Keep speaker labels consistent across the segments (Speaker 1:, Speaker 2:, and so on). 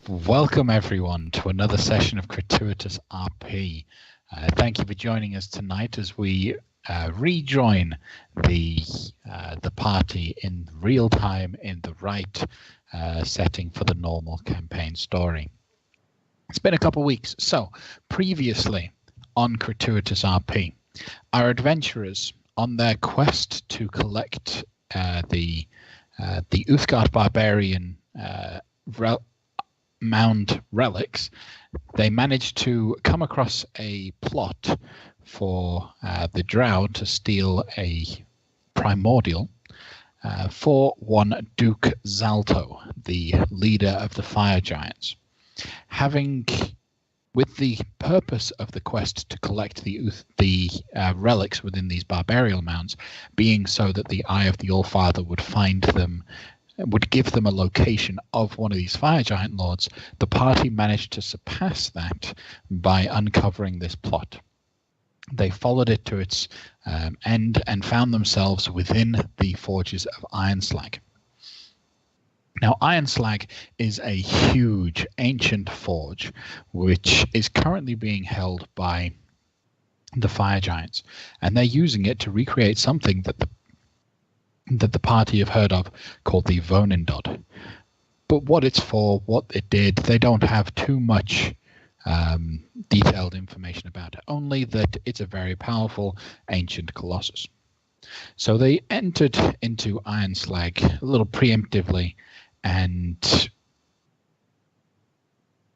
Speaker 1: Welcome everyone to another session of Crituitous RP. Thank you for joining us tonight as we rejoin the party in real time in the right setting for the normal campaign story. It's been a couple of weeks. So previously on Crituitous RP, our adventurers on their quest to collect the Uthgard barbarian mound relics, they managed to come across a plot for the Drow to steal a primordial for one Duke Zalto, the leader of the fire giants. Having, with the purpose of the quest to collect the relics within these barbarial mounds being so that the Eye of the Allfather would find them, would give them a location of one of these fire giant lords, the party managed to surpass that by uncovering this plot. They followed it to its end and found themselves within the forges of Ironslag. Now, Ironslag is a huge ancient forge which is currently being held by the fire giants, and they're using it to recreate something that the party have heard of called the Vonindod. But what it's for, what it did, they don't have too much detailed information about it, only that it's a very powerful ancient colossus. So they entered into Ironslag a little preemptively and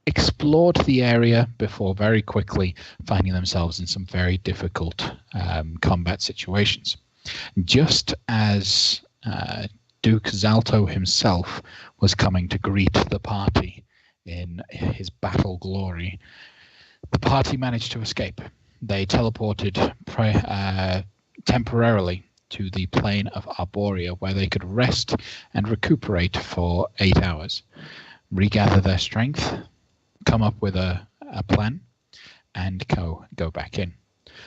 Speaker 1: explored the area before very quickly finding themselves in some very difficult combat situations. Just as Duke Zalto himself was coming to greet the party in his battle glory, the party managed to escape. They teleported temporarily to the plane of Arborea, where they could rest and recuperate for 8 hours, regather their strength, come up with a plan, and go back in.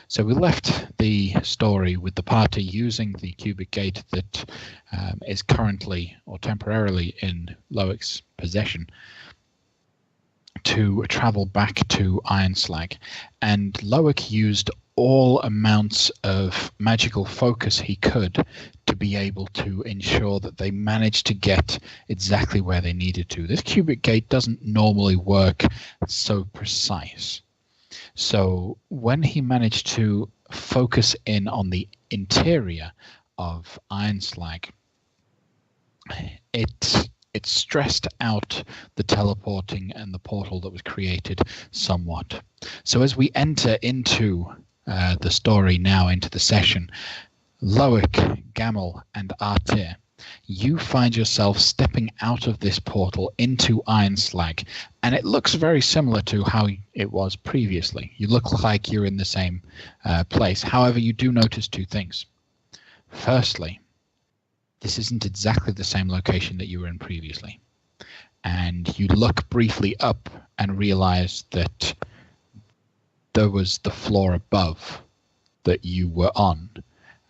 Speaker 1: So we left the story with the party using the cubic gate that is currently or temporarily in Loic's possession to travel back to Ironslag, and Loic used all amounts of magical focus he could to be able to ensure that they managed to get exactly where they needed to. This cubic gate doesn't normally work so precise. So when he managed to focus in on the interior of Ironslag, it stressed out the teleporting and the portal that was created somewhat. So as we enter into the story now, into the session, Loic, Gamel, and Artir, you find yourself stepping out of this portal into Ironslag, and it looks very similar to how it was previously. You look like you're in the same place. However, you do notice two things. Firstly, this isn't exactly the same location that you were in previously. And you look briefly up and realize that there was the floor above that you were on,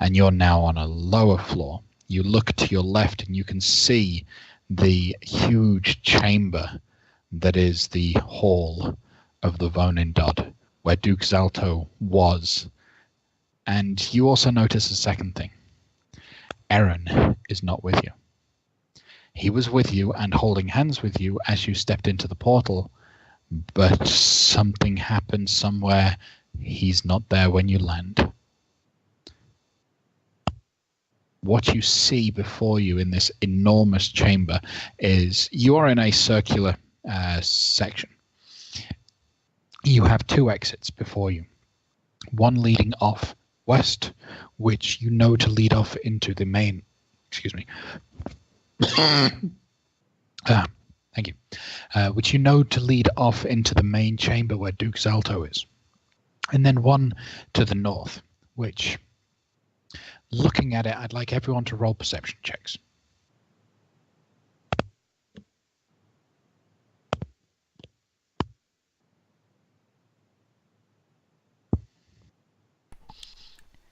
Speaker 1: and you're now on a lower floor. You look to your left and you can see the huge chamber that is the hall of the Vonindod, where Duke Zalto was. And you also notice a second thing. Eren is not with you. He was with you and holding hands with you as you stepped into the portal, but something happened somewhere. He's not there when you land. What you see before you in this enormous chamber is you're in a circular section. You have two exits before you. One leading off west, which you know to lead off into the main, thank you. Which you know to lead off into the main chamber where Duke Zalto is. And then one to the north, which, looking at it, I'd like everyone to roll perception checks.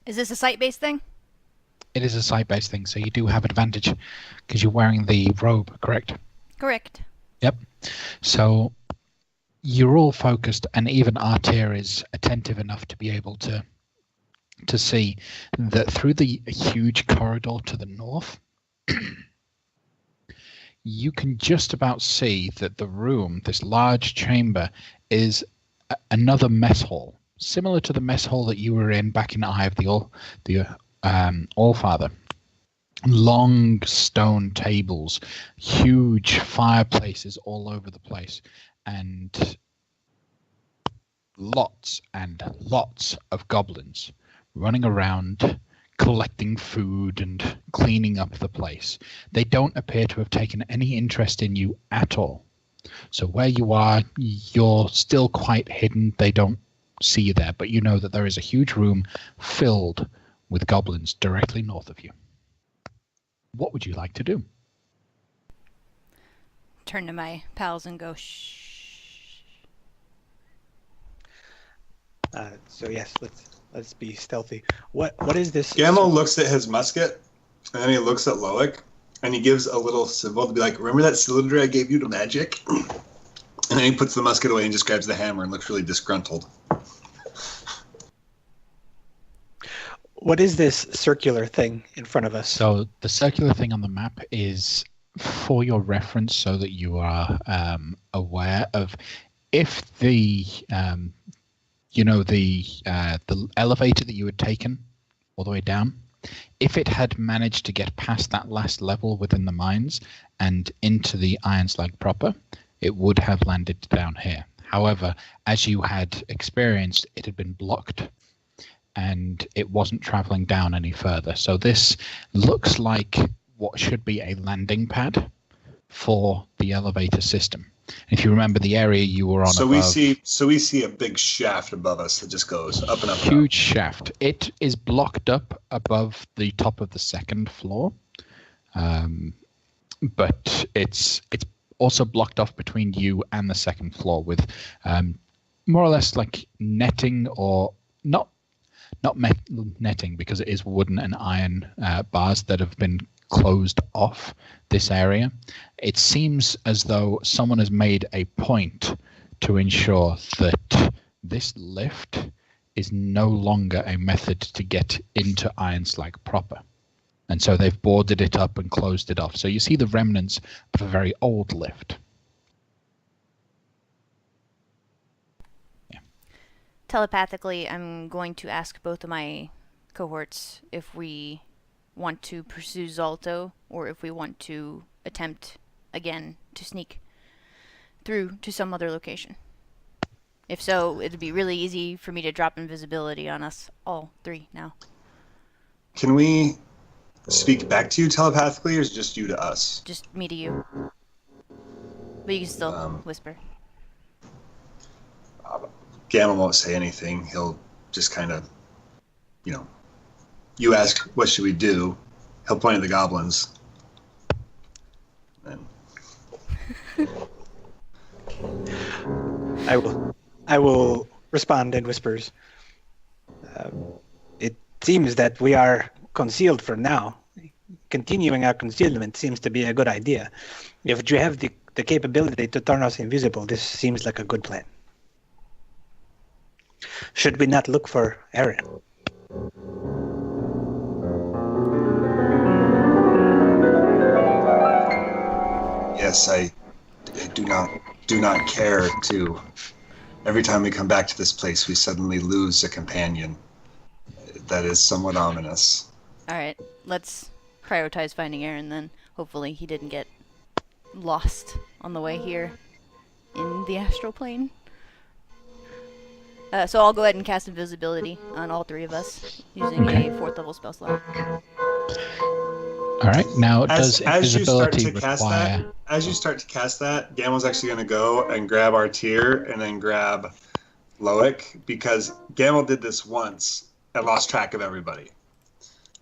Speaker 2: Is this a site-based thing?
Speaker 1: It is a site-based thing, so you do have advantage because you're wearing the robe, correct?
Speaker 2: Correct.
Speaker 1: Yep. So you're all focused, and even Artir is attentive enough to be able to see that through the huge corridor to the north, you can just about see that the room, this large chamber, is another mess hall, similar to the mess hall that you were in back in Eye of the Allfather. Long stone tables, huge fireplaces all over the place, and lots of goblins running around collecting food and cleaning up the place. They don't appear to have taken any interest in you at all. So where you are, you're still quite hidden. They don't see you there, but you know that there is a huge room filled with goblins directly north of you. What would you like to do?
Speaker 2: Turn to my pals and go, shh.
Speaker 3: So yes, let's be stealthy. What is this?
Speaker 4: Gamel looks at his musket, and then he looks at Loic, and he gives a little symbol to be like, remember that cylinder I gave you to magic? And then he puts the musket away and just grabs the hammer and looks really disgruntled.
Speaker 3: What is this circular thing in front of us?
Speaker 1: So the circular thing on the map is for your reference, so that you are aware of if the the elevator that you had taken all the way down, if it had managed to get past that last level within the mines and into the Iron Slag proper, it would have landed down here. However, as you had experienced, it had been blocked and it wasn't traveling down any further. So this looks like what should be a landing pad for the elevator system. If you remember the area you were on,
Speaker 4: so we see a big shaft above us that just goes up and up.
Speaker 1: Huge shaft. It is blocked up above the top of the second floor, but it's also blocked off between you and the second floor with more or less like netting, or not netting, because it is wooden and iron bars that have been closed off this area. It seems as though someone has made a point to ensure that this lift is no longer a method to get into Iron Slag proper. And so they've boarded it up and closed it off. So you see the remnants of a very old lift. Yeah.
Speaker 2: Telepathically, I'm going to ask both of my cohorts if we want to pursue Zalto or if we want to attempt again to sneak through to some other location. If so, it'd be really easy for me to drop invisibility on us all three now.
Speaker 4: Can we speak back to you telepathically, or is it just you to us?
Speaker 2: Just me to you. But you can still whisper.
Speaker 4: Gamma won't say anything. He'll just kind of, you ask, what should we do? He'll point at the goblins. And
Speaker 3: I will respond in whispers. It seems that we are concealed for now. Continuing our concealment seems to be a good idea. If you have the capability to turn us invisible, this seems like a good plan. Should we not look for Aaron?
Speaker 4: yes, I do not care to. Every time we come back to this place, we suddenly lose a companion. That is somewhat ominous.
Speaker 2: Alright, let's prioritize finding Aaron then. Hopefully he didn't get lost on the way here in the astral plane. So I'll go ahead and cast invisibility on all three of us using a 4th level spell slot.
Speaker 1: All right, now does
Speaker 4: as you start
Speaker 1: invisibility
Speaker 4: to cast
Speaker 1: require...
Speaker 4: that, as you start to cast that, Gamel's actually going to go and grab Artir and then grab Loic, because Gamel did this once and lost track of everybody.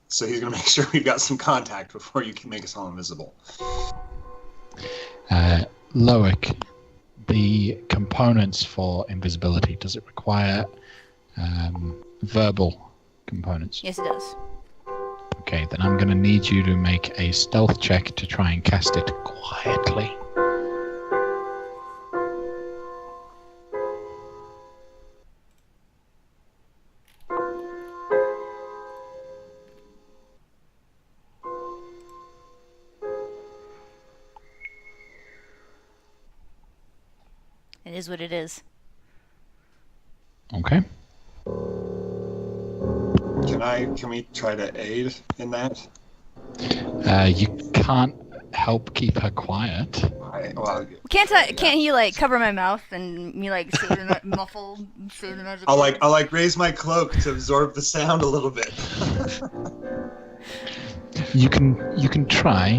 Speaker 4: So he's going to make sure we've got some contact before you can make us all invisible.
Speaker 1: Loic, the components for invisibility, does it require verbal components?
Speaker 2: Yes, it does.
Speaker 1: Okay, then I'm going to need you to make a stealth check to try and cast it quietly.
Speaker 2: It is what it is.
Speaker 1: Okay.
Speaker 4: Can we try to aid in that?
Speaker 1: You can't help keep her quiet.
Speaker 2: Can't he like cover my mouth and me like say the muffled say the magic
Speaker 4: I'll
Speaker 2: words?
Speaker 4: like raise my cloak to absorb the sound a little bit.
Speaker 1: You can try.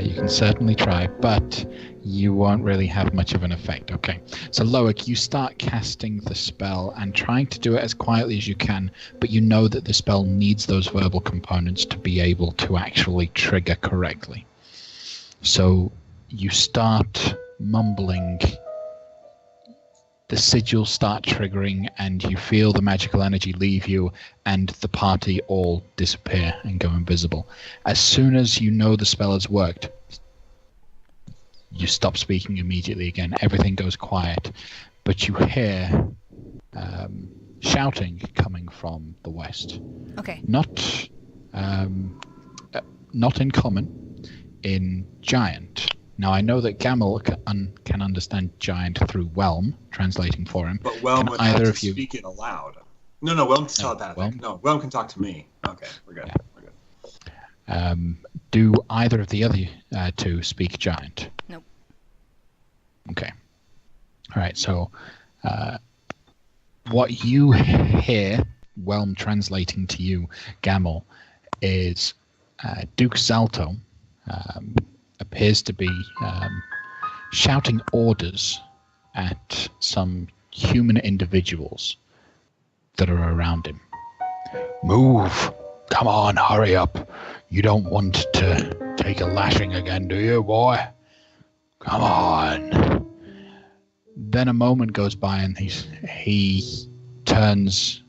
Speaker 1: You can certainly try, but you won't really have much of an effect. Okay. So Loic, you start casting the spell and trying to do it as quietly as you can, but you know that the spell needs those verbal components to be able to actually trigger correctly. So you start mumbling, the sigils start triggering, and you feel the magical energy leave you, and the party all disappear and go invisible. As soon as you know the spell has worked, you stop speaking immediately again. Everything goes quiet, but you hear shouting coming from the west.
Speaker 2: Okay.
Speaker 1: Not in common, in giant. Now, I know that Gamel can understand giant through Whelm, translating for him.
Speaker 4: But Whelm
Speaker 1: Can
Speaker 4: would
Speaker 1: either
Speaker 4: have
Speaker 1: of
Speaker 4: to
Speaker 1: you...
Speaker 4: speak it aloud. No, Whelm's telepathic.
Speaker 1: Whelm?
Speaker 4: No, Whelm can talk to me. Okay, we're good.
Speaker 1: Yeah.
Speaker 4: We're good.
Speaker 1: Do either of the other two speak giant?
Speaker 2: Nope.
Speaker 1: Okay. All right, so what you hear, Whelm translating to you, Gamel, is Duke Zalto appears to be shouting orders at some human individuals that are around him. Move! Come on, hurry up! You don't want to take a lashing again, do you, boy? Come on! Then a moment goes by and he turns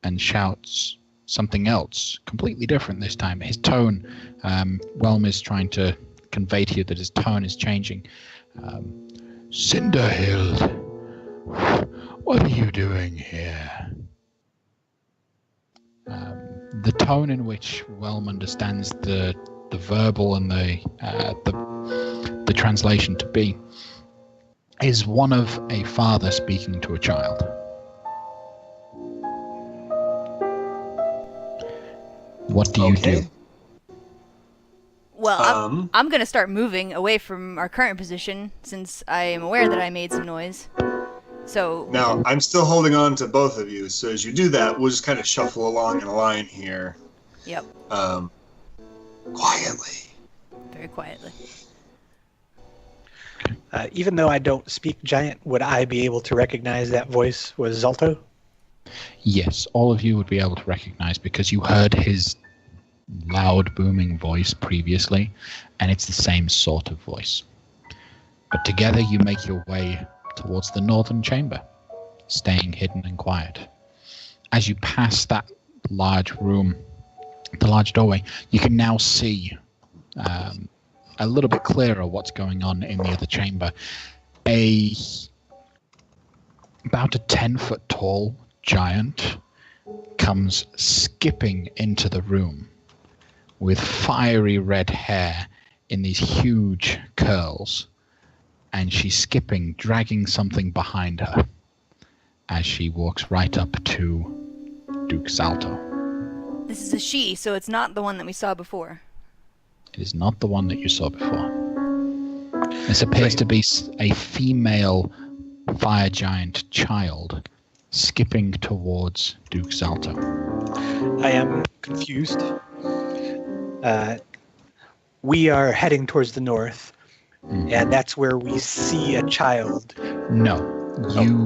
Speaker 1: and shouts something else, completely different this time. His tone, Whelm is trying to convey to you that his tone is changing. Cinderhild, what are you doing here? The tone in which Whelm understands the verbal and the translation to be is one of a father speaking to a child. What do you do?
Speaker 2: Well, I'm going to start moving away from our current position since I am aware that I made some noise. So
Speaker 4: now, I'm still holding on to both of you, so as you do that, we'll just kind of shuffle along in a line here.
Speaker 2: Yep.
Speaker 4: Quietly.
Speaker 2: Very quietly.
Speaker 3: Even though I don't speak giant, would I be able to recognize that voice was Zalto?
Speaker 1: Yes, all of you would be able to recognize because you heard his loud booming voice previously, and it's the same sort of voice. But together you make your way towards the northern chamber, staying hidden and quiet. As you pass that large room, the large doorway, you can now see a little bit clearer what's going on in the other chamber. About a 10-foot tall giant comes skipping into the room with fiery red hair in these huge curls, and she's skipping, dragging something behind her as she walks right up to Duke Salto.
Speaker 2: This is a she, so it's not the one that we saw before.
Speaker 1: It is not the one that you saw before. This appears to be a female fire giant child skipping towards Duke Salto.
Speaker 3: I am confused. We are heading towards the north, and that's where we see a child.
Speaker 1: No.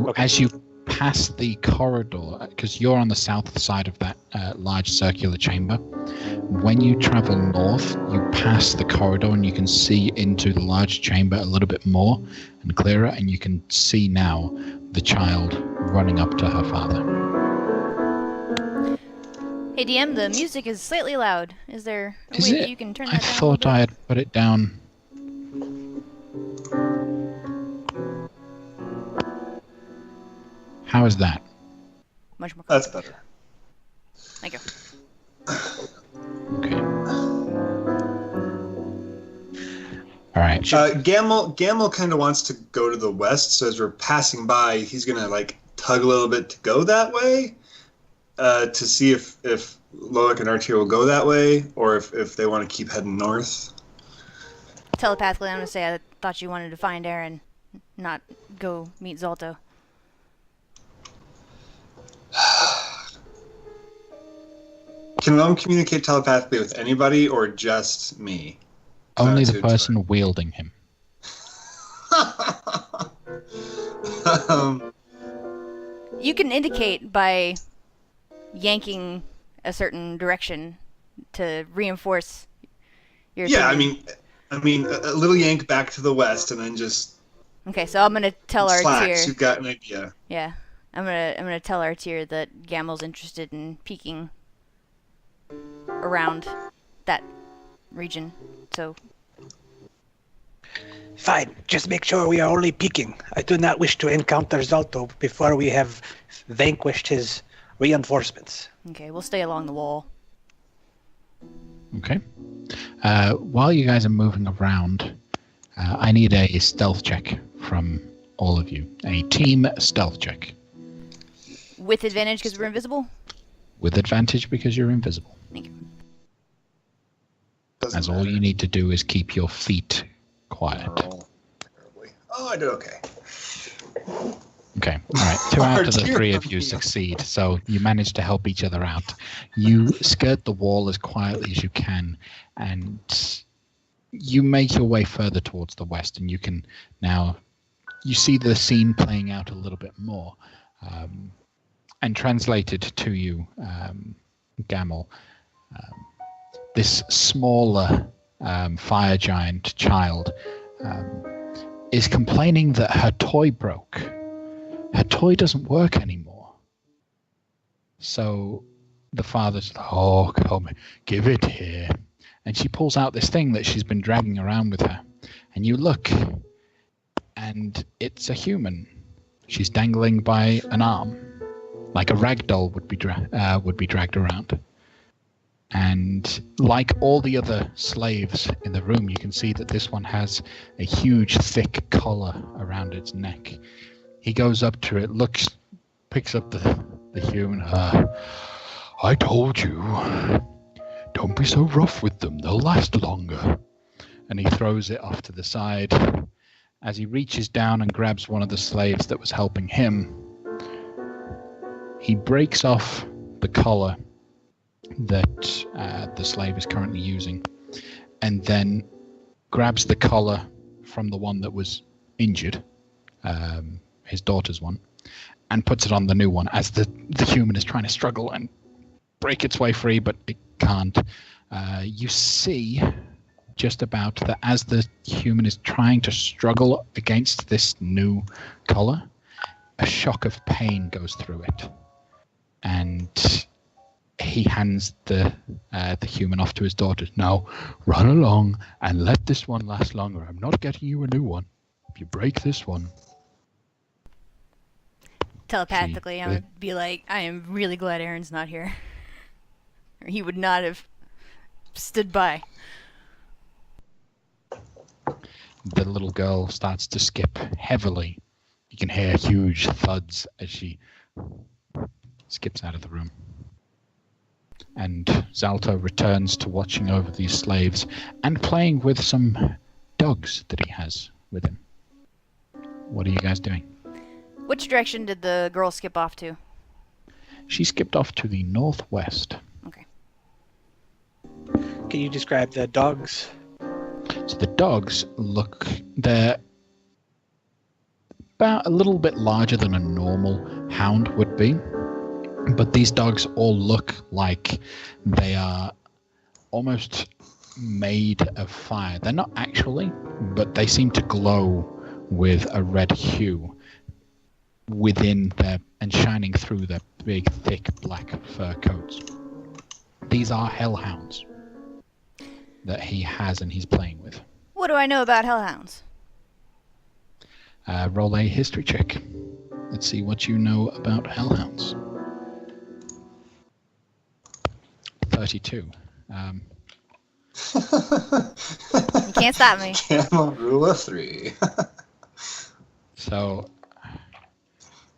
Speaker 3: Okay.
Speaker 1: As you pass the corridor, because you're on the south side of that large circular chamber, when you travel north, you pass the corridor and you can see into the large chamber a little bit more and clearer, and you can see now the child running up to her father.
Speaker 2: Hey DM, the music is slightly loud. Is there a
Speaker 1: Is
Speaker 2: way that
Speaker 1: it?
Speaker 2: you can turn
Speaker 1: I
Speaker 2: that down?
Speaker 1: thought I had put it down. How is that?
Speaker 2: Much more.
Speaker 4: That's better.
Speaker 2: Thank you.
Speaker 1: Okay. All right.
Speaker 4: Gamel kind of wants to go to the west, so as we're passing by, he's gonna like tug a little bit to go that way, to see if Loic and Artier will go that way, or if they want to keep heading north.
Speaker 2: Telepathically, I'm gonna say I thought you wanted to find Aaron, not go meet Zalto.
Speaker 4: Can Rome communicate telepathically with anybody, or just me?
Speaker 1: Only the person wielding him.
Speaker 2: You can indicate by yanking a certain direction to reinforce your.
Speaker 4: Yeah,
Speaker 2: opinion.
Speaker 4: I mean, a little yank back to the west, and then just.
Speaker 2: Okay, so I'm gonna tell Artier.
Speaker 4: You've got an idea.
Speaker 2: Yeah, I'm gonna tell Artier that Gamel's interested in peeking around that region. So.
Speaker 3: Fine. Just make sure we are only peeking. I do not wish to encounter Zalto before we have vanquished his reinforcements.
Speaker 2: Okay, we'll stay along the wall.
Speaker 1: Okay. While you guys are moving around, I need a stealth check from all of you. A team stealth check.
Speaker 2: With advantage because we're invisible?
Speaker 1: With advantage because you're invisible.
Speaker 2: Thank you.
Speaker 1: As all you need to do is keep your feet quiet.
Speaker 4: Oh, I did okay.
Speaker 1: Okay, all right. 2 out of the 3 of you succeed, so you manage to help each other out. You skirt the wall as quietly as you can, and you make your way further towards the west, and you can now... You see the scene playing out a little bit more. And translated to you, Gamel, this smaller fire giant child is complaining that her toy broke. Her toy doesn't work anymore. So the father's, oh, come, give it here. And she pulls out this thing that she's been dragging around with her. And you look, and it's a human. She's dangling by an arm, like a rag doll would be dragged around. And like all the other slaves in the room, you can see that this one has a huge, thick collar around its neck. He goes up to it, looks, picks up the human. I told you, don't be so rough with them. They'll last longer. And he throws it off to the side. As he reaches down and grabs one of the slaves that was helping him, he breaks off the collar that the slave is currently using, and then grabs the collar from the one that was injured, his daughter's one, and puts it on the new one as the human is trying to struggle and break its way free, but it can't. You see just about that as the human is trying to struggle against this new collar, a shock of pain goes through it. And he hands the human off to his daughter. Now, run along and let this one last longer. I'm not getting you a new one. If you break this one...
Speaker 2: Telepathically, I would be like, I am really glad Aaron's not here. Or he would not have stood by.
Speaker 1: The little girl starts to skip heavily. You can hear huge thuds as she skips out of the room. And Zalto returns to watching over these slaves and playing with some dogs that he has with him. What are you guys doing?
Speaker 2: Which direction did the girl skip off to?
Speaker 1: She skipped off to the northwest.
Speaker 2: Okay.
Speaker 3: Can you describe the dogs?
Speaker 1: So the dogs they're about a little bit larger than a normal hound would be. But these dogs all look like they are almost made of fire. They're not actually, but they seem to glow with a red hue within their and shining through their big, thick black fur coats. These are hellhounds that he has and he's playing with.
Speaker 2: What do I know about hellhounds?
Speaker 1: Roll a history check. Let's see what you know about hellhounds. 32.
Speaker 2: You can't stop me.
Speaker 4: Gamma rule of 3.
Speaker 1: So,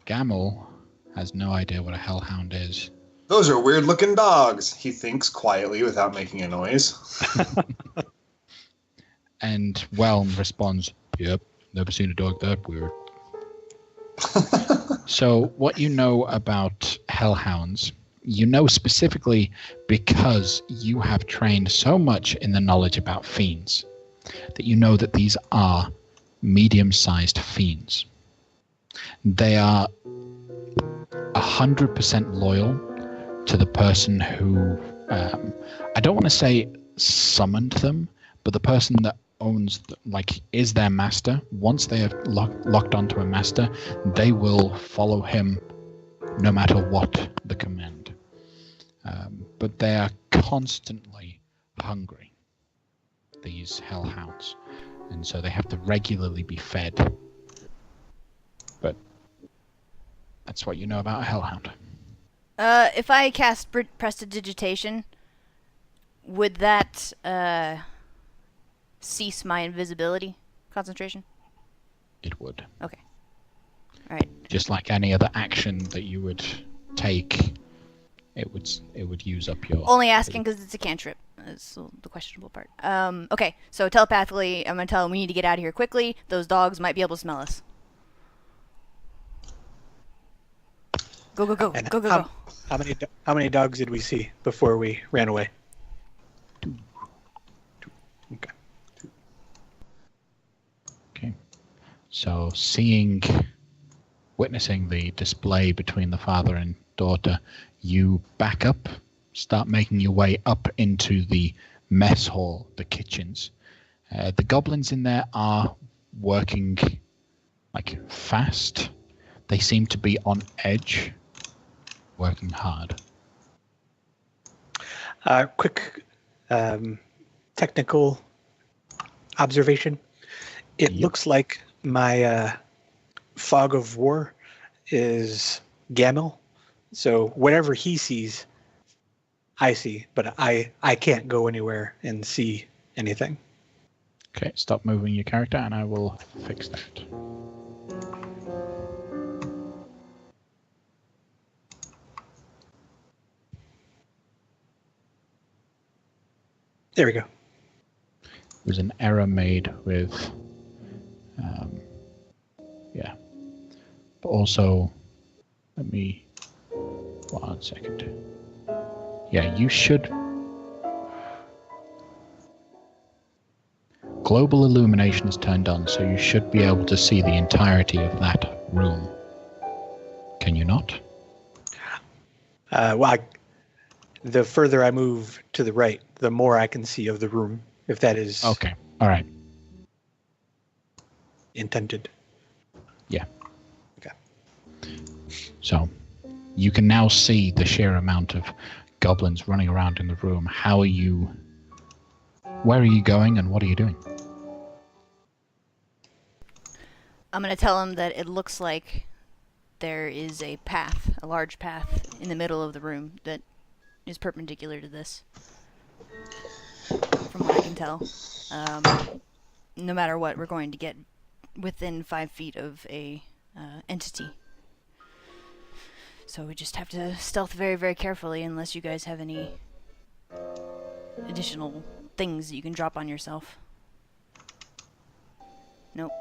Speaker 1: Gamel has no idea what a hellhound is.
Speaker 4: Those are weird-looking dogs, he thinks quietly without making a noise.
Speaker 1: And Whelm responds, "Yep, never seen a dog that weird." So, what you know about hellhounds, you know specifically because you have trained so much in the knowledge about fiends that you know that these are medium-sized fiends. They are 100% loyal to the person who, I don't want to say summoned them, but the person that owns, is their master. Once they have locked onto a master, they will follow him no matter what the command. But they are constantly hungry, these hellhounds, and so they have to regularly be fed. But that's what you know about a hellhound.
Speaker 2: If I cast Prestidigitation, would that cease my invisibility concentration?
Speaker 1: It would.
Speaker 2: Okay. All right.
Speaker 1: Just like any other action that you would take, it would use up your...
Speaker 2: Only asking because it's a cantrip. That's the questionable part. Okay, so telepathically, I'm going to tell him we need to get out of here quickly. Those dogs might be able to smell us. Go, go, go.
Speaker 3: And
Speaker 2: Go, go, go.
Speaker 3: How many dogs did we see before we ran away?
Speaker 1: 2.
Speaker 3: Okay.
Speaker 1: Okay. So witnessing the display between the father and daughter, you back up, start making your way up into the mess hall, the kitchens. The goblins in there are working fast. They seem to be on edge, working hard.
Speaker 3: Quick technical observation. It
Speaker 1: Yep.
Speaker 3: looks like my fog of war is Gamel. So whatever he sees, I see, but I can't go anywhere and see anything.
Speaker 1: Okay, stop moving your character and I will fix that.
Speaker 3: There we go.
Speaker 1: There's an error made with, but also, let me, 1 second. Yeah, you should, global illumination is turned on, so you should be able to see the entirety of that room. Can you not?
Speaker 3: The further I move to the right, the more I can see of the room, if that is
Speaker 1: Okay, all right.
Speaker 3: intended.
Speaker 1: Yeah.
Speaker 3: Okay.
Speaker 1: So, you can now see the sheer amount of goblins running around in the room. Where are you going and what are you doing?
Speaker 2: I'm going to tell him that it looks like there is a path, a large path, in the middle of the room that is perpendicular to this. From what I can tell. No matter what, we're going to get within 5 feet of a entity. So we just have to stealth very, very carefully unless you guys have any additional things that you can drop on yourself. Nope.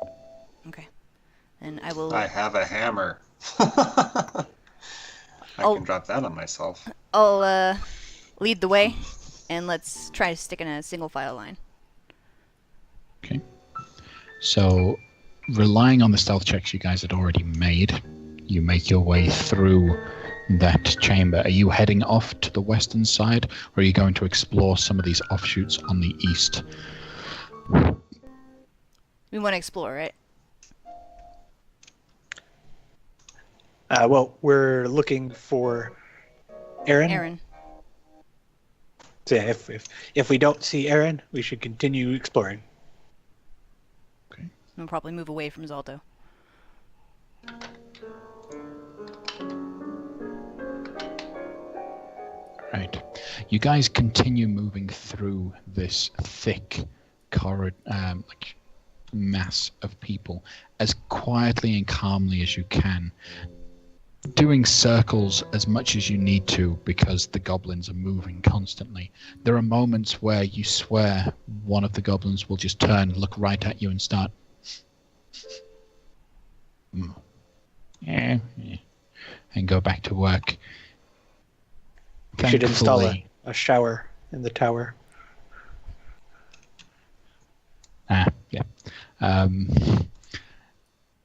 Speaker 2: Okay. And I will...
Speaker 4: I have a hammer. I can drop that on myself.
Speaker 2: I'll lead the way, and let's try to stick in a single file line.
Speaker 1: Okay. So, relying on the stealth checks you guys had already made, you make your way through that chamber. Are you heading off to the western side, or are you going to explore some of these offshoots on the east?
Speaker 2: We want to explore, right?
Speaker 3: Well, we're looking for Aaron.
Speaker 2: Aaron.
Speaker 3: So yeah, if we don't see Aaron, we should continue exploring.
Speaker 1: Okay.
Speaker 2: We'll probably move away from Zalto.
Speaker 1: Right. You guys continue moving through this thick corridor, like mass of people, as quietly and calmly as you can, doing circles as much as you need to because the goblins are moving constantly. There are moments where you swear one of the goblins will just turn, look right at you, and start. Yeah, and go back to work.
Speaker 3: You should install
Speaker 1: Thankfully-
Speaker 3: a shower in the tower.
Speaker 1: Yeah.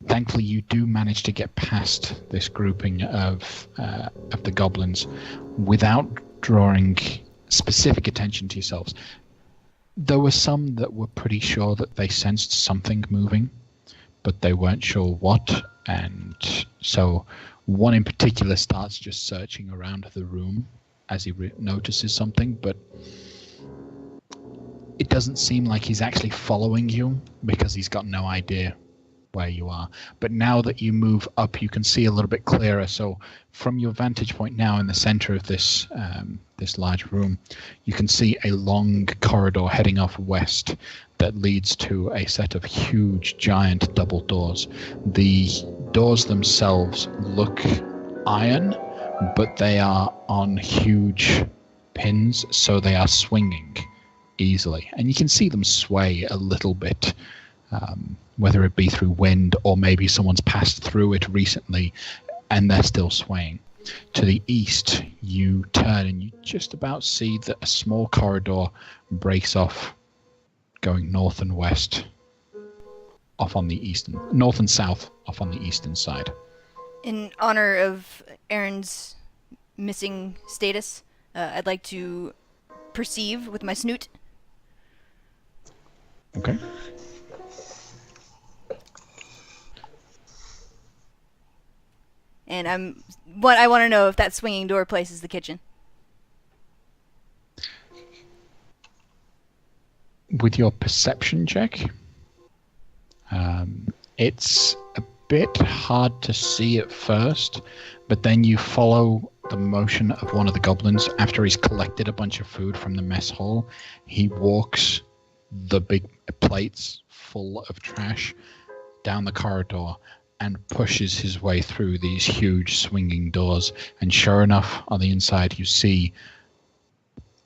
Speaker 1: Thankfully, you do manage to get past this grouping of the goblins without drawing specific attention to yourselves. There were some that were pretty sure that they sensed something moving, but they weren't sure what, and so one in particular starts just searching around the room as he notices something, but it doesn't seem like he's actually following you because he's got no idea where you are. But now that you move up, you can see a little bit clearer. So from your vantage point now in the center of this this large room, you can see a long corridor heading off west that leads to a set of huge, giant double doors. The doors themselves look iron, but they are on huge pins, so they are swinging easily. And you can see them sway a little bit, whether it be through wind or maybe someone's passed through it recently and they're still swaying. To the east, you turn and you just about see that a small corridor breaks off, going north and west, off on the eastern, north and south, off on the eastern side.
Speaker 2: In honor of Aaron's missing status, I'd like to perceive with my snoot.
Speaker 1: Okay.
Speaker 2: And I want to know if that swinging door place is the kitchen.
Speaker 1: With your perception check, it's a bit hard to see at first, but then you follow the motion of one of the goblins. After he's collected a bunch of food from the mess hall, he walks the big plates full of trash down the corridor and pushes his way through these huge swinging doors. And sure enough, on the inside, you see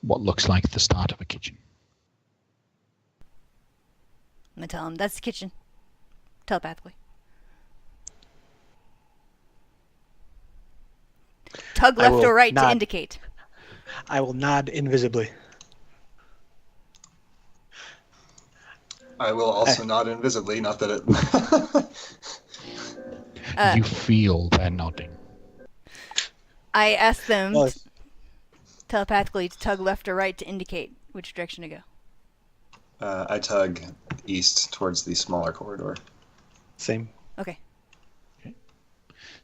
Speaker 1: what looks like the start of a kitchen.
Speaker 2: I'm going to tell him that's the kitchen. Telepathically. Tug
Speaker 3: I
Speaker 2: left
Speaker 3: will
Speaker 2: or right to
Speaker 3: nod.
Speaker 2: indicate.
Speaker 3: I will nod invisibly.
Speaker 4: I will also nod invisibly, not that it...
Speaker 1: You feel they're nodding.
Speaker 2: I asked them
Speaker 3: Well,
Speaker 2: telepathically to tug left or right to indicate which direction to go.
Speaker 4: I tug east towards the smaller corridor.
Speaker 3: same.
Speaker 2: Okay.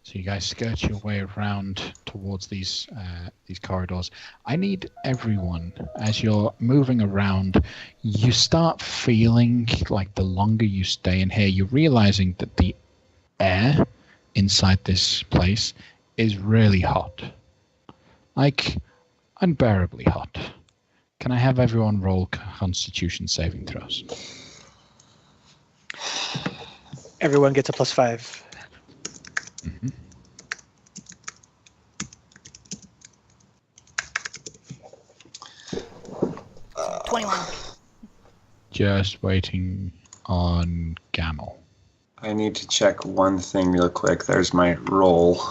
Speaker 1: So you guys skirt your way around towards these corridors. I need everyone, as you're moving around, you start feeling like the longer you stay in here, you're realizing that the air inside this place is really hot. Like, unbearably hot. Can I have everyone roll Constitution saving throws?
Speaker 3: Everyone gets a +5.
Speaker 1: Mm-hmm.
Speaker 2: Uh, 21.
Speaker 1: Just waiting on Gamel.
Speaker 4: I need to check one thing real quick. There's my roll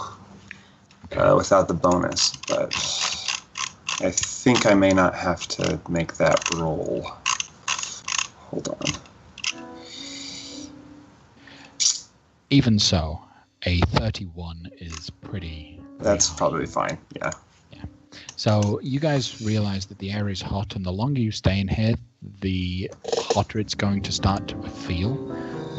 Speaker 4: without the bonus, but I think I may not have to make that roll. Hold on.
Speaker 1: Even so, a 31 is pretty...
Speaker 4: That's
Speaker 1: high.
Speaker 4: probably fine, yeah.
Speaker 1: So you guys realize that the air is hot, and the longer you stay in here, the hotter it's going to start to feel.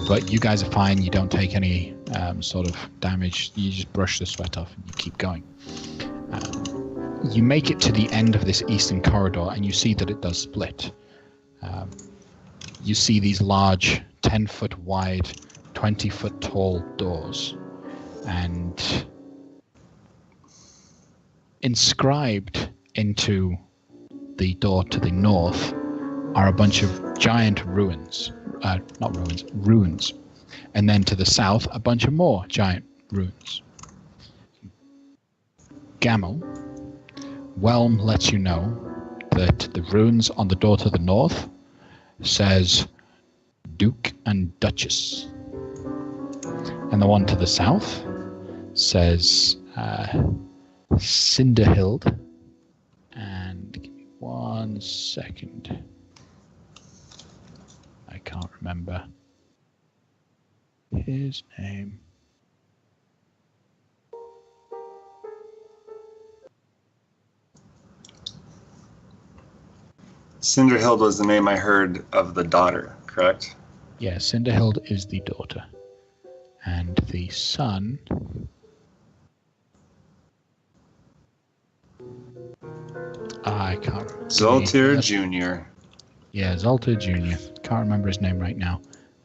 Speaker 1: But you guys are fine. You don't take any sort of damage. You just brush the sweat off and you keep going. You make it to the end of this eastern corridor, and you see that it does split. You see these large 10-foot wide, 20-foot tall doors. And inscribed into the door to the north are a bunch of giant ruins. Not ruins, ruins. And then to the south, a bunch of more giant ruins. Gamel, Whelm lets you know that the runes on the door to the north says Duke and Duchess. And the one to the south says Cinderhild. And give me 1 second. I can't remember his name.
Speaker 4: Cinderhild was the name I heard of the daughter, correct?
Speaker 1: Yeah, Cinderhild is the daughter. And the son... I can't remember.
Speaker 4: Zoltyr Jr.
Speaker 1: Yeah, Zoltyr Jr. Can't remember his name right now.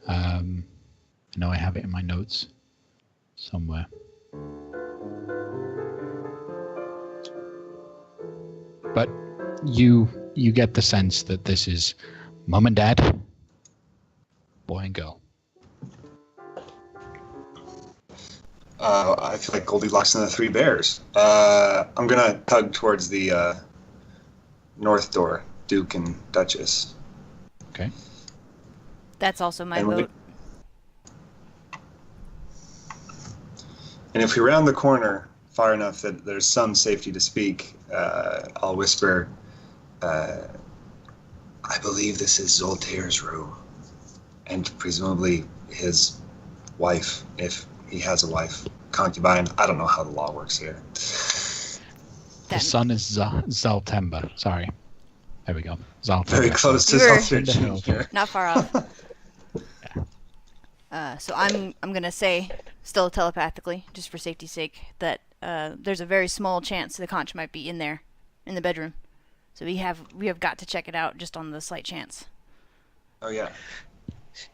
Speaker 1: I know I have it in my notes somewhere. But you get the sense that this is mum and dad, boy and girl.
Speaker 4: I feel like Goldilocks and the Three Bears. I'm going to tug towards the north door, Duke and Duchess.
Speaker 1: Okay.
Speaker 2: That's also my
Speaker 4: And
Speaker 2: vote.
Speaker 4: And if we round the corner far enough that there's some safety to speak, I'll whisper, I believe this is Zoltyr's room. And presumably his wife, if he has a wife, concubine. I don't know how the law works here.
Speaker 1: The son is Zaltemba. Sorry. There we go. Zaltemba.
Speaker 4: Very close to
Speaker 2: You were-
Speaker 4: Zoltyr Jr.
Speaker 2: Not far off. So I'm gonna say, still telepathically, just for safety's sake, that there's a very small chance the conch might be in there, in the bedroom. So we have got to check it out just on the slight chance.
Speaker 4: Oh, yeah.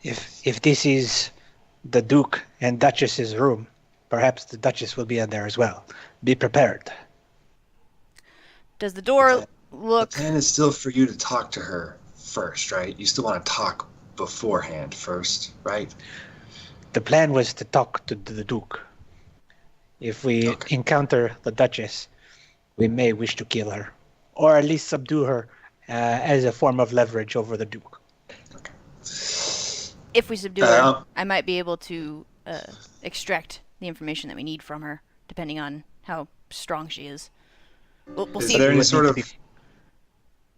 Speaker 3: If this is the Duke and Duchess's room, perhaps the Duchess will be in there as well. Be prepared.
Speaker 2: Does the door
Speaker 4: The
Speaker 2: look?
Speaker 4: plan is still for you to talk to her first, right? You still want to talk beforehand first, right?
Speaker 3: The plan was to talk to the Duke. If we encounter the Duchess, we may wish to kill her, or at least subdue her as a form of leverage over the Duke.
Speaker 2: If we subdue her, I might be able to extract the information that we need from her, depending on how strong she is. We'll
Speaker 4: Is
Speaker 2: see.
Speaker 4: there any
Speaker 3: would
Speaker 4: sort
Speaker 3: need
Speaker 4: of...
Speaker 3: to be-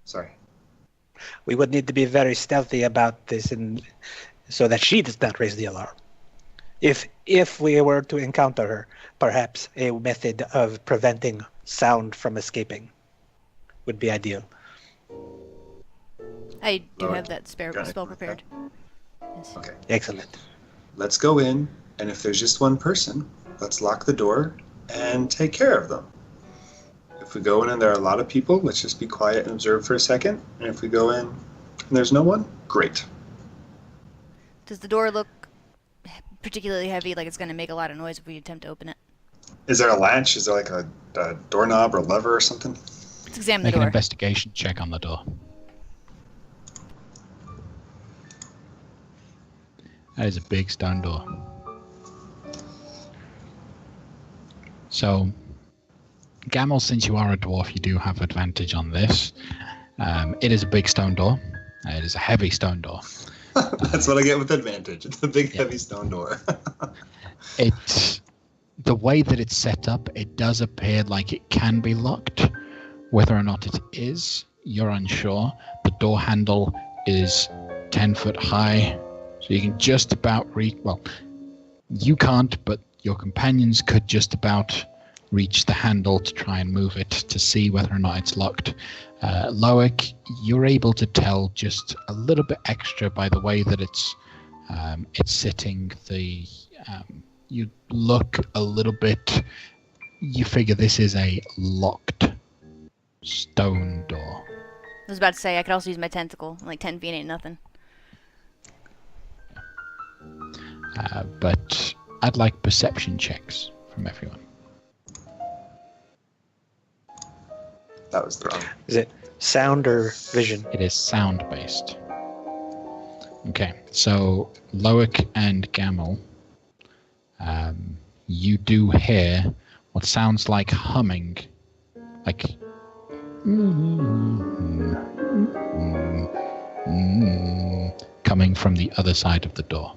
Speaker 4: Sorry.
Speaker 3: We would need to be very stealthy about this, so that she does not raise the alarm. If we were to encounter her, perhaps a method of preventing sound from escaping would be ideal.
Speaker 2: I do
Speaker 4: Alright.
Speaker 2: have that
Speaker 4: Got it.
Speaker 2: spell prepared. Yes.
Speaker 4: Okay.
Speaker 3: Excellent.
Speaker 4: Let's go in, and if there's just one person, let's lock the door and take care of them. If we go in and there are a lot of people, let's just be quiet and observe for a second. And if we go in and there's no one, great.
Speaker 2: Does the door look particularly heavy, like it's going to make a lot of noise if we attempt to open it?
Speaker 4: Is there a latch? Is there like a doorknob or lever or something?
Speaker 2: Let's examine
Speaker 1: Make
Speaker 2: the
Speaker 1: an
Speaker 2: door.
Speaker 1: investigation check on the door. That is a big stone door. So, Gamel, since you are a dwarf, you do have advantage on this. It is a big stone door. It is a heavy stone door.
Speaker 4: That's what I get with advantage. It's a big, heavy stone door.
Speaker 1: The way that it's set up, it does appear like it can be locked. Whether or not it is, you're unsure. The door handle is 10 foot high, so you can just about reach. Well, you can't, but your companions could just about reach the handle to try and move it to see whether or not it's locked. Loic, you're able to tell just a little bit extra by the way that it's sitting. You look a little bit. You figure this is a locked stone door.
Speaker 2: I was about to say I could also use my tentacle. Like 10 feet ain't nothing.
Speaker 1: But I'd like perception checks from everyone.
Speaker 4: That was the wrong.
Speaker 3: Is it Sound or vision?
Speaker 1: It is sound based. Okay, so Loic and Gamel, you do hear what sounds like humming, like coming from the other side of the door.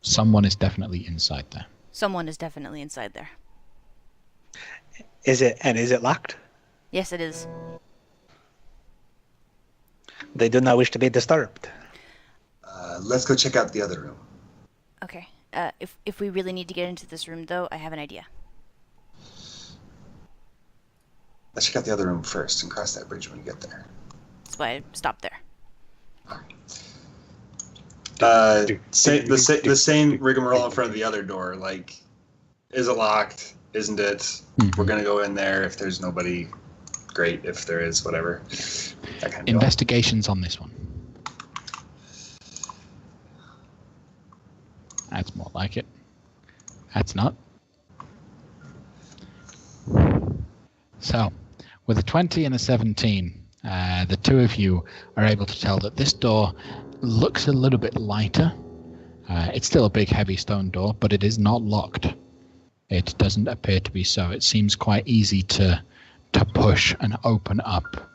Speaker 1: Someone is definitely inside there.
Speaker 2: Someone is definitely inside there.
Speaker 3: Is it locked?
Speaker 2: Yes, it is.
Speaker 3: They do not wish to be disturbed.
Speaker 4: Let's go check out the other room.
Speaker 2: Okay. If we really need to get into this room, though, I have an idea.
Speaker 4: Let's check out the other room first and cross that bridge when we get there.
Speaker 2: That's why I stopped there.
Speaker 4: The same rigmarole in front of the other door. Like, is it locked? Isn't it?
Speaker 1: Mm-hmm.
Speaker 4: We're gonna go in there. If there's nobody, great. If there is, whatever. That kind of deal.
Speaker 1: Investigations on this one. That's more like it. That's not. So, with a 20 and a 17, the two of you are able to tell that this door looks a little bit lighter. It's still a big, heavy stone door, but it is not locked. It doesn't appear to be so. It seems quite easy to push and open up.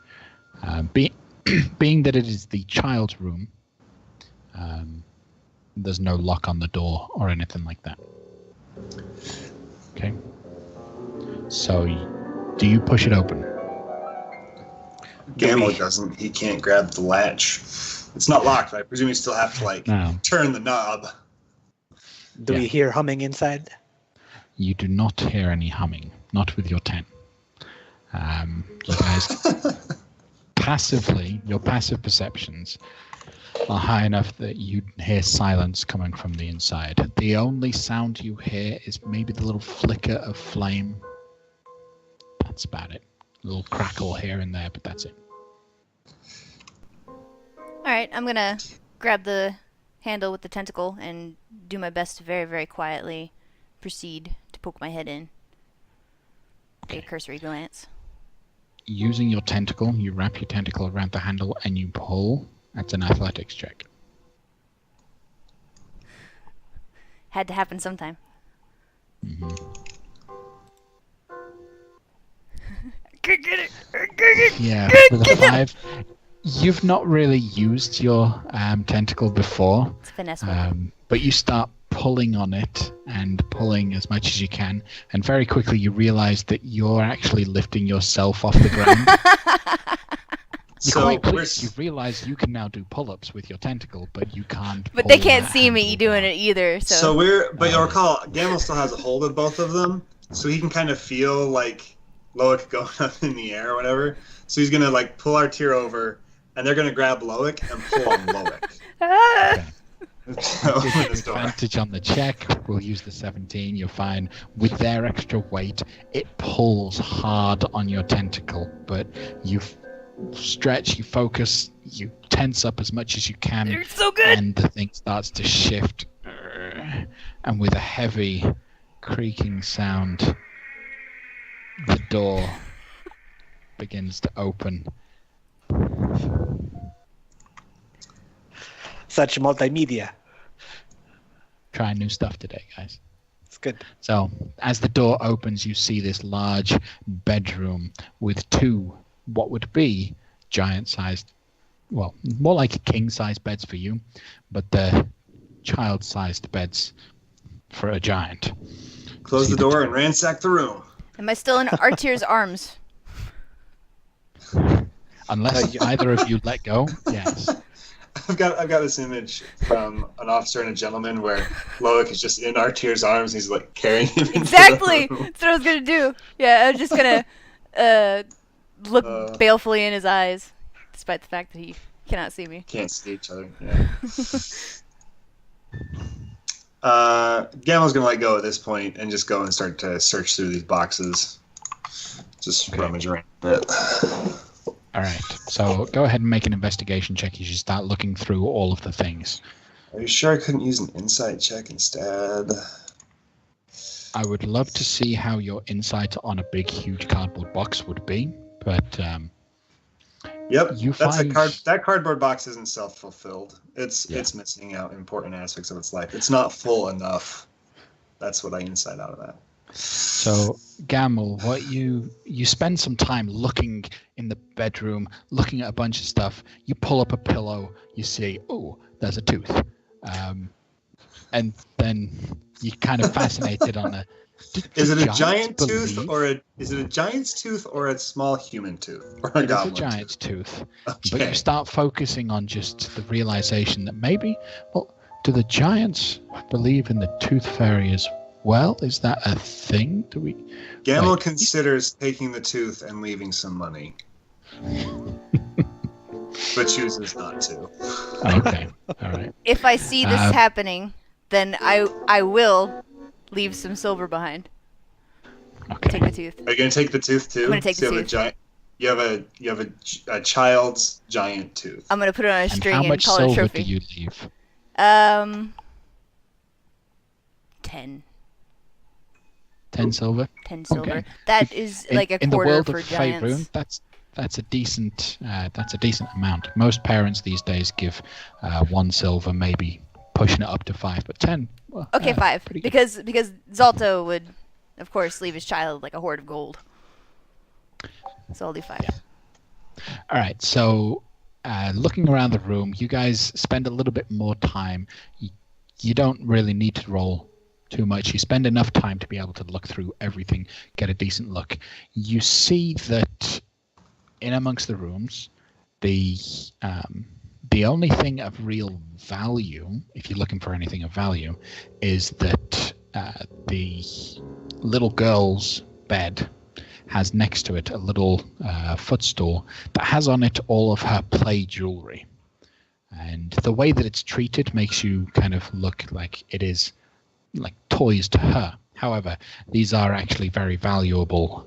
Speaker 1: Being that it is the child's room, there's no lock on the door or anything like that. Okay. So, do you push it open?
Speaker 4: Gamble doesn't. He can't grab the latch. It's not locked, but I presume you still have to turn the knob.
Speaker 3: Do we hear humming inside?
Speaker 1: You do not hear any humming. Not with your 10. You guys passively, your passive perceptions are high enough that you hear silence coming from the inside. The only sound you hear is maybe the little flicker of flame. That's about it. A little crackle here and there, but that's it.
Speaker 2: Alright, I'm gonna grab the handle with the tentacle and do my best to very, very quietly proceed to poke my head in. Take a cursory glance.
Speaker 1: Using your tentacle, you wrap your tentacle around the handle and you pull. That's an athletics check.
Speaker 2: Had to happen sometime.
Speaker 1: Mm-hmm.
Speaker 2: Get it!
Speaker 1: Yeah, with a 5. You've not really used your tentacle before,
Speaker 2: It's a finesse weapon.
Speaker 1: but you start pulling on it and pulling as much as you can, and very quickly you realize that you're actually lifting yourself off the ground. You realize you can now do pull-ups with your tentacle, but you can't.
Speaker 2: But they can't see me doing it either. So
Speaker 4: but you'll recall, Gamble still has a hold of both of them, so he can kind of feel like Loic going up in the air or whatever. So he's gonna pull Artir over, and they're gonna grab Loic and pull on Loic.
Speaker 1: Okay. Advantage on the check. We'll use the 17. You're fine. With their extra weight, it pulls hard on your tentacle, but you stretch, you focus, you tense up as much as you can.
Speaker 2: You're so good.
Speaker 1: And the thing starts to shift. And with a heavy creaking sound, the door begins to open.
Speaker 3: Such multimedia.
Speaker 1: Trying new stuff today, guys.
Speaker 3: It's good.
Speaker 1: So, as the door opens, you see this large bedroom with two, what would be giant-sized, well, more like king-sized beds for you, but they're child-sized beds for a giant.
Speaker 4: Close the door and ransack the room.
Speaker 2: Am I still in Artir's arms?
Speaker 1: Unless either of you let go, yes.
Speaker 4: I've got this image from An Officer and a Gentleman where Loic is just in Artir's arms and he's carrying him.
Speaker 2: Exactly. That's what I was gonna do. Yeah, I was just gonna look balefully in his eyes, despite the fact that he cannot see me.
Speaker 4: Can't see each other. Yeah. Gamel's gonna let go at this point and just go and start to search through these boxes. Just rummage around a bit.
Speaker 1: All right, so go ahead and make an investigation check as you start looking through all of the things.
Speaker 4: Are you sure I couldn't use an insight check instead?
Speaker 1: I would love to see how your insight on a big, huge cardboard box would be, But
Speaker 4: Yep,
Speaker 1: you
Speaker 4: that's
Speaker 1: find
Speaker 4: a card. That cardboard box isn't self-fulfilled. It's
Speaker 1: Yeah.
Speaker 4: it's missing out important aspects of its life. It's not full enough. That's what I insight out of that.
Speaker 1: so. Gamble, what you spend some time looking in the bedroom, looking at a bunch of stuff. You pull up a pillow, you see, oh, there's a tooth, and then you kind of fascinated on a.
Speaker 4: Is it a
Speaker 1: giants
Speaker 4: giant tooth
Speaker 1: believe-
Speaker 4: or is it a giant's tooth or a small human tooth or a
Speaker 1: It is a
Speaker 4: goblin
Speaker 1: giant's tooth, but
Speaker 4: Okay.
Speaker 1: you start focusing on just the realization that maybe, well, do the giants believe in the tooth fairy as well? Is that a thing? Do we?
Speaker 4: Gamble
Speaker 1: Like-
Speaker 4: considers taking the tooth and leaving some money, but chooses not to.
Speaker 1: Okay, all right.
Speaker 2: If I see this
Speaker 1: Um,
Speaker 2: happening, then I will leave some silver behind.
Speaker 1: Okay.
Speaker 2: Take the tooth.
Speaker 4: Are you gonna take the tooth too?
Speaker 2: I'm gonna take
Speaker 4: So
Speaker 2: the
Speaker 4: you have a
Speaker 2: tooth.
Speaker 4: giant. You have a child's giant tooth.
Speaker 2: I'm gonna put it on a
Speaker 1: And
Speaker 2: string
Speaker 1: how
Speaker 2: and
Speaker 1: much
Speaker 2: call it a
Speaker 1: silver
Speaker 2: trophy.
Speaker 1: do you leave?
Speaker 2: 10.
Speaker 1: 10 silver.
Speaker 2: 10 silver.
Speaker 1: Okay.
Speaker 2: That is like a
Speaker 1: In the
Speaker 2: quarter
Speaker 1: world
Speaker 2: for
Speaker 1: of
Speaker 2: giants.
Speaker 1: Faerun, that's a decent amount. Most parents these days give 1 silver, maybe pushing it up to 5, but 10. Well,
Speaker 2: Okay, 5.
Speaker 1: pretty good.
Speaker 2: Because Zalto would, of course, leave his child like a hoard of gold. So I'll do 5.
Speaker 1: All right, so looking around the room, you guys spend a little bit more time. You don't really need to roll too much. You spend enough time to be able to look through everything, get a decent look. You see that in amongst the rooms, the only thing of real value, if you're looking for anything of value, is that the little girl's bed has next to it a little footstool that has on it all of her play jewelry. And the way that it's treated makes you kind of look like it is like toys to her. However, these are actually very valuable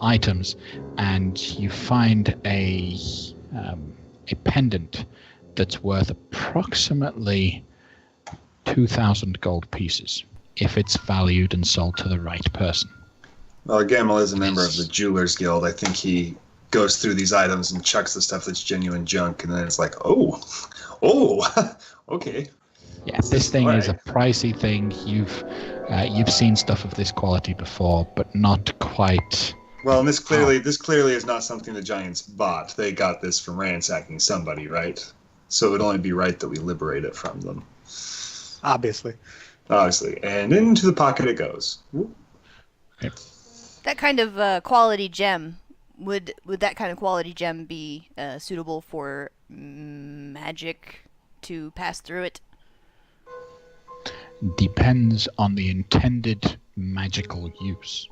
Speaker 1: items, and you find a pendant that's worth approximately 2,000 gold pieces if it's valued and sold to the right person.
Speaker 4: Well, Gamble is a member of the Jewelers Guild. I think he goes through these items and chucks the stuff that's genuine junk, and then it's like, oh, okay.
Speaker 1: Yeah, this thing is a
Speaker 4: Alright.
Speaker 1: pricey thing. You've seen stuff of this quality before, but not quite.
Speaker 4: Well, and this clearly is not something the Giants bought. They got this from ransacking somebody, right? So it would only be right that we liberate it from them,
Speaker 3: Obviously.
Speaker 4: obviously. And into the pocket it goes. Whoop.
Speaker 2: That kind of quality gem, would that kind of quality gem be suitable for magic to pass through it?
Speaker 1: Depends on the intended magical use,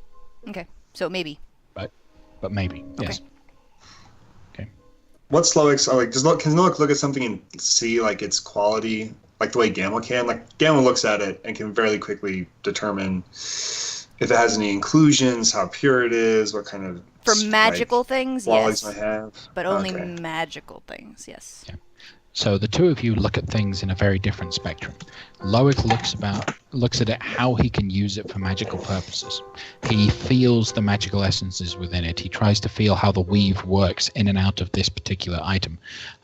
Speaker 2: Okay, so maybe.
Speaker 1: but maybe yes.
Speaker 4: What's Loic's? Like, can Loic look at something and see like its quality, like the way Gamma can? Like Gamma looks at it and can fairly quickly determine if it has any inclusions, how pure it is, what kind of
Speaker 2: For magical things,
Speaker 4: qualities
Speaker 2: yes.
Speaker 4: might have.
Speaker 2: But only
Speaker 4: Okay.
Speaker 2: magical things, yes.
Speaker 1: Yeah. So the two of you look at things in a very different spectrum. Loic looks at it how he can use it for magical purposes. He feels the magical essences within it. He tries to feel how the weave works in and out of this particular item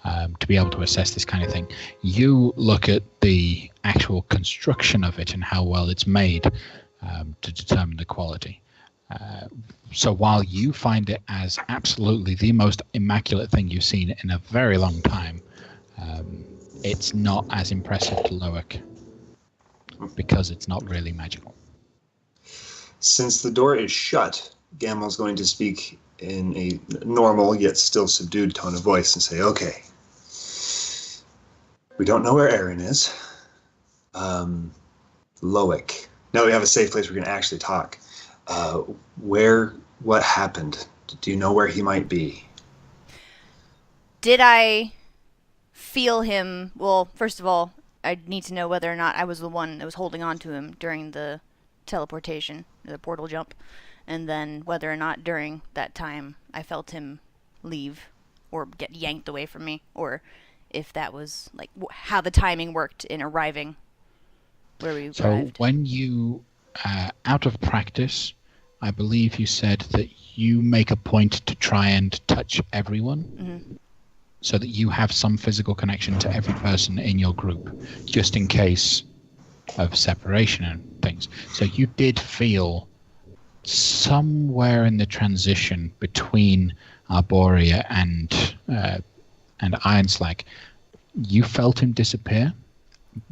Speaker 1: to be able to assess this kind of thing. You look at the actual construction of it and how well it's made to determine the quality. So while you find it as absolutely the most immaculate thing you've seen in a very long time, it's not as impressive to Loic because it's not really magical.
Speaker 4: Since the door is shut, Gamel's going to speak in a normal yet still subdued tone of voice and say, "Okay, we don't know where Aaron is. Loic. Now we have a safe place where we can actually talk. What happened? Do you know where he might be?"
Speaker 2: Did I feel him? Well, first of all, I need to know whether or not I was the one that was holding on to him during the teleportation, the portal jump, and then whether or not during that time I felt him leave or get yanked away from me, or if that was like how the timing worked in arriving where we
Speaker 1: So
Speaker 2: arrived.
Speaker 1: when you, out of practice, I believe you said that you make a point to try and touch everyone, so that you have some physical connection to every person in your group, just in case of separation and things. So you did feel somewhere in the transition between Arborea and Ironslag, you felt him disappear,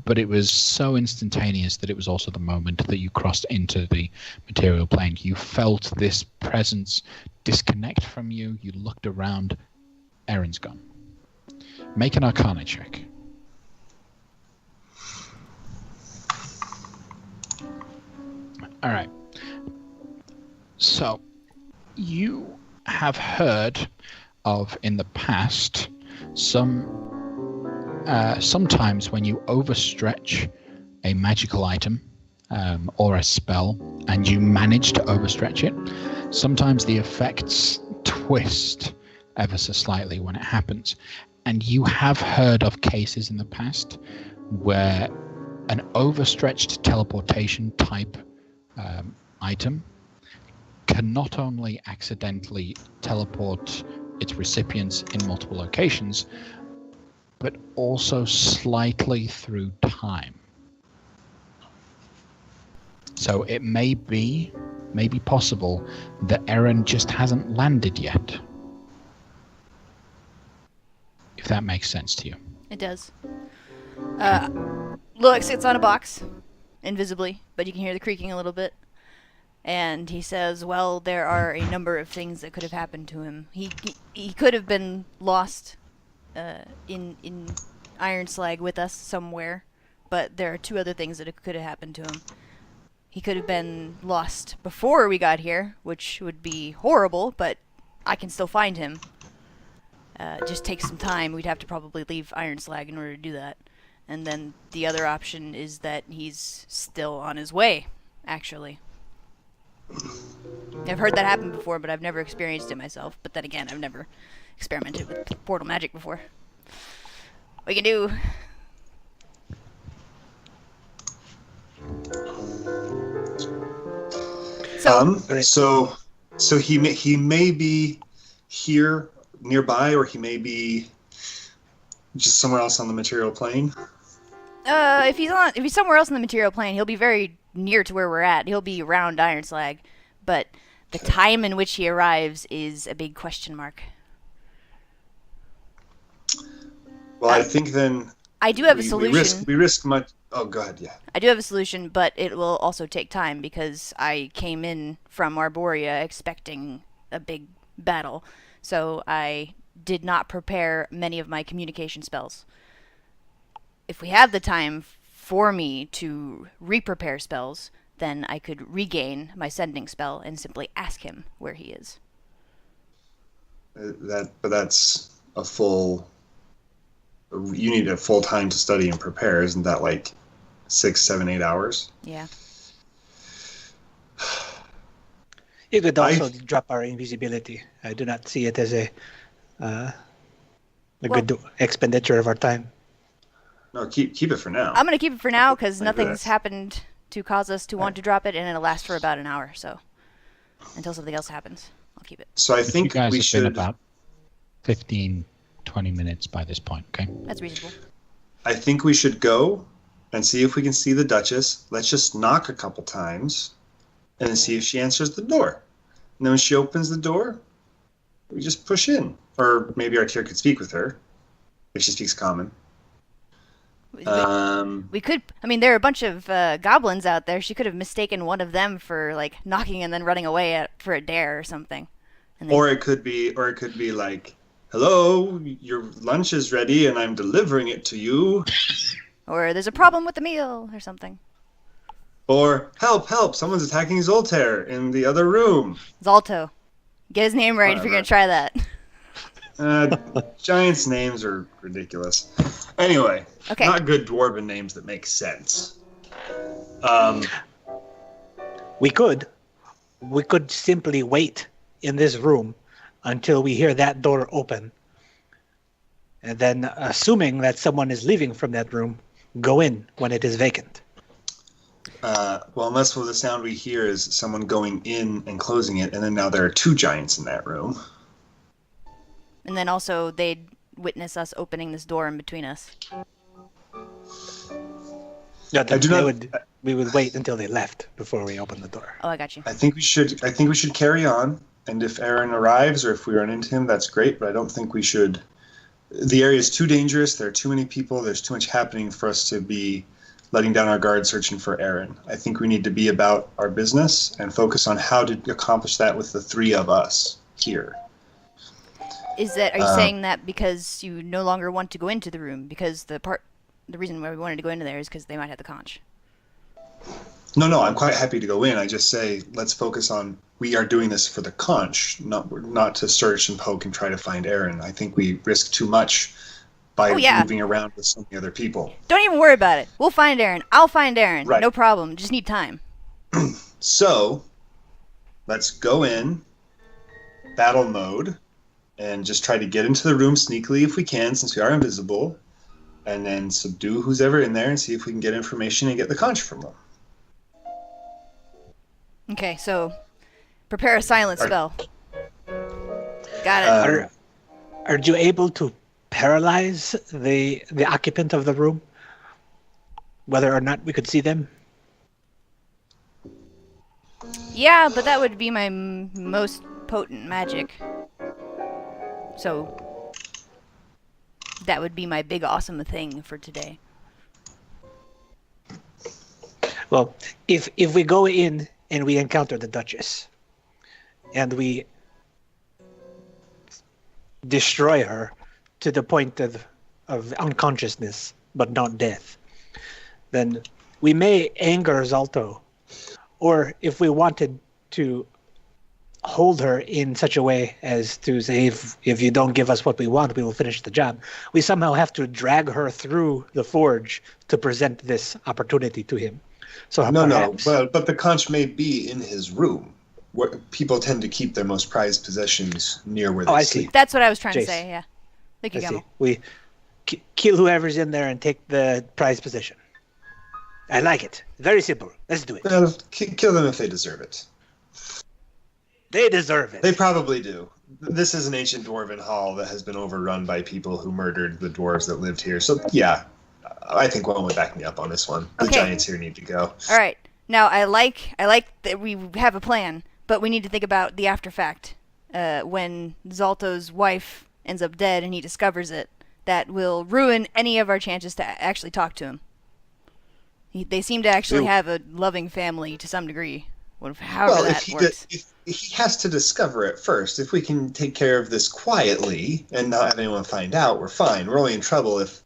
Speaker 1: but it was so instantaneous that it was also the moment that you crossed into the material plane. You felt this presence disconnect from you. You looked around. Erin's gone. Make an Arcana check. All right. So, you have heard of in the past sometimes when you overstretch a magical item or a spell and you manage to overstretch it, sometimes the effects twist ever so slightly when it happens. And you have heard of cases in the past where an overstretched teleportation type item can not only accidentally teleport its recipients in multiple locations, but also slightly through time. So it may be possible that Erin just hasn't landed yet. If that makes sense to you.
Speaker 2: It does. Loic sits on a box, invisibly, but you can hear the creaking a little bit. And he says, well, there are a number of things that could have happened to him. He could have been lost in Ironslag with us somewhere, but there are two other things that could have happened to him. He could have been lost before we got here, which would be horrible, but I can still find him. Just takes some time. We'd have to probably leave Ironslag in order to do that. And then the other option is that he's still on his way, actually. I've heard that happen before, but I've never experienced it myself. But then again, I've never experimented with portal magic before. What you can do?
Speaker 4: So he may be here nearby, or he may be just somewhere else on the material plane.
Speaker 2: If he's somewhere else in the material plane, he'll be very near to where we're at. He'll be around Ironslag, but the time in which he arrives is a big question mark.
Speaker 4: Well, I think then
Speaker 2: I do have a solution.
Speaker 4: We risk much. Oh, go ahead. Yeah.
Speaker 2: I do have a solution, but it will also take time because I came in from Arborea expecting a big battle, so I did not prepare many of my communication spells. If we have the time for me to re-prepare spells, then I could regain my sending spell and simply ask him where he is.
Speaker 4: But that's a full. You need a full time to study and prepare. Isn't that like 6, 7, 8 hours?
Speaker 2: Yeah.
Speaker 3: You could also drop our invisibility. I do not see it as a good expenditure of our time.
Speaker 4: No, keep it for now.
Speaker 2: I'm going to keep it for now because nothing's happened to cause us to want to drop it, and it'll last for about an hour. So until something else happens, I'll keep it.
Speaker 4: So I think
Speaker 1: you guys
Speaker 4: we
Speaker 1: have
Speaker 4: should
Speaker 1: been about 15, 20 minutes by this point. Okay.
Speaker 2: That's reasonable.
Speaker 4: I think we should go and see if we can see the Duchess. Let's just knock a couple times and then see if she answers the door. And then when she opens the door, we just push in. Or maybe Artir could speak with her if she speaks common.
Speaker 2: We could. I mean, there are a bunch of goblins out there. She could have mistaken one of them for like knocking and then running away for a dare or something.
Speaker 4: Or it could be like, "Hello, your lunch is ready, and I'm delivering it to you."
Speaker 2: Or there's a problem with the meal or something.
Speaker 4: Or help! Someone's attacking Zoltaire in the other room.
Speaker 2: Zalto, get his name right if you're gonna try that.
Speaker 4: Giants' names are ridiculous. Anyway,
Speaker 2: okay.
Speaker 4: Not good dwarven names that make sense.
Speaker 3: We could simply wait in this room until we hear that door open. And then, assuming that someone is leaving from that room, go in when it is vacant.
Speaker 4: Well, unless the sound we hear is someone going in and closing it, and then now there are 2 giants in that room.
Speaker 2: And then also they'd witness us opening this door in between us.
Speaker 3: Yeah,
Speaker 4: I do not.
Speaker 3: we would wait until they left before we open the door.
Speaker 2: Oh, I got you.
Speaker 4: I think we should carry on. And if Aaron arrives or if we run into him, that's great. But I don't think we should. The area is too dangerous. There are too many people. There's too much happening for us to be letting down our guard searching for Aaron. I think we need to be about our business and focus on how to accomplish that with the 3 of us here.
Speaker 2: Are you saying that because you no longer want to go into the room? Because the reason why we wanted to go into there is because they might have the conch.
Speaker 4: No, I'm quite happy to go in. I just say let's focus on we are doing this for the conch, not to search and poke and try to find Aaron. I think we risk too much by moving around with so many other people.
Speaker 2: Don't even worry about it. We'll find Aaron. I'll find Aaron.
Speaker 4: Right.
Speaker 2: No problem. Just need time.
Speaker 4: So let's go in battle mode and just try to get into the room sneakily if we can, since we are invisible, and then subdue who's ever in there and see if we can get information and get the conch from them.
Speaker 2: Okay, so prepare a silent spell. Got it.
Speaker 3: Are you able to paralyze the occupant of the room, whether or not we could see them?
Speaker 2: Yeah, but that would be my most potent magic. So that would be my big awesome thing for today.
Speaker 3: Well, if we go in and we encounter the Duchess, and we destroy her to the point of unconsciousness, but not death, then we may anger Zalto. Or if we wanted to hold her in such a way as to say, if you don't give us what we want, we will finish the job, we somehow have to drag her through the forge to present this opportunity to him. So perhaps...
Speaker 4: but the conch may be in his room. Where people tend to keep their most prized possessions near where they sleep.
Speaker 2: That's what I was trying to say, yeah. Thank you, Gamble.
Speaker 3: We kill whoever's in there and take the prized possession. I like it. Very simple. Let's do it.
Speaker 4: Well, kill them if they deserve it.
Speaker 3: They deserve it.
Speaker 4: They probably do. This is an ancient dwarven hall that has been overrun by people who murdered the dwarves that lived here. So, yeah, I think one would back me up on this one. The giants here need to go.
Speaker 2: All right. Now, I like that we have a plan, but we need to think about the after fact. When Zalto's wife ends up dead and he discovers it, that will ruin any of our chances to actually talk to him. They seem to actually have a loving family to some degree. However that works.
Speaker 4: He has to discover it first. If we can take care of this quietly and not have anyone find out, we're fine. We're only in trouble if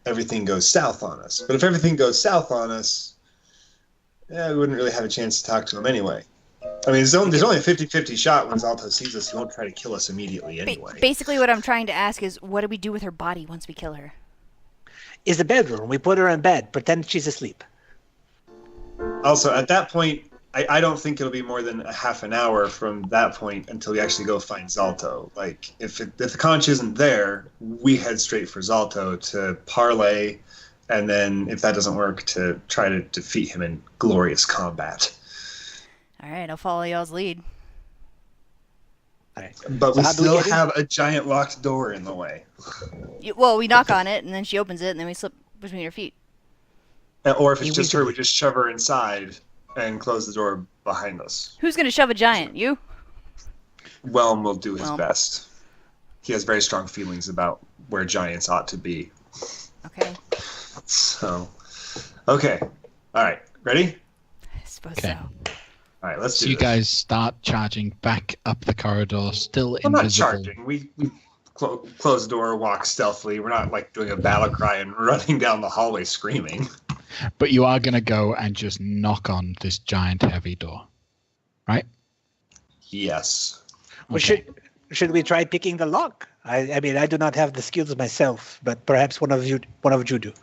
Speaker 4: everything goes south on us. But if everything goes south on us, we wouldn't really have a chance to talk to him anyway. I mean, there's only a 50-50 shot when Zalto sees us. He won't try to kill us immediately anyway.
Speaker 2: Basically, what I'm trying to ask is, what do we do with her body once we kill her?
Speaker 3: Is the bedroom. We put her in bed, pretend she's asleep.
Speaker 4: Also, at that point, I don't think it'll be more than a half an hour from that point until we actually go find Zalto. Like, if the conch isn't there, we head straight for Zalto to parlay, and then if that doesn't work, to try to defeat him in glorious combat.
Speaker 2: All right, I'll follow y'all's lead.
Speaker 3: All right.
Speaker 4: But we still have a giant locked door in the way.
Speaker 2: Well, we knock on it, and then she opens it, and then we slip between her feet.
Speaker 4: Or if it's just her, we just shove her inside and close the door behind us.
Speaker 2: Who's going to shove a giant? You?
Speaker 4: Whelm will do his best. He has very strong feelings about where giants ought to be.
Speaker 2: Okay.
Speaker 4: So, okay. All right. Ready?
Speaker 2: I suppose so.
Speaker 4: All right, let's do
Speaker 1: this. So you guys start charging back up the corridor, still invisible.
Speaker 4: Not charging. We close the door, walk stealthily. We're not like doing a battle cry and running down the hallway screaming.
Speaker 1: But you are going to go and just knock on this giant heavy door, right?
Speaker 4: Yes.
Speaker 3: Well, should we try picking the lock? I mean, I do not have the skills myself, but perhaps one of you do.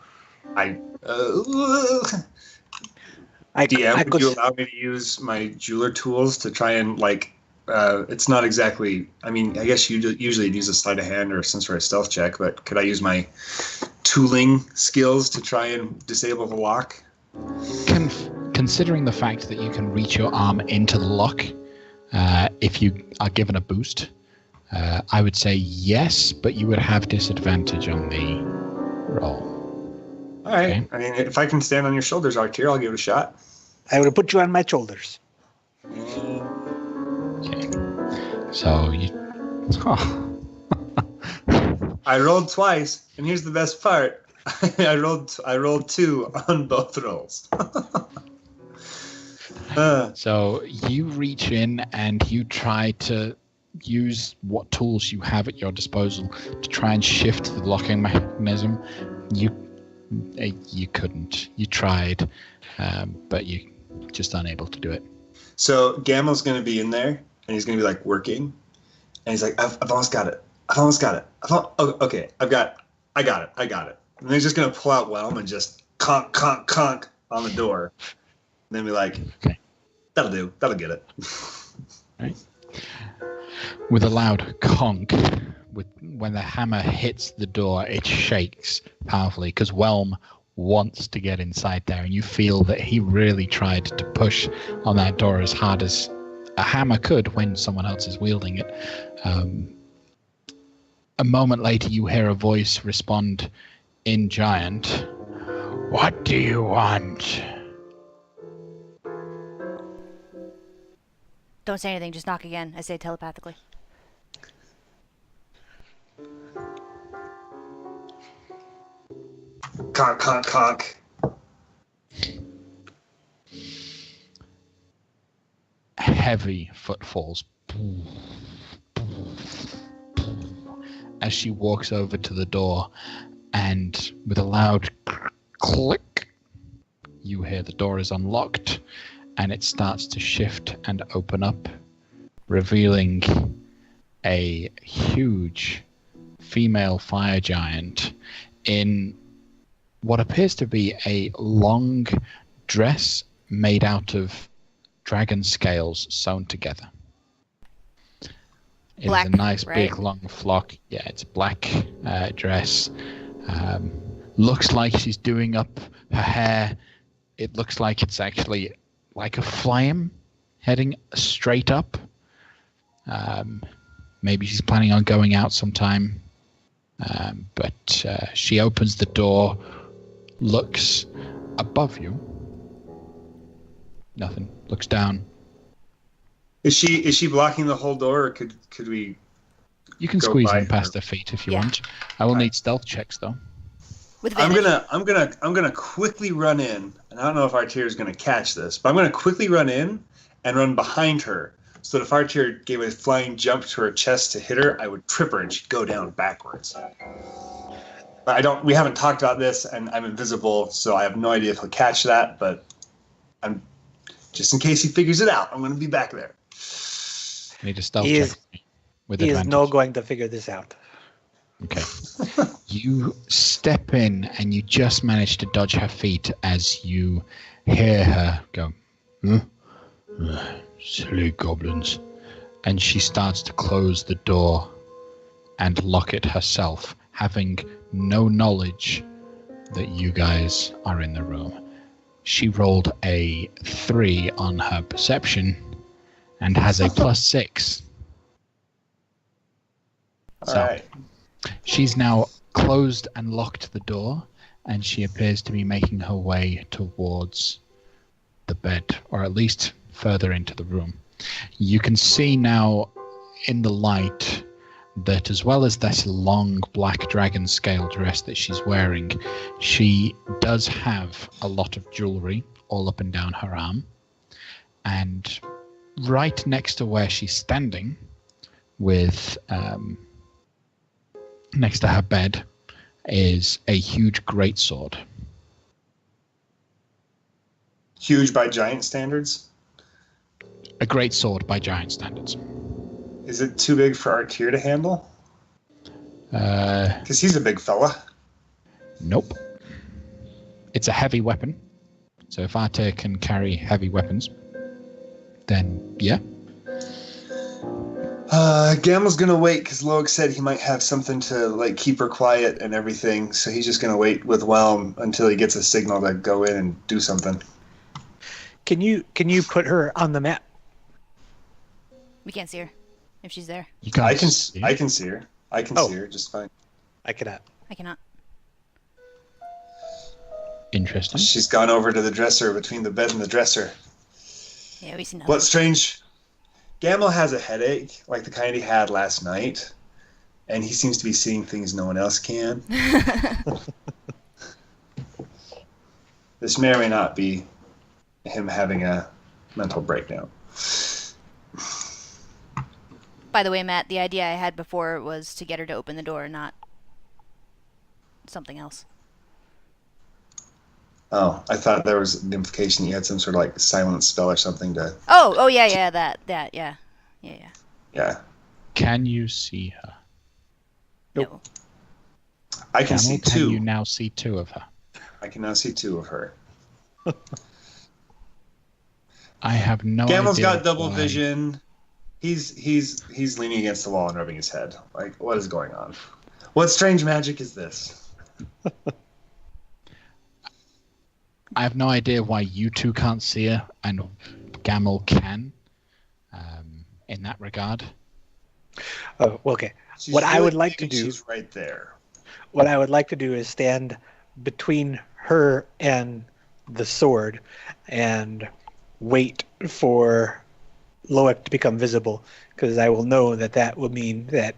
Speaker 4: DM, would you allow me to use my jeweler tools to try and it's not exactly, I mean, I guess you usually use a sleight of hand or some sort of stealth check, but could I use my tooling skills to try and disable the lock?
Speaker 1: considering the fact that you can reach your arm into the lock, if you are given a boost, I would say yes, but you would have disadvantage on the roll.
Speaker 4: All right.
Speaker 1: Okay.
Speaker 4: I mean, if I can stand on your shoulders, Artier, I'll give it a shot.
Speaker 3: I would have put you on my shoulders.
Speaker 1: Okay. So you. Oh.
Speaker 4: I rolled twice, and here's the best part. I rolled 2 on both rolls.
Speaker 1: So you reach in and you try to use what tools you have at your disposal to try and shift the locking mechanism. You couldn't. You tried, but you just unable to do it.
Speaker 4: So Gamel's going to be in there, and he's going to be like working, and he's like, "I've almost got it. I've almost got it. Okay, I got it. And then he's just going to pull out Whelm and just conk on the door, and then be like,
Speaker 1: Okay.
Speaker 4: That'll do. That'll get it.
Speaker 1: Right. With a loud conk, when the hammer hits the door, it shakes powerfully because Whelm wants to get inside there, and you feel that he really tried to push on that door as hard as a hammer could when someone else is wielding it. A moment later, you hear a voice respond in Giant. What do you want?
Speaker 2: Don't say anything, just knock again. I say telepathically.
Speaker 4: Conk.
Speaker 1: Heavy footfalls as she walks over to the door, and with a loud click, you hear the door is unlocked, and it starts to shift and open up, revealing a huge female fire giant in what appears to be a long dress made out of dragon scales sewn together. It
Speaker 2: Black,
Speaker 1: is a nice
Speaker 2: right?
Speaker 1: big long flock. Yeah, it's black dress. Looks like she's doing up her hair. It looks like it's actually like a flame heading straight up. Maybe she's planning on going out sometime. But she opens the door, looks above you. Nothing. Looks down.
Speaker 4: Is she blocking the whole door, or could we?
Speaker 1: You can
Speaker 4: Go
Speaker 1: squeeze
Speaker 4: by
Speaker 1: in past
Speaker 4: her.
Speaker 1: her feet if you
Speaker 2: Yeah.
Speaker 1: want. I will need stealth checks though.
Speaker 2: With
Speaker 4: I'm
Speaker 2: advantage.
Speaker 4: gonna quickly run in, and I don't know if Artier is gonna catch this, but I'm gonna quickly run in and run behind her, so that if Artier gave a flying jump to her chest to hit her, I would trip her and she'd go down backwards. But we haven't talked about this, and I'm invisible, so I have no idea if he'll catch that. But I'm just in case he figures it out, I'm gonna be back there.
Speaker 1: Need a stealth
Speaker 3: He
Speaker 1: check
Speaker 3: is-
Speaker 1: with
Speaker 3: He is
Speaker 1: advantage.
Speaker 3: not going to figure this out.
Speaker 1: Okay. You step in and you just manage to dodge her feet as you hear her go, huh? Silly goblins. And she starts to close the door and lock it herself, having no knowledge that you guys are in the room. She rolled a 3 on her perception and has a +6.
Speaker 4: All
Speaker 1: So,
Speaker 4: right.
Speaker 1: she's now closed and locked the door, and she appears to be making her way towards the bed, or at least further into the room. You can see now in the light that as well as this long black dragon scale dress that she's wearing, she does have a lot of jewelry all up and down her arm. And right next to where she's standing, with next to her bed, is a huge greatsword.
Speaker 4: Huge by giant standards.
Speaker 1: A greatsword by giant standards.
Speaker 4: Is it too big for Artier to handle? Because he's a big fella.
Speaker 1: Nope. It's a heavy weapon. So if Arte can carry heavy weapons, then yeah.
Speaker 4: Gamel's gonna wait because Loic said he might have something to like keep her quiet and everything. So he's just gonna wait with Whelm until he gets a signal to go in and do something.
Speaker 3: Can you put her on the map?
Speaker 2: We can't see her if she's there.
Speaker 1: You can't
Speaker 4: I can
Speaker 1: see
Speaker 4: I
Speaker 1: it?
Speaker 4: can see her. I can
Speaker 3: Oh.
Speaker 4: see her just fine.
Speaker 3: I cannot.
Speaker 2: I cannot.
Speaker 1: Interesting.
Speaker 4: She's gone over to the dresser between the bed and the dresser.
Speaker 2: Yeah, we see nothing.
Speaker 4: What's strange? Gamel has a headache, like the kind he had last night, and he seems to be seeing things no one else can. This may or may not be him having a mental breakdown.
Speaker 2: By the way, Matt, the idea I had before was to get her to open the door, not something else.
Speaker 4: Oh, I thought there was the implication you had some sort of like silent spell or something to.
Speaker 2: Oh, yeah, that, yeah.
Speaker 4: Yeah,
Speaker 1: Can you see her?
Speaker 3: Nope.
Speaker 2: No.
Speaker 4: I can
Speaker 1: Camel,
Speaker 4: see
Speaker 1: can
Speaker 4: two.
Speaker 1: you now see two of her?
Speaker 4: I can now see two of her.
Speaker 1: I have no
Speaker 4: Gamel's
Speaker 1: idea.
Speaker 4: got double
Speaker 1: why.
Speaker 4: vision. He's leaning against the wall and rubbing his head. Like, what is going on? What strange magic is this?
Speaker 1: I have no idea why you two can't see her and Gamel can. In that regard,
Speaker 3: Oh, well, okay.
Speaker 4: She's
Speaker 3: What I
Speaker 4: really
Speaker 3: would like to
Speaker 4: thinking
Speaker 3: do-
Speaker 4: She's right there.
Speaker 3: What I would like to do is stand between her and the sword and wait for Loic to become visible, because I will know that will mean that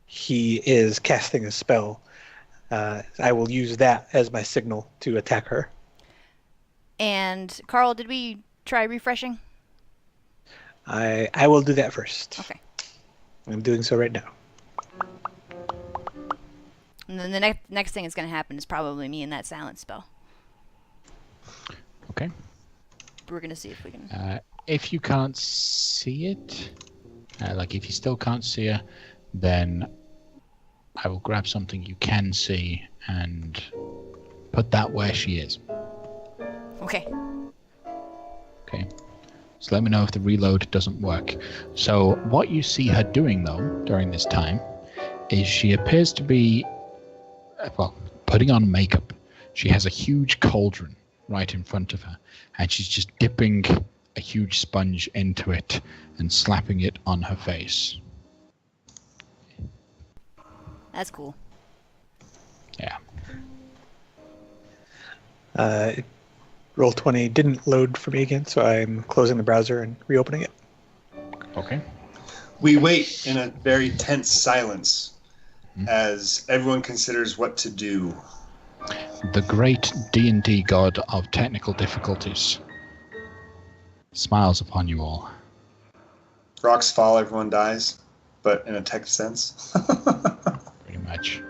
Speaker 3: he is casting a spell. I will use that as my signal to attack her.
Speaker 2: And Carl, did we try refreshing?
Speaker 3: I will do that first.
Speaker 2: Okay.
Speaker 3: I'm doing so right now.
Speaker 2: And then the next thing that's going to happen is probably me and that silent spell.
Speaker 1: okay.
Speaker 2: We're going to see if we can...
Speaker 1: If you can't see it, like if you still can't see her, then I will grab something you can see and put that where she is.
Speaker 2: Okay.
Speaker 1: Okay. So let me know if the reload doesn't work. So what you see her doing though during this time is she appears to be, well, putting on makeup. She has a huge cauldron right in front of her, and she's just dipping a huge sponge into it and slapping it on her face.
Speaker 2: That's cool.
Speaker 1: Yeah.
Speaker 3: Roll20 didn't load for me again, so I'm closing the browser and reopening it.
Speaker 1: Okay.
Speaker 4: We wait in a very tense silence as everyone considers what to do.
Speaker 1: The great D&D god of technical difficulties smiles upon you all.
Speaker 4: Rocks fall, everyone dies, but in a tech sense.
Speaker 1: Pretty much.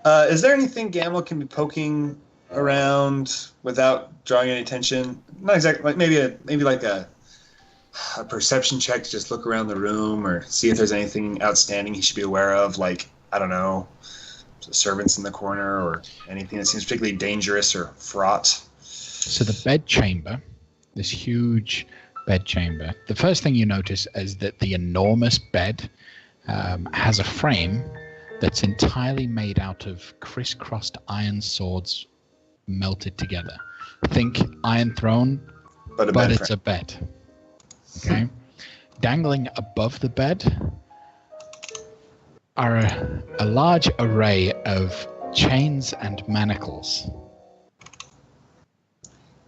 Speaker 4: Is there anything Gamel can be poking around without drawing any attention? Not exactly, like maybe like a perception check to just look around the room or see if there's anything outstanding he should be aware of, like, I don't know, servants in the corner or anything that seems particularly dangerous or fraught.
Speaker 1: So the bed chamber, this huge bed chamber, the first thing you notice is that the enormous bed has a frame that's entirely made out of crisscrossed iron swords melted together. Think Iron Throne,
Speaker 4: But
Speaker 1: it's a bed. Okay? Dangling above the bed are a large array of chains and manacles.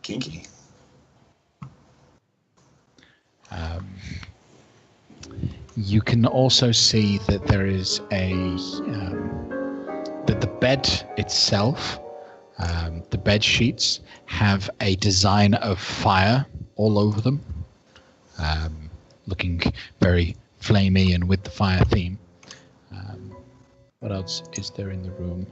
Speaker 4: Kinky.
Speaker 1: You can also see that there is that the bed itself, the bed sheets have a design of fire all over them, looking very flamey and with the fire theme. What else is there in the room?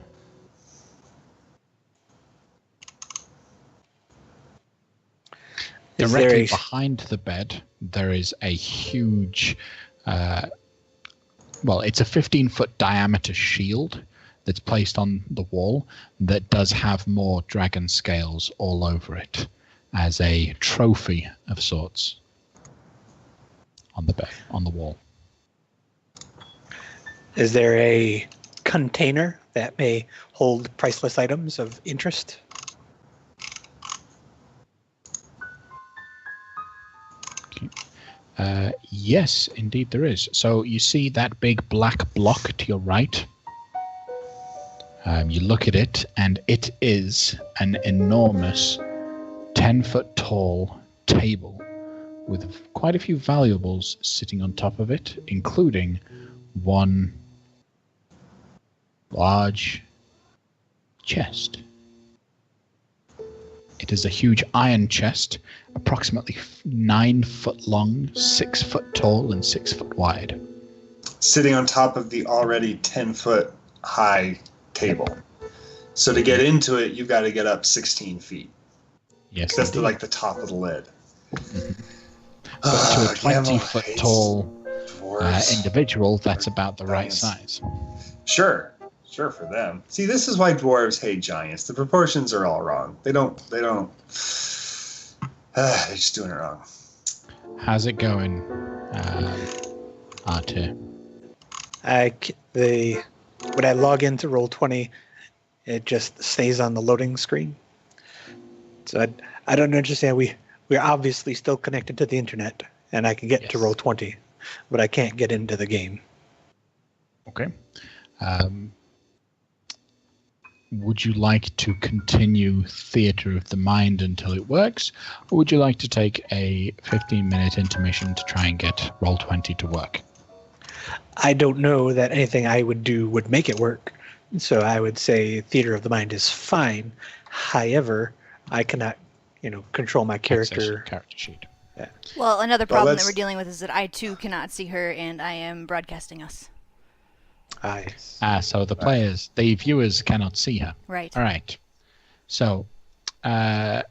Speaker 3: Is
Speaker 1: Directly
Speaker 3: there a-
Speaker 1: behind the bed, there is a huge, well, it's a 15-foot diameter shield that's placed on the wall that does have more dragon scales all over it as a trophy of sorts on the wall.
Speaker 3: Is there a container that may hold priceless items of interest?
Speaker 1: Yes, indeed there is. So you see that big black block to your right? You look at it, and it is an enormous 10-foot tall table with quite a few valuables sitting on top of it, including one large chest. It is a huge iron chest, approximately 9 foot long, 6 foot tall, and 6 foot wide.
Speaker 4: Sitting on top of the already 10-foot high table. So to get into it, you've got to get up 16 feet.
Speaker 1: Yes,
Speaker 4: that's like the top of the lid.
Speaker 1: Mm-hmm. But to a 20-foot tall individual, that's about the right size. Sure for them. See, this is why dwarves hate giants. The proportions are all wrong. They don't. They're just doing it wrong. How's it going, R2?
Speaker 3: When I log into Roll20, it just stays on the loading screen. So I don't understand. We're obviously still connected to the internet, and I can get to Roll20, but I can't get into the game.
Speaker 1: Okay. Would you like to continue Theatre of the Mind until it works, or would you like to take a 15-minute intermission to try and get Roll20 to work?
Speaker 3: I don't know that anything I would do would make it work, so I would say Theatre of the Mind is fine. However, I cannot, control my character.
Speaker 1: Character sheet.
Speaker 3: Yeah.
Speaker 2: Well, another problem that we're dealing with is that I too cannot see her, and I am broadcasting us.
Speaker 1: So the players, the viewers cannot see her.
Speaker 2: Right.
Speaker 1: All right. So then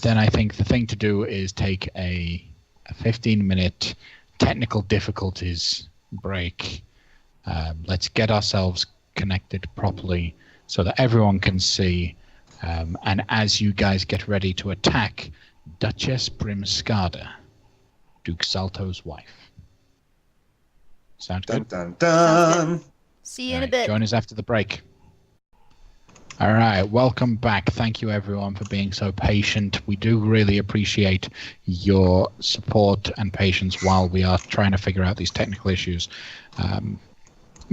Speaker 1: I think the thing to do is take a 15-minute technical difficulties break. Let's get ourselves connected properly so that everyone can see. And as you guys get ready to attack Duchess Brimskarda, Duke Salto's wife. Sound good?
Speaker 4: Dun, dun, dun.
Speaker 2: See you in a bit.
Speaker 1: Join us after the break. All right, welcome back. Thank you, everyone, for being so patient. We do really appreciate your support and patience while we are trying to figure out these technical issues.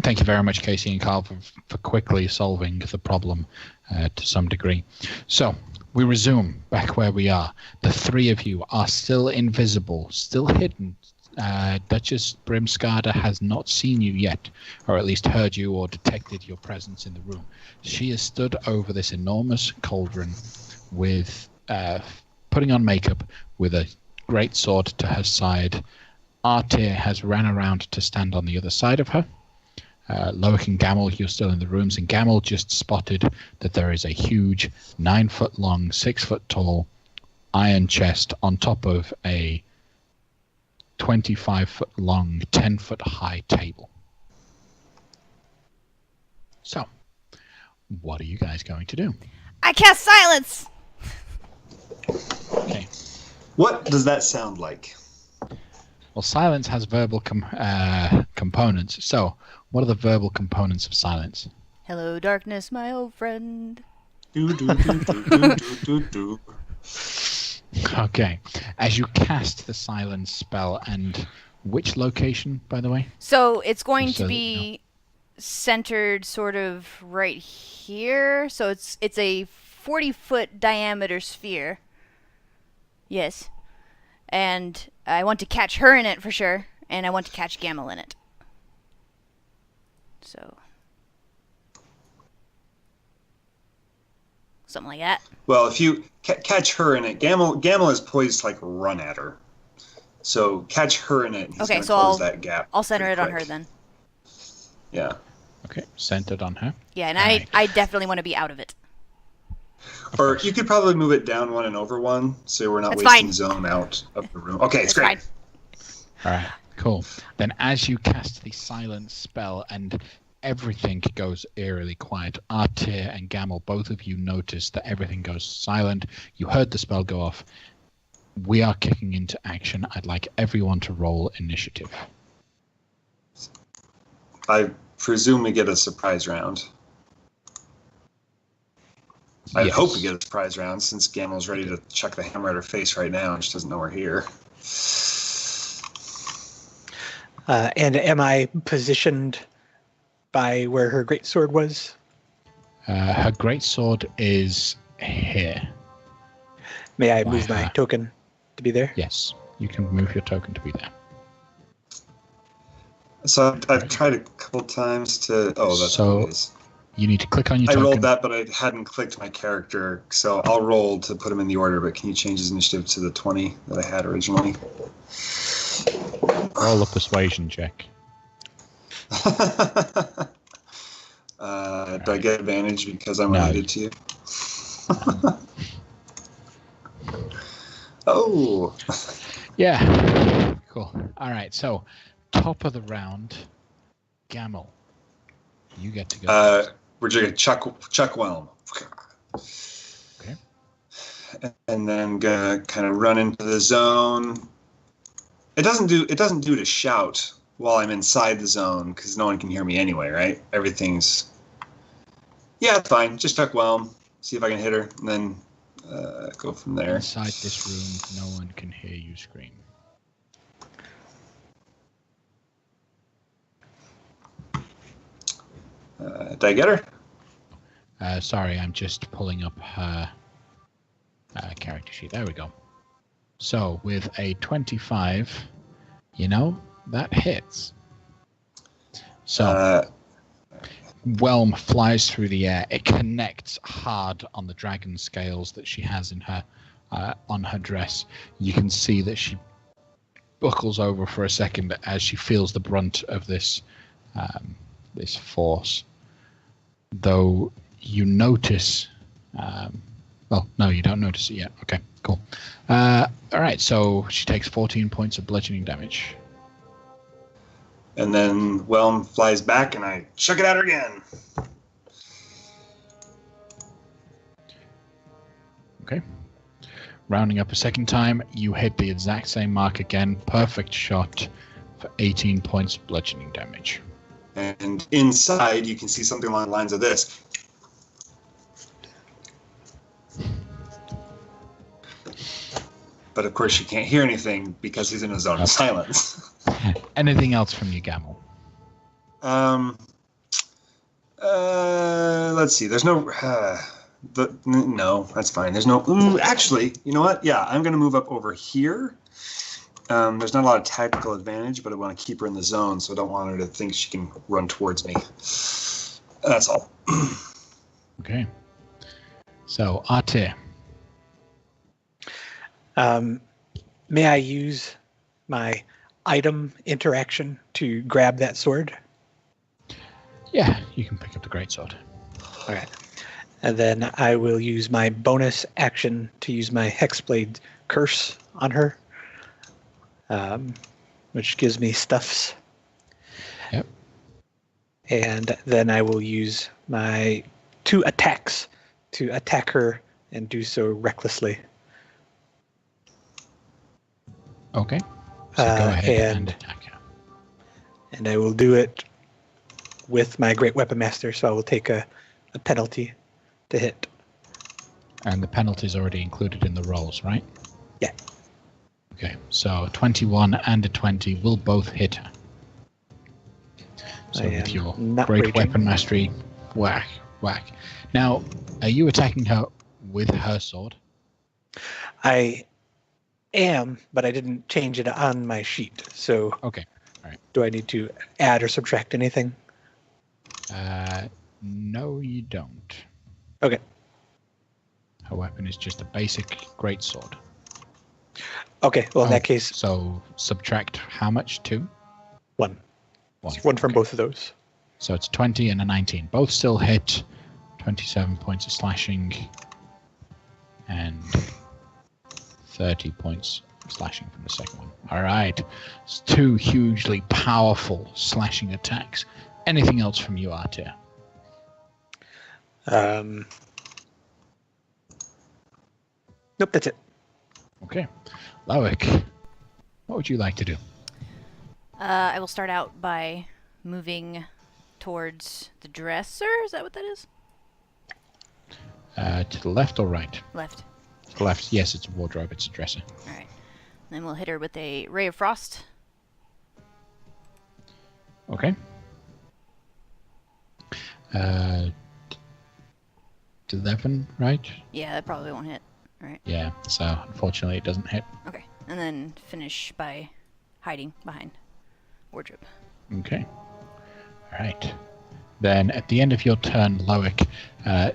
Speaker 1: Thank you very much, Casey and Carl, for quickly solving the problem to some degree. So we resume back where we are. The three of you are still invisible, still hidden. Duchess Brimskarda has not seen you yet, or at least heard you or detected your presence in the room. She has stood over this enormous cauldron with putting on makeup with a great sword to her side. Artir has ran around to stand on the other side of her. Loic and Gamel, you're still in the rooms, and Gamel just spotted that there is a huge 9 foot long, 6 foot tall iron chest on top of a 25 foot long, 10 foot high table. So, what are you guys going to do?
Speaker 2: I cast silence!
Speaker 1: Okay.
Speaker 4: What does that sound like?
Speaker 1: Well, silence has verbal components. So, what are the verbal components of silence?
Speaker 2: Hello, darkness, my old friend.
Speaker 4: Do, do, do, do, do, do, do.
Speaker 1: Okay. As you cast the silence spell, and which location, by the way?
Speaker 2: So it's going to be centered sort of right here. So it's a 40-foot diameter sphere. Yes. And I want to catch her in it for sure, and I want to catch Gamel in it. So something like that.
Speaker 4: Well, if you catch her in it, Gamel is poised to run at her. So catch her in it. He's
Speaker 2: okay, so
Speaker 4: close that gap.
Speaker 2: I'll center it on her then.
Speaker 4: Yeah.
Speaker 1: Okay, centered on her.
Speaker 2: Yeah, and I definitely want to be out of it.
Speaker 4: Or you could probably move it down one and over one, so we're not wasting zone out of the room. Okay, it's great.
Speaker 1: Fine. All right, cool. Then as you cast the silence spell and everything goes eerily quiet, Artir and Gamel, both of you notice that everything goes silent. You heard the spell go off. We are kicking into action. I'd like everyone to roll initiative.
Speaker 4: I presume we get a surprise round. I hope we get a surprise round, since Gamel's ready to chuck the hammer at her face right now and she doesn't know we're here.
Speaker 3: And am I positioned by where her greatsword was?
Speaker 1: Her greatsword is here.
Speaker 3: May I
Speaker 1: By
Speaker 3: move my
Speaker 1: her.
Speaker 3: token to be there?
Speaker 1: Yes, you can move your token to be there.
Speaker 4: So I've tried a couple times to. Oh, that's
Speaker 1: So-
Speaker 4: what it is.
Speaker 1: You need to click on your
Speaker 4: I
Speaker 1: token.
Speaker 4: rolled that, but I hadn't clicked my character, so I'll roll to put him in the order. But can you change his initiative to the 20 that I had originally?
Speaker 1: Roll a persuasion check.
Speaker 4: Do I get advantage because I'm
Speaker 1: No.
Speaker 4: related to you? Oh,
Speaker 1: Yeah. Cool. All right. So, top of the round, Gamel. You get to go.
Speaker 4: we're doing Chuck Whelm.
Speaker 1: Okay.
Speaker 4: And then gonna kind of run into the zone. It doesn't do to shout while I'm inside the zone because no one can hear me anyway, right? Everything's it's fine. Just Chuck Whelm. See if I can hit her, and then go from there.
Speaker 1: Inside this room, no one can hear you scream.
Speaker 4: Did I get her?
Speaker 1: Sorry, I'm just pulling up her character sheet. There we go. So with a 25, that hits. So Whelm flies through the air. It connects hard on the dragon scales that she has in her on her dress. You can see that she buckles over for a second as she feels the brunt of this this force. Though you notice, well, no, you don't notice it yet. Okay, cool. All right, so she takes 14 points of bludgeoning damage.
Speaker 4: And then Whelm flies back, and I chuck it at her again.
Speaker 1: Okay. Rounding up a second time, you hit the exact same mark again. Perfect shot for 18 points of bludgeoning damage.
Speaker 4: And inside, you can see something along the lines of this. But of course, you can't hear anything because he's in a zone of silence.
Speaker 1: Anything else from you, Gamel?
Speaker 4: Let's see. There's no. No, that's fine. There's no. Ooh, actually, you know what? Yeah, I'm gonna move up over here. There's not a lot of tactical advantage, but I want to keep her in the zone, so I don't want her to think she can run towards me. That's all.
Speaker 1: Okay. So, Arte.
Speaker 3: May I use my item interaction to grab that sword?
Speaker 1: Yeah, you can pick up the greatsword.
Speaker 3: All right. And then I will use my bonus action to use my Hexblade Curse on her, which gives me stuffs.
Speaker 1: Yep.
Speaker 3: And then I will use my 2 attacks to attack her and do so recklessly.
Speaker 1: Okay. So go ahead and
Speaker 3: and-
Speaker 1: attack her.
Speaker 3: And I will do it with my Great Weapon Master, so I will take a penalty to hit.
Speaker 1: And the penalty is already included in the rolls, right?
Speaker 3: Yeah.
Speaker 1: Okay, so 21 and a 20 will both hit her. So
Speaker 3: I
Speaker 1: with
Speaker 3: am
Speaker 1: your
Speaker 3: not
Speaker 1: great
Speaker 3: raging.
Speaker 1: weapon mastery, whack, whack. Now, are you attacking her with her sword?
Speaker 3: I am, but I didn't change it on my sheet. So
Speaker 1: Okay.
Speaker 3: do I need to add or subtract anything?
Speaker 1: No, you don't.
Speaker 3: Okay.
Speaker 1: Her weapon is just a basic greatsword.
Speaker 3: Okay, well, in
Speaker 1: Oh,
Speaker 3: that case,
Speaker 1: So subtract how much? 2?
Speaker 3: 1.
Speaker 1: One.
Speaker 3: One from
Speaker 1: Okay.
Speaker 3: both of those.
Speaker 1: So it's 20 and a 19. Both still hit. 27 points of slashing. And 30 points of slashing from the second one. All right. It's 2 hugely powerful slashing attacks. Anything else from you, Artir?
Speaker 3: Nope, that's it.
Speaker 1: Okay. Loic, what would you like to do?
Speaker 2: I will start out by moving towards the dresser. Is that what that is?
Speaker 1: To the left or right?
Speaker 2: Left.
Speaker 1: To the left. Yes, it's a wardrobe. It's a dresser.
Speaker 2: All right. Then we'll hit her with a Ray of Frost.
Speaker 1: Okay. 11, right?
Speaker 2: Yeah, that probably won't hit. All right.
Speaker 1: Yeah, so unfortunately it doesn't hit.
Speaker 2: Okay. And then finish by hiding behind wardrobe.
Speaker 1: Okay. All right. Then at the end of your turn, Loic,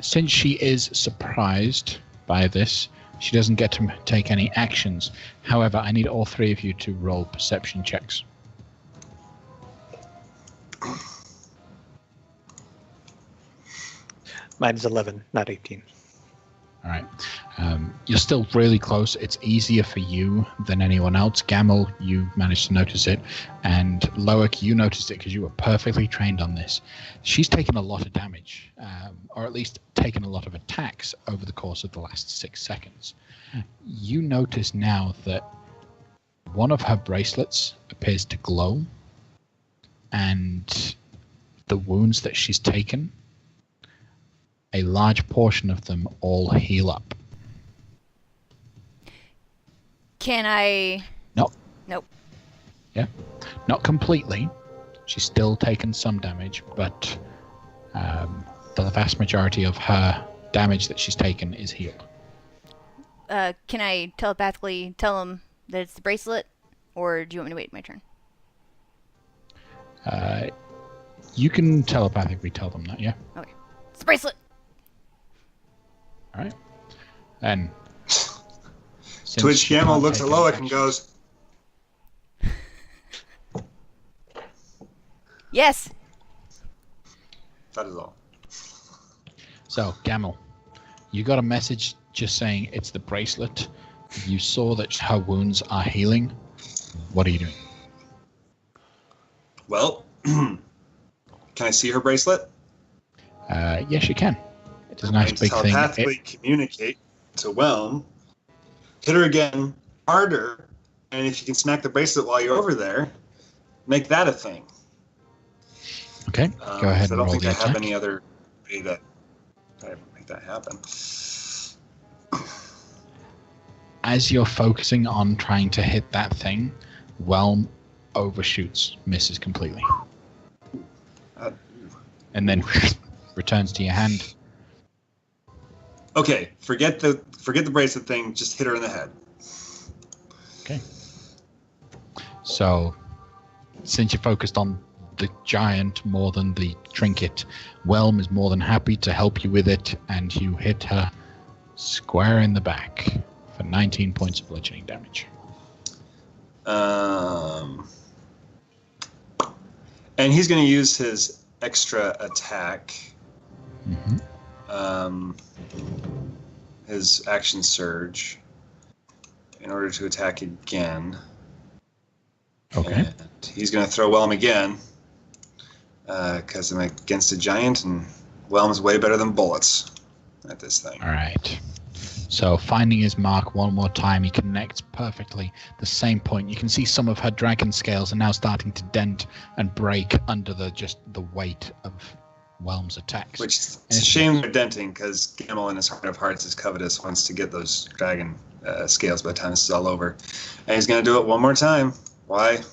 Speaker 1: since she is surprised by this, she doesn't get to take any actions. However, I need all three of you to roll perception checks.
Speaker 3: Mine's 11, not 18.
Speaker 1: All right. You're still really close. It's easier for you than anyone else. Gamel, you managed to notice it. And Loic, you noticed it because you were perfectly trained on this. She's taken a lot of damage, or at least taken a lot of attacks over the course of the last 6 seconds. You notice now that one of her bracelets appears to glow, and the wounds that she's taken, a large portion of them all heal up.
Speaker 2: Can I?
Speaker 1: No.
Speaker 2: Nope.
Speaker 1: Yeah. Not completely. She's still taken some damage, but the vast majority of her damage that she's taken is healed.
Speaker 2: Can I telepathically tell him that it's the bracelet, or do you want me to wait my turn?
Speaker 1: You can telepathically tell them that, yeah.
Speaker 2: Okay. It's the bracelet.
Speaker 1: All right. And
Speaker 4: To which Gamel looks at Loic and goes,
Speaker 2: Yes.
Speaker 4: that is all.
Speaker 1: So, Gamel, you got a message just saying it's the bracelet. You saw that her wounds are healing. What are you doing?
Speaker 4: Well, can I see her bracelet?
Speaker 1: Yes, you can. It's a nice big thing.
Speaker 4: Telepathically communicate to Whelm. Hit her again harder, and if you can smack the bracelet while you're over there, make that a thing.
Speaker 1: Okay, go ahead
Speaker 4: I
Speaker 1: and
Speaker 4: don't
Speaker 1: roll
Speaker 4: think
Speaker 1: the
Speaker 4: I
Speaker 1: attack.
Speaker 4: have any other way to make that happen.
Speaker 1: As you're focusing on trying to hit that thing, Whelm overshoots, misses completely. And then returns to your hand.
Speaker 4: Okay, forget the bracelet thing. Just hit her in the head.
Speaker 1: Okay. So, since you're focused on the giant more than the trinket, Whelm is more than happy to help you with it, and you hit her square in the back for 19 points of bludgeoning damage.
Speaker 4: And he's going to use his extra attack.
Speaker 1: Mm-hmm.
Speaker 4: His action surge in order to attack again.
Speaker 1: Okay.
Speaker 4: And he's going to throw Whelm again because I'm against a giant, and Whelm's way better than bullets at this thing.
Speaker 1: All right. So finding his mark one more time, he connects perfectly. The same point. You can see some of her dragon scales are now starting to dent and break under the weight of Whelm's attacks.
Speaker 4: Which is a shame they're denting, because Gamel in his heart of hearts is covetous, wants to get those dragon scales by the time this is all over. And he's going to do it one more time. Why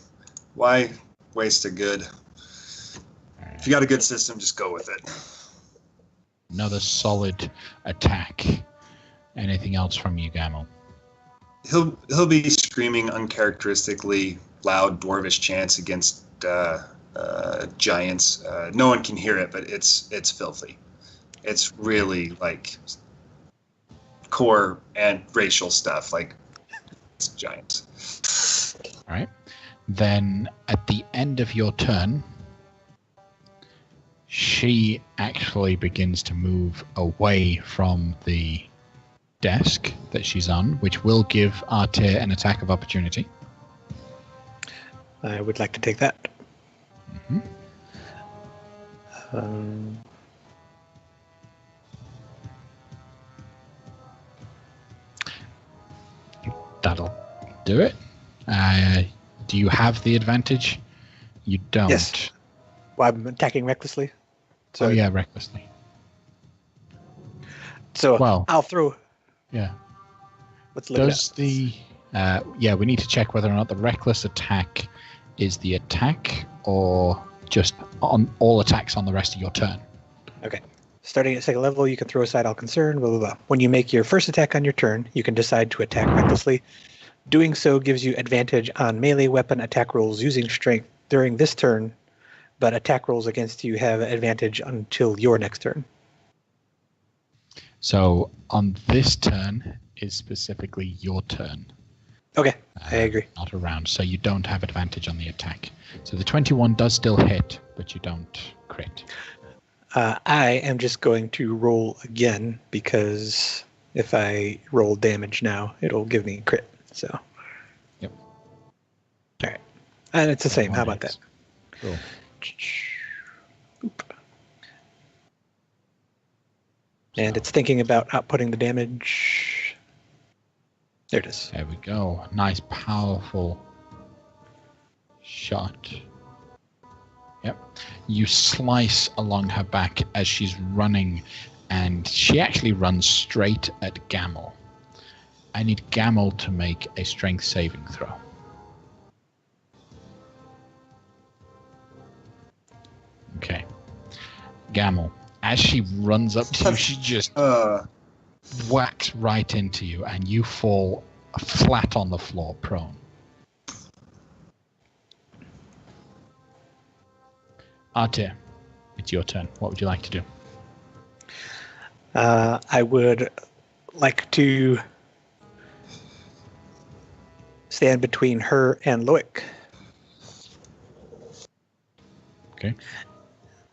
Speaker 4: waste a good... If you got a good system, just go with it.
Speaker 1: Another solid attack. Anything else from you, Gamel?
Speaker 4: He'll be screaming uncharacteristically loud dwarvish chants against giants. No one can hear it, but it's filthy. It's really like core and racial stuff, like it's giants.
Speaker 1: All right. Then at the end of your turn, she actually begins to move away from the desk that she's on, which will give Artir an attack of opportunity.
Speaker 3: I would like to take that.
Speaker 1: Mm-hmm. That'll do it. Do you have the advantage? You don't.
Speaker 3: Yes. Well, I'm attacking recklessly. So,
Speaker 1: Oh yeah, recklessly.
Speaker 3: So
Speaker 1: Well,
Speaker 3: I'll throw.
Speaker 1: Yeah.
Speaker 3: Let's look
Speaker 1: Does the we need to check whether or not the reckless attack is the attack or just on all attacks on the rest of your turn.
Speaker 3: Okay. Starting at second level, you can throw aside all concern, blah, blah, blah. When you make your first attack on your turn, you can decide to attack recklessly. Doing so gives you advantage on melee weapon attack rolls using strength during this turn, but attack rolls against you have advantage until your next turn.
Speaker 1: So on this turn is specifically your turn.
Speaker 3: Okay, I agree.
Speaker 1: Not around, so you don't have advantage on the attack. So the 21 does still hit, but you don't crit.
Speaker 3: I am just going to roll again because if I roll damage now, it'll give me crit. So.
Speaker 1: Yep.
Speaker 3: All right. And it's the same. How about that?
Speaker 1: Cool.
Speaker 3: Oop. And it's thinking about outputting the damage. There it is.
Speaker 1: There we go. Nice, powerful shot. Yep. You slice along her back as she's running, and she actually runs straight at Gamel. I need Gamel to make a strength saving throw. Okay. Gamel, as she runs up to you, she just whacks right into you, and you fall flat on the floor, prone. Artir, it's your turn. What would you like to do?
Speaker 3: I would like to stand between her and Loic.
Speaker 1: Okay.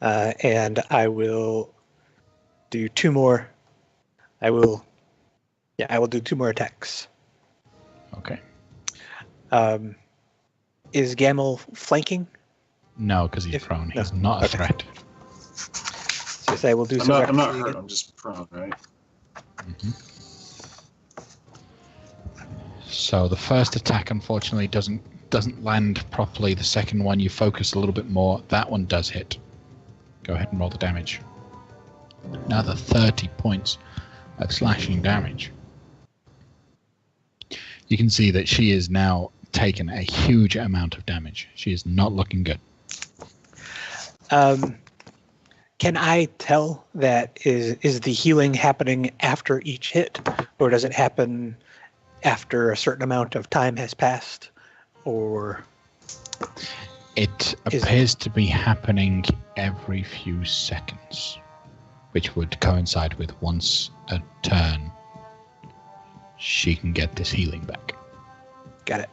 Speaker 3: And I will do two more. I will do two more attacks.
Speaker 1: Okay.
Speaker 3: Is Gamel flanking?
Speaker 1: No, because he's prone.
Speaker 3: No.
Speaker 1: He's not a threat.
Speaker 3: So I will do
Speaker 4: I'm
Speaker 3: some.
Speaker 4: not hurt. I'm just prone, right?
Speaker 1: Mm-hmm. So the first attack, unfortunately, doesn't land properly. The second one, you focus a little bit more. That one does hit. Go ahead and roll the damage. Another 30 points of slashing damage. You can see that she is now taken a huge amount of damage. She is not looking good.
Speaker 3: Can I tell that is the healing happening after each hit, or does it happen after a certain amount of time has passed, or?
Speaker 1: It appears to be happening every few seconds, which would coincide with once a turn she can get this healing back.
Speaker 3: Got it.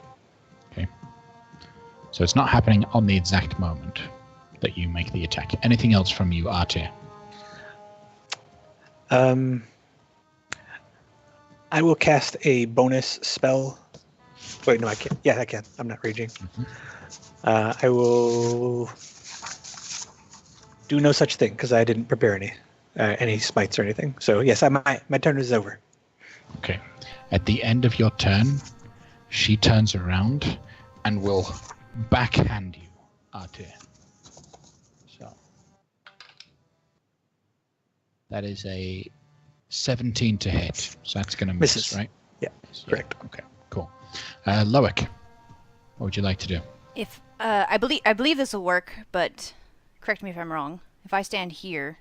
Speaker 1: Okay. So it's not happening on the exact moment that you make the attack. Anything else from you, Artir?
Speaker 3: I will cast a bonus spell. Wait, no, I can't. Yeah, I can. I'm not raging.
Speaker 1: Mm-hmm.
Speaker 3: I will do no such thing because I didn't prepare any smites or anything. So yes, my turn is over.
Speaker 1: Okay. At the end of your turn, she turns around and will backhand you, Artir. So that is a 17 to hit. So that's going to miss,
Speaker 3: Misses.
Speaker 1: right?
Speaker 3: Yeah, correct.
Speaker 1: Okay, cool. Loic, what would you like to do?
Speaker 2: If I believe this will work, but correct me if I'm wrong. If I stand here,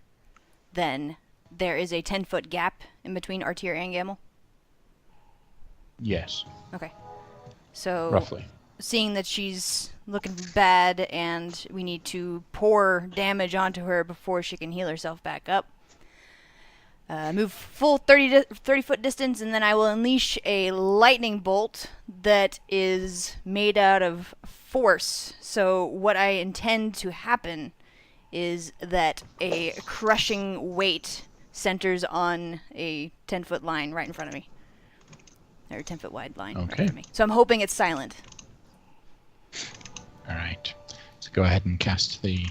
Speaker 2: then there is a 10-foot gap in between Artir and Gamel.
Speaker 1: Yes.
Speaker 2: Okay. So
Speaker 1: Roughly.
Speaker 2: seeing that she's looking bad and we need to pour damage onto her before she can heal herself back up, move full 30 foot distance, and then I will unleash a lightning bolt that is made out of force. So what I intend to happen is that a crushing weight centers on a 10-foot line right in front of me. Or a 10-foot wide line right in front of me. So I'm hoping it's silent.
Speaker 1: All right. So go ahead and cast the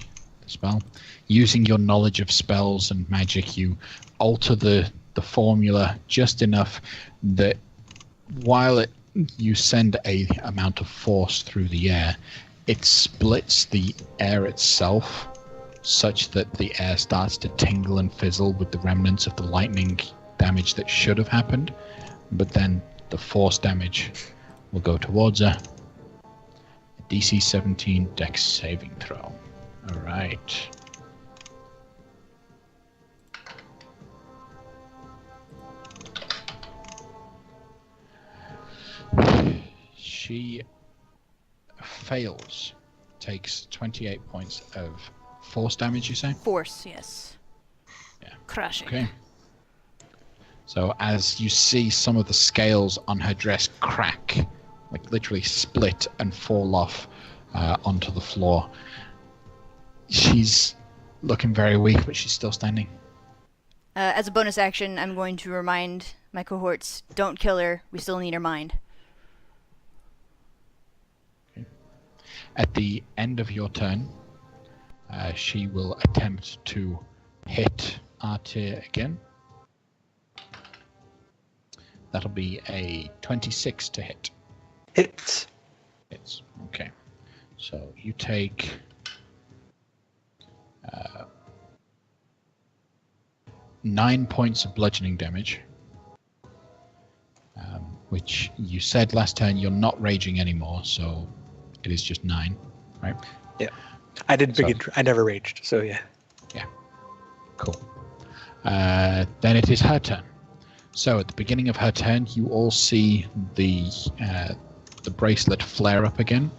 Speaker 1: spell. Using your knowledge of spells and magic, you alter the formula just enough that while you send a amount of force through the air, it splits the air itself such that the air starts to tingle and fizzle with the remnants of the lightning damage that should have happened. But then the force damage will go towards her. A DC 17 Dex saving throw. All right. She fails. Takes 28 points of force damage, you say?
Speaker 2: Force, yes.
Speaker 1: Yeah.
Speaker 2: Crushing.
Speaker 1: Okay. So as you see some of the scales on her dress crack, like literally split and fall off onto the floor. She's looking very weak, but she's still standing.
Speaker 2: As a bonus action, I'm going to remind my cohorts, don't kill her, we still need her mind.
Speaker 1: Okay. At the end of your turn, she will attempt to hit Artir again. That'll be a 26 to hit.
Speaker 3: Hits.
Speaker 1: Hits. Okay. So you take 9 points of bludgeoning damage, which you said last turn you're not raging anymore, so it is just 9, right?
Speaker 3: Yeah. I didn't I never raged, so yeah.
Speaker 1: Yeah. Cool. Then it is her turn. So at the beginning of her turn, you all see the bracelet flare up again.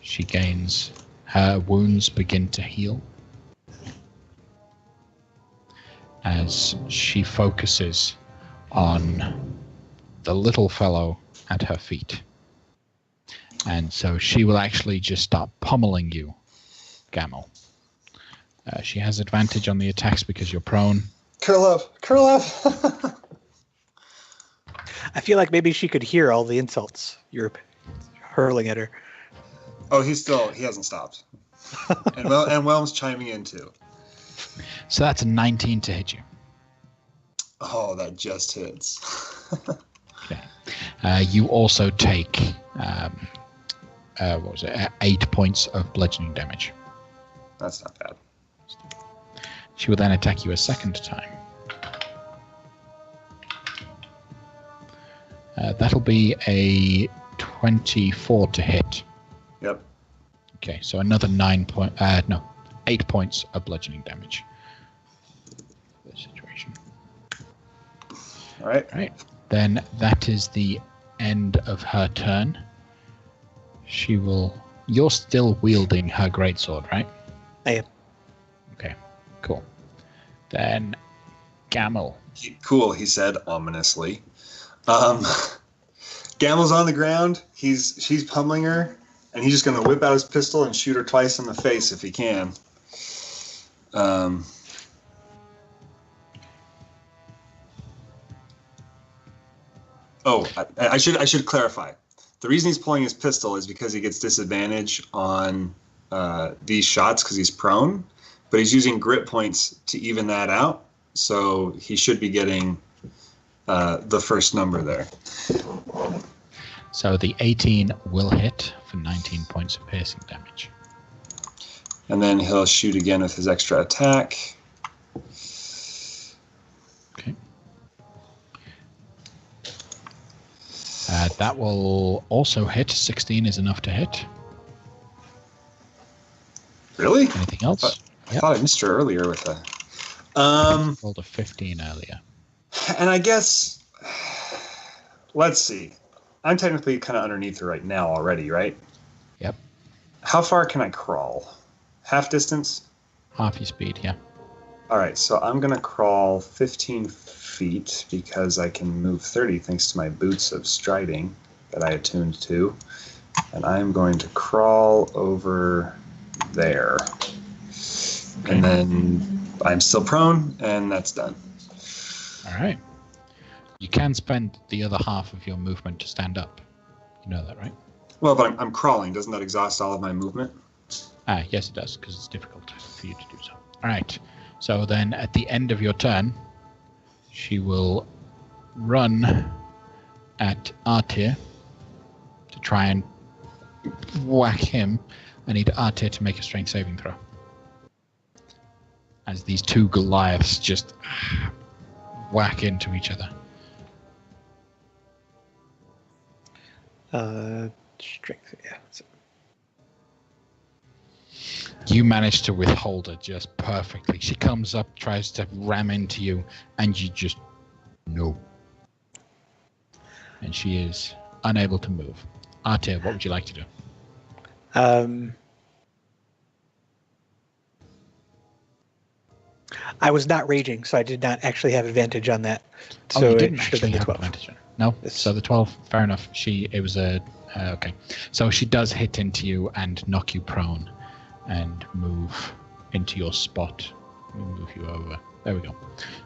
Speaker 1: She gains, her wounds begin to heal as she focuses on the little fellow at her feet. And so she will actually just start pummeling you, Gamel. She has advantage on the attacks because you're prone.
Speaker 4: Curl up. Curl up.
Speaker 3: I feel like maybe she could hear all the insults you're hurling at her.
Speaker 4: Oh, he hasn't stopped. And Whelm's chiming in too.
Speaker 1: So that's a 19 to hit you.
Speaker 4: Oh, that just hits.
Speaker 1: Okay. You also take, what was it, 8 points of bludgeoning damage.
Speaker 4: That's not bad.
Speaker 1: She will then attack you a second time. That'll be a 24 to hit.
Speaker 4: Yep.
Speaker 1: Okay, so another 8 points of bludgeoning damage. This situation.
Speaker 4: All right.
Speaker 1: All right. Then that is the end of her turn. She will. You're still wielding her greatsword, right?
Speaker 3: I am.
Speaker 1: Okay. Cool. Then Gamel.
Speaker 4: Cool, he said ominously. Gamel's on the ground. She's pummeling her, and he's just going to whip out his pistol and shoot her twice in the face if he can. I should clarify. The reason he's pulling his pistol is because he gets disadvantage on these shots because he's prone, but he's using grit points to even that out, so he should be getting the first number there.
Speaker 1: So the 18 will hit for 19 points of piercing damage.
Speaker 4: And then he'll shoot again with his extra attack.
Speaker 1: Okay. That will also hit. 16 is enough to hit.
Speaker 4: Really?
Speaker 1: Anything else?
Speaker 4: I thought I missed her earlier with that.
Speaker 1: Rolled a 15 earlier.
Speaker 4: And I guess, let's see. I'm technically kind of underneath her right now already, right?
Speaker 1: Yep.
Speaker 4: How far can I crawl? Half distance?
Speaker 1: Half your speed, yeah.
Speaker 4: All right, so I'm going to crawl 15 feet because I can move 30 thanks to my boots of striding that I attuned to. And I'm going to crawl over there. Okay. And then I'm still prone, and that's done.
Speaker 1: All right. You can spend the other half of your movement to stand up. You know that, right?
Speaker 4: Well, but I'm crawling. Doesn't that exhaust all of my movement?
Speaker 1: Yes, it does, because it's difficult for you to do so. All right. So then at the end of your turn, she will run at Artir to try and whack him. I need Artir to make a strength saving throw. As these two Goliaths just whack into each other.
Speaker 3: Strength, yeah.
Speaker 1: You manage to withhold her just perfectly. She comes up, tries to ram into you, and you just no. And she is unable to move. Artir, what would you like to do?
Speaker 3: I was not raging, so I did not actually have advantage on that.
Speaker 1: Oh,
Speaker 3: So
Speaker 1: you
Speaker 3: it
Speaker 1: didn't
Speaker 3: should have
Speaker 1: actually
Speaker 3: been the
Speaker 1: have
Speaker 3: 12.
Speaker 1: advantage on it. No,
Speaker 3: It's-
Speaker 1: so the 12, fair enough. It was a, okay. So she does hit into you and knock you prone and move into your spot. Let me move you over. There we go.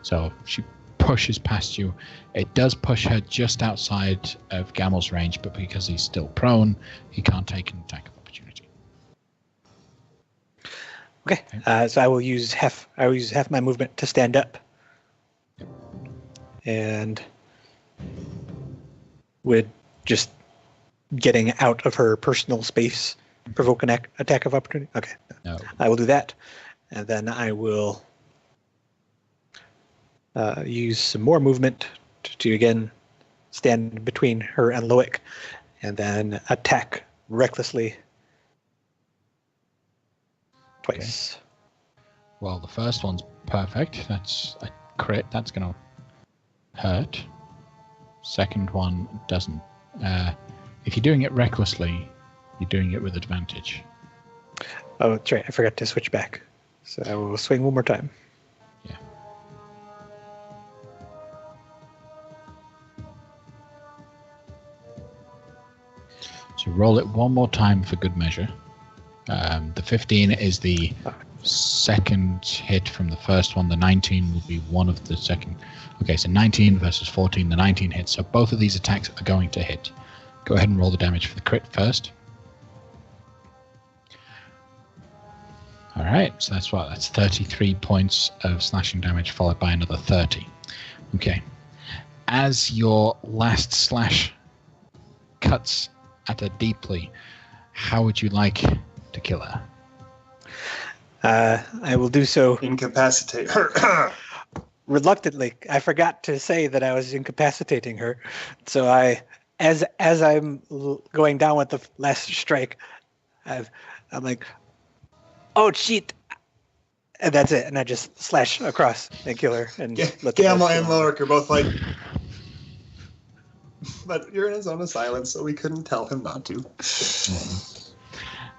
Speaker 1: So she pushes past you. It does push her just outside of Gamel's range, but because he's still prone, he can't take an attack of opportunity.
Speaker 3: Okay. So I will use half my movement to stand up. And with just getting out of her personal space provoke an attack of opportunity? Okay.
Speaker 1: No.
Speaker 3: I will do that. And then I will use some more movement to again stand between her and Loic, and then attack recklessly twice.
Speaker 1: Okay. Well, the first one's perfect. That's a crit. That's going to hurt. Second one doesn't. If you're doing it recklessly, you're doing it with advantage.
Speaker 3: Oh, that's right. I forgot to switch back. So I will swing one more time.
Speaker 1: Yeah. So roll it one more time for good measure. The 15 is the second hit from the first one. The 19 will be one of the second. Okay, so 19 versus 14. The 19 hits. So both of these attacks are going to hit. Go ahead and roll the damage for the crit first. All right, so that's what? That's 33 points of slashing damage followed by another 30. Okay. As your last slash cuts at her deeply, how would you like to kill her?
Speaker 3: I will do so
Speaker 4: Incapacitate her.
Speaker 3: reluctantly. I forgot to say that I was incapacitating her. So as I'm going down with the last strike, I'm like, oh shit, and that's it. And I just slash across and kill her. And let the
Speaker 4: Gamma
Speaker 3: rest
Speaker 4: and
Speaker 3: go on.
Speaker 4: Loic are both like, but you're in a zone of silence, so we couldn't tell him not to.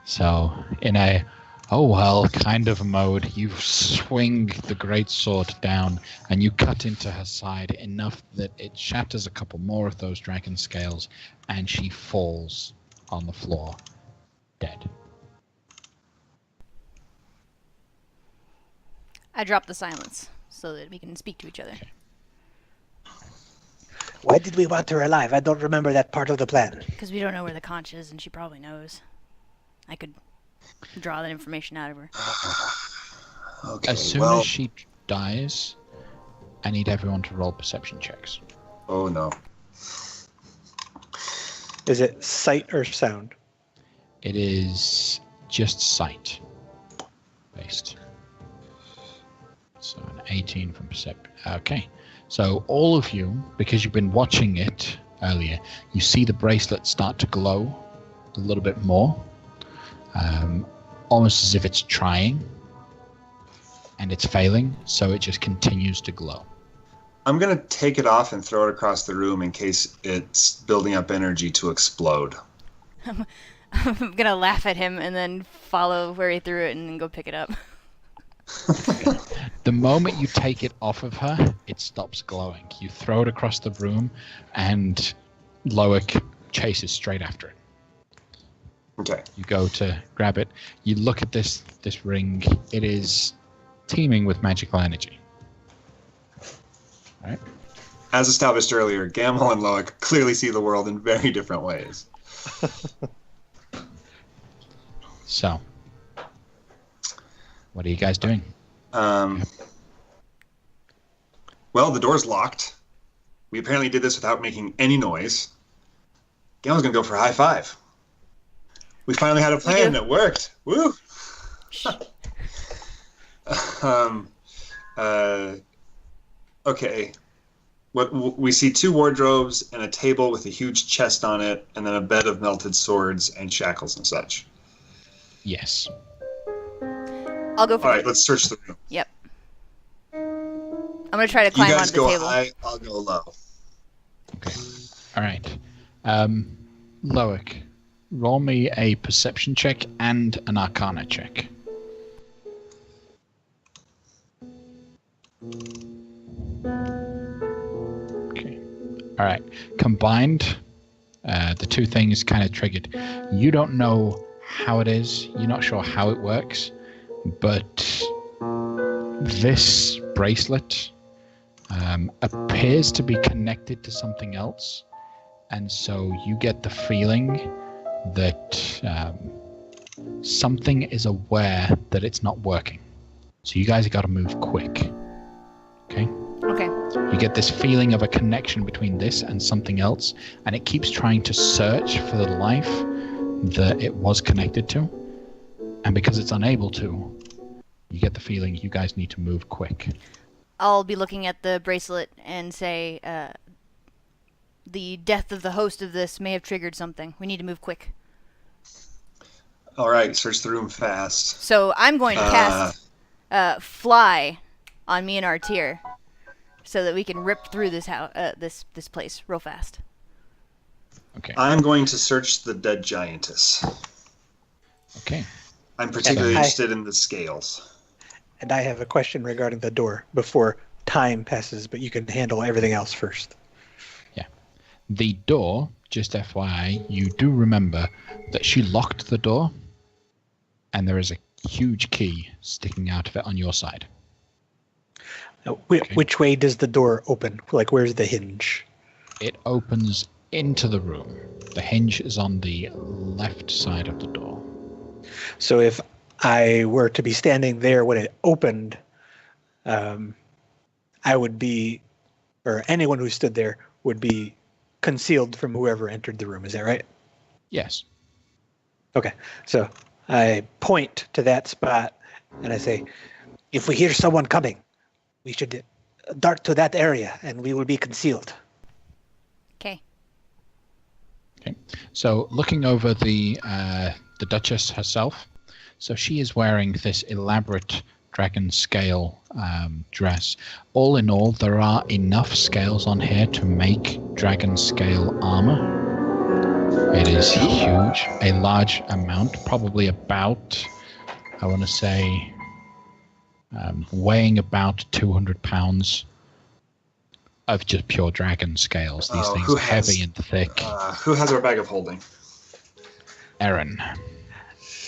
Speaker 1: So, in a oh well kind of mode, you swing the great sword down and you cut into her side enough that it shatters a couple more of those dragon scales, and she falls on the floor, dead.
Speaker 2: I drop the silence so that we can speak to each other.
Speaker 3: Why did we want her alive? I don't remember that part of the plan.
Speaker 2: Because we don't know where the conch is, and she probably knows. I could draw that information out of her.
Speaker 4: Okay,
Speaker 1: As soon as she dies, I need everyone to roll perception checks.
Speaker 4: Oh no.
Speaker 3: Is it sight or sound?
Speaker 1: It is just sight based. So an 18 from perception. Okay. So all of you, because you've been watching it earlier, you see the bracelet start to glow a little bit more. Almost as if it's trying. And it's failing, so it just continues to glow.
Speaker 4: I'm going to take it off and throw it across the room in case it's building up energy to explode.
Speaker 2: I'm gonna laugh at him and then follow where he threw it and then go pick it up.
Speaker 1: The moment you take it off of her, it stops glowing. You throw it across the room, and Loic chases straight after it.
Speaker 4: Okay.
Speaker 1: You go to grab it. You look at this ring. It is teeming with magical energy. Right?
Speaker 4: As established earlier, Gamel and Loic clearly see the world in very different ways.
Speaker 1: So, what are you guys doing?
Speaker 4: Well, the door's locked. We apparently did this without making any noise. Gamel's going to go for a high five. We finally had a plan and it worked. Woo! Okay. We see two wardrobes and a table with a huge chest on it, and then a bed of melted swords and shackles and such.
Speaker 1: Yes.
Speaker 2: I'll go for
Speaker 4: All right, let's search the room.
Speaker 2: Yep. I'm gonna try to
Speaker 4: You
Speaker 2: climb
Speaker 4: guys
Speaker 2: onto the
Speaker 4: go
Speaker 2: table.
Speaker 4: high, I'll go low.
Speaker 1: Okay. All right. Loic, roll me a perception check and an arcana check. Okay. All right. Combined, the two things kind of triggered. You don't know how it is. You're not sure how it works, but this bracelet appears to be connected to something else, and so you get the feeling that something is aware that it's not working. So you guys have got to move quick. Okay?
Speaker 2: Okay.
Speaker 1: You get this feeling of a connection between this and something else, and it keeps trying to search for the life that it was connected to. And because it's unable to, you get the feeling you guys need to move quick.
Speaker 2: I'll be looking at the bracelet and say, the death of the host of this may have triggered something. We need to move quick.
Speaker 4: All right, search the room fast.
Speaker 2: So I'm going to cast fly on me and Artir, so that we can rip through this this place real fast.
Speaker 1: Okay.
Speaker 4: I'm going to search the dead giantess.
Speaker 1: Okay.
Speaker 4: I'm particularly
Speaker 3: And
Speaker 4: interested in the scales.
Speaker 3: And I have a question regarding the door before time passes, but you can handle everything else first.
Speaker 1: Yeah. The door, just FYI, you do remember that she locked the door, and there is a huge key sticking out of it on your side.
Speaker 3: Now, which way does the door open? Like, where's the hinge?
Speaker 1: It opens into the room. The hinge is on the left side of the door.
Speaker 3: So if I were to be standing there when it opened, I would be, or anyone who stood there would be concealed from whoever entered the room. Is that right?
Speaker 1: Yes.
Speaker 3: Okay. So I point to that spot and I say, if we hear someone coming, we should dart to that area and we will be concealed.
Speaker 2: Okay.
Speaker 1: Okay. So looking over the Duchess herself, so she is wearing this elaborate dragon scale dress. All in all, there are enough scales on here to make dragon scale armor. It is huge, a large amount, probably about, I want to say, weighing about 200 pounds of just pure dragon scales. These things are heavy and thick.
Speaker 4: Who has our bag of holding?
Speaker 1: Aaron.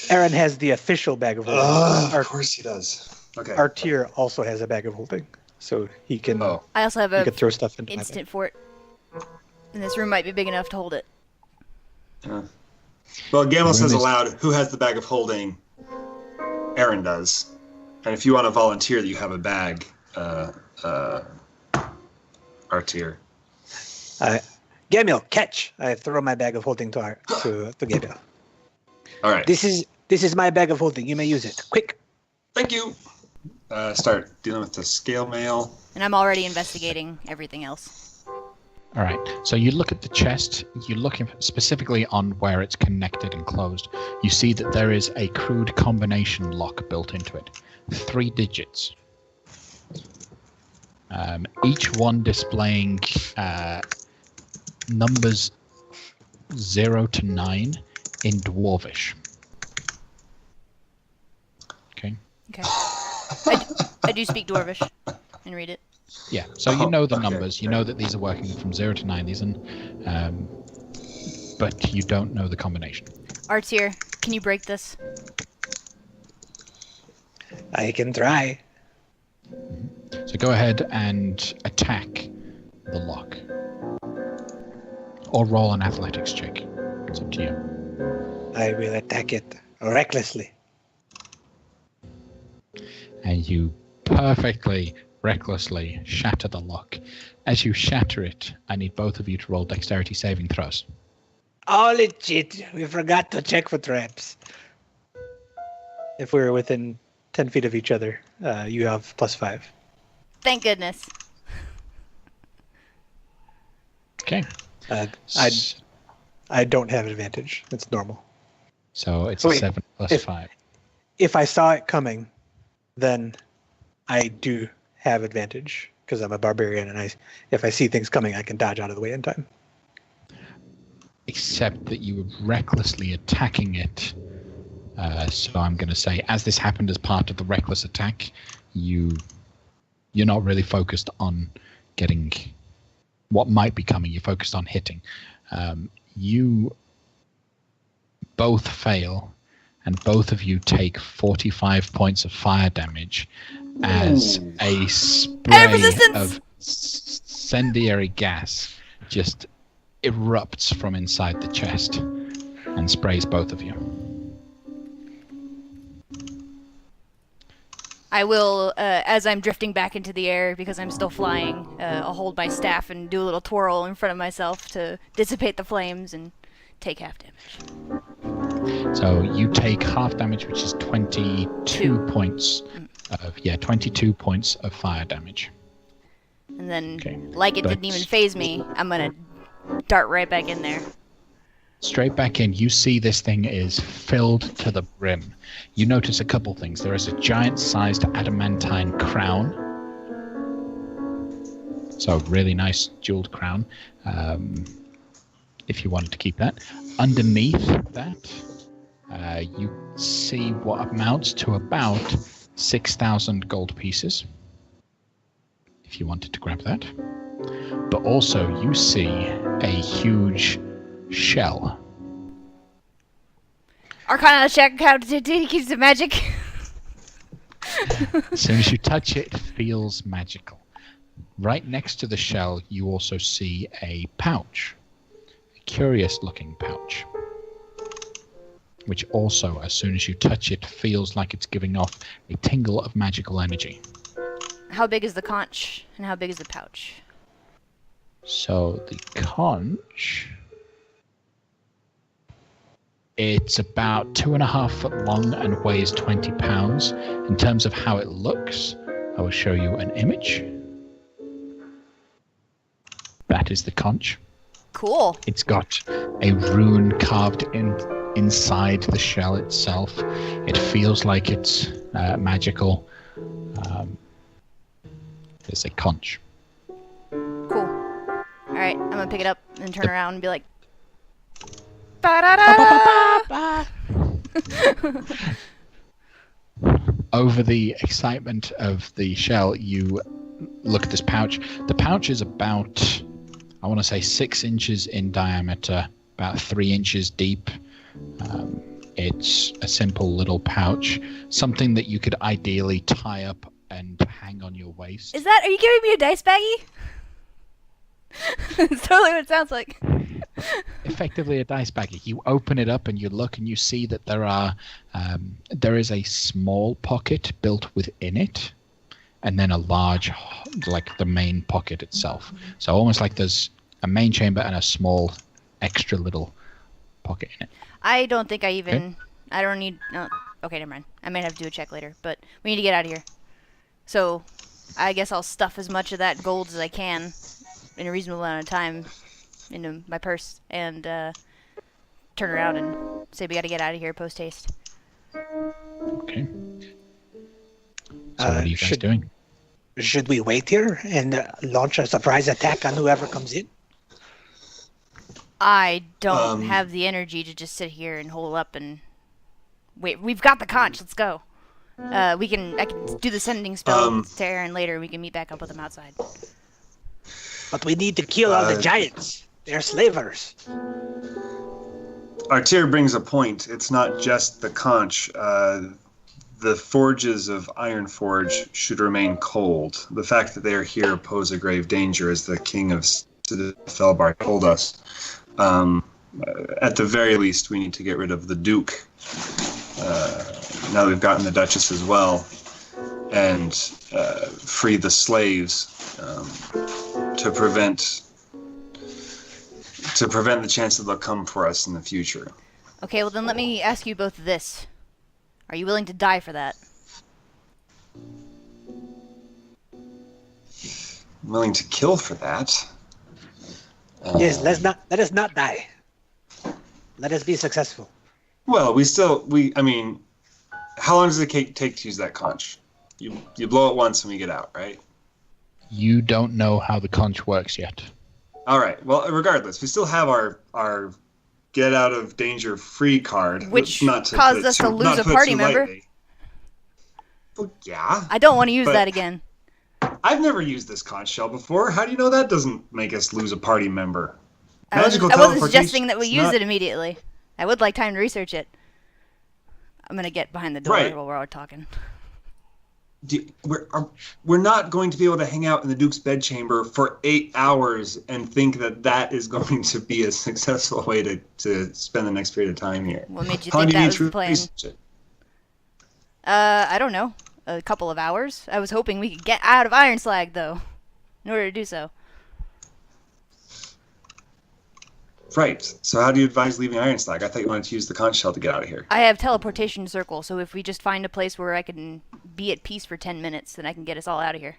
Speaker 3: Aaron has the official bag of holding.
Speaker 4: Of course he does. Okay.
Speaker 3: Artir also has a bag of holding, so he can
Speaker 2: I also have
Speaker 3: he
Speaker 2: a
Speaker 3: can throw stuff into my bag.
Speaker 2: instant fort, and this room might be big enough to hold it.
Speaker 4: Well, Gamble says aloud, who has the bag of holding? Aaron does. And if you want to volunteer that you have a bag, Artir.
Speaker 3: Gamil, catch! I throw my bag of holding to Gamil.
Speaker 4: All right.
Speaker 3: This is my bag of holding. You may use it. Quick.
Speaker 4: Thank you. Start dealing with the scale mail.
Speaker 2: And I'm already investigating everything else.
Speaker 1: All right. So you look at the chest. You look specifically on where it's connected and closed. You see that there is a crude combination lock built into it. 3 digits. Each one displaying numbers 0 to 9 in Dwarvish. Okay.
Speaker 2: Okay. I do speak Dwarvish and read it.
Speaker 1: Yeah. So you know the
Speaker 4: okay.
Speaker 1: numbers. You know that these are working from 0 to 9. These and but you don't know the combination.
Speaker 2: Artir, can you break this?
Speaker 3: I can try.
Speaker 1: So go ahead and attack the lock. Or roll an athletics check. It's up to you.
Speaker 3: I will attack it recklessly.
Speaker 1: And you perfectly, recklessly shatter the lock. As you shatter it, I need both of you to roll dexterity saving throws.
Speaker 3: Oh, legit. We forgot to check for traps. If we're within 10 feet of each other, you have +5.
Speaker 2: Thank goodness.
Speaker 1: Okay.
Speaker 3: I don't have advantage. It's normal.
Speaker 1: So it's
Speaker 3: Wait,
Speaker 1: a 7 plus
Speaker 3: if-
Speaker 1: 5.
Speaker 3: If I saw it coming, then I do have advantage because I'm a barbarian, and if I see things coming, I can dodge out of the way in time.
Speaker 1: Except that you were recklessly attacking it. So I'm going to say, as this happened as part of the reckless attack, you're not really focused on getting what might be coming. You're focused on hitting. You both fail, and both of you take 45 points of fire damage as a spray of incendiary gas just erupts from inside the chest and sprays both of you.
Speaker 2: I will, as I'm drifting back into the air because I'm still flying, I'll hold my staff and do a little twirl in front of myself to dissipate the flames and take half damage.
Speaker 1: So you take half damage, which is 22 points of 22 points of fire damage.
Speaker 2: And then, like it didn't even phase me, I'm gonna dart right back in there.
Speaker 1: Straight back in, you see this thing is filled to the brim. You notice a couple things. There is a giant-sized adamantine crown. So really nice jeweled crown, if you wanted to keep that. Underneath that, you see what amounts to about 6,000 gold pieces, if you wanted to grab that. But also you see a huge shell.
Speaker 2: Arcana check, how to keep the magic.
Speaker 1: As soon as you touch it, it feels magical. Right next to the shell, you also see a pouch. A curious looking pouch. Which also, as soon as you touch it, feels like it's giving off a tingle of magical energy.
Speaker 2: How big is the conch, and how big is the pouch?
Speaker 1: So, the conch... It's about 2.5 foot long and weighs 20 pounds. In terms of how it looks, I will show you an image. That is the conch.
Speaker 2: Cool.
Speaker 1: It's got a rune carved inside the shell itself. It feels like it's magical. It's a conch.
Speaker 2: Cool. Alright, I'm gonna pick it up and turn around and be like, ba-da-da!
Speaker 1: Over the excitement of the shell, you look at this pouch. The pouch is about, I want to say, 6 inches in diameter, about 3 inches deep. It's a simple little pouch, something that you could ideally tie up and hang on your waist.
Speaker 2: Are you giving me a dice baggie? It's totally what it sounds like.
Speaker 1: Effectively a dice baggie. You open it up and you look and you see that there is a small pocket built within it, and then a large, like the main pocket itself. So almost like there's a main chamber and a small extra little pocket in it.
Speaker 2: I don't think I don't need... No, okay, never mind. I might have to do a check later, but we need to get out of here. So, I guess I'll stuff as much of that gold as I can in a reasonable amount of time into my purse and turn around and say we gotta get out of here post-haste.
Speaker 1: Okay. So what are you guys doing?
Speaker 3: Should we wait here and launch a surprise attack on whoever comes in?
Speaker 2: I don't have the energy to just sit here and hold up and wait. We've got the conch. Let's go. I can do the sending spell to Aaron later. We can meet back up with them outside.
Speaker 3: But we need to kill all the giants. They're slavers.
Speaker 4: Artir brings a point. It's not just the conch. The forges of Ironforge should remain cold. The fact that they are here pose a grave danger, as the king of Felbar told us. At the very least, we need to get rid of the Duke. Now that we've gotten the Duchess as well, and free the slaves to prevent the chance that they'll come for us in the future.
Speaker 2: Okay, well then let me ask you both this. Are you willing to die for that?
Speaker 4: I'm willing to kill for that.
Speaker 3: Yes, let us not die. Let us be successful.
Speaker 4: Well, I mean, how long does it take to use that conch? you blow it once and we get out, right?
Speaker 1: You don't know how the conch works yet.
Speaker 4: All right. Well, regardless, we still have our get out of danger free card,
Speaker 2: Which
Speaker 4: not to
Speaker 2: caused
Speaker 4: put it
Speaker 2: us to
Speaker 4: too-
Speaker 2: lose
Speaker 4: not
Speaker 2: a
Speaker 4: put it
Speaker 2: party
Speaker 4: too
Speaker 2: member.
Speaker 4: lightly. Well, yeah.
Speaker 2: I don't want to use
Speaker 4: But-
Speaker 2: that again.
Speaker 4: I've never used this conch shell before. How do you know that doesn't make us lose a party member?
Speaker 2: I wasn't
Speaker 4: teleportation
Speaker 2: suggesting that we
Speaker 4: is
Speaker 2: use
Speaker 4: not-
Speaker 2: it immediately. I would like time to research it. I'm gonna get behind the door
Speaker 4: Right.
Speaker 2: while we're all talking.
Speaker 4: We're not going to be able to hang out in the Duke's bedchamber for 8 hours and think that is going to be a successful way to spend the next period of time here.
Speaker 2: What made you
Speaker 4: How long
Speaker 2: think
Speaker 4: do you
Speaker 2: that
Speaker 4: need
Speaker 2: was
Speaker 4: to
Speaker 2: the plan?
Speaker 4: research it?
Speaker 2: I don't know. A couple of hours. I was hoping we could get out of Iron Slag, though, in order to do so.
Speaker 4: Right. So how do you advise leaving Iron Slag? I thought you wanted to use the conch shell to get out of here.
Speaker 2: I have teleportation circle, so if we just find a place where I can be at peace for 10 minutes, then I can get us all out of here.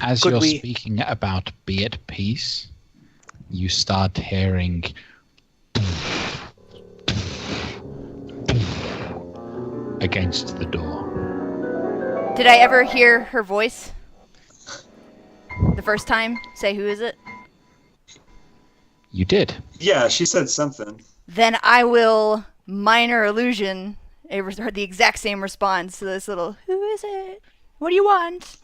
Speaker 1: As
Speaker 3: Could
Speaker 1: you're
Speaker 3: we-
Speaker 1: speaking about be at peace, you start hearing against the door.
Speaker 2: Did I ever hear her voice? The first time? Say, who is it?
Speaker 1: You did.
Speaker 4: Yeah, she said something.
Speaker 2: Then I will minor illusion the exact same response to this little, who is it? What do you want?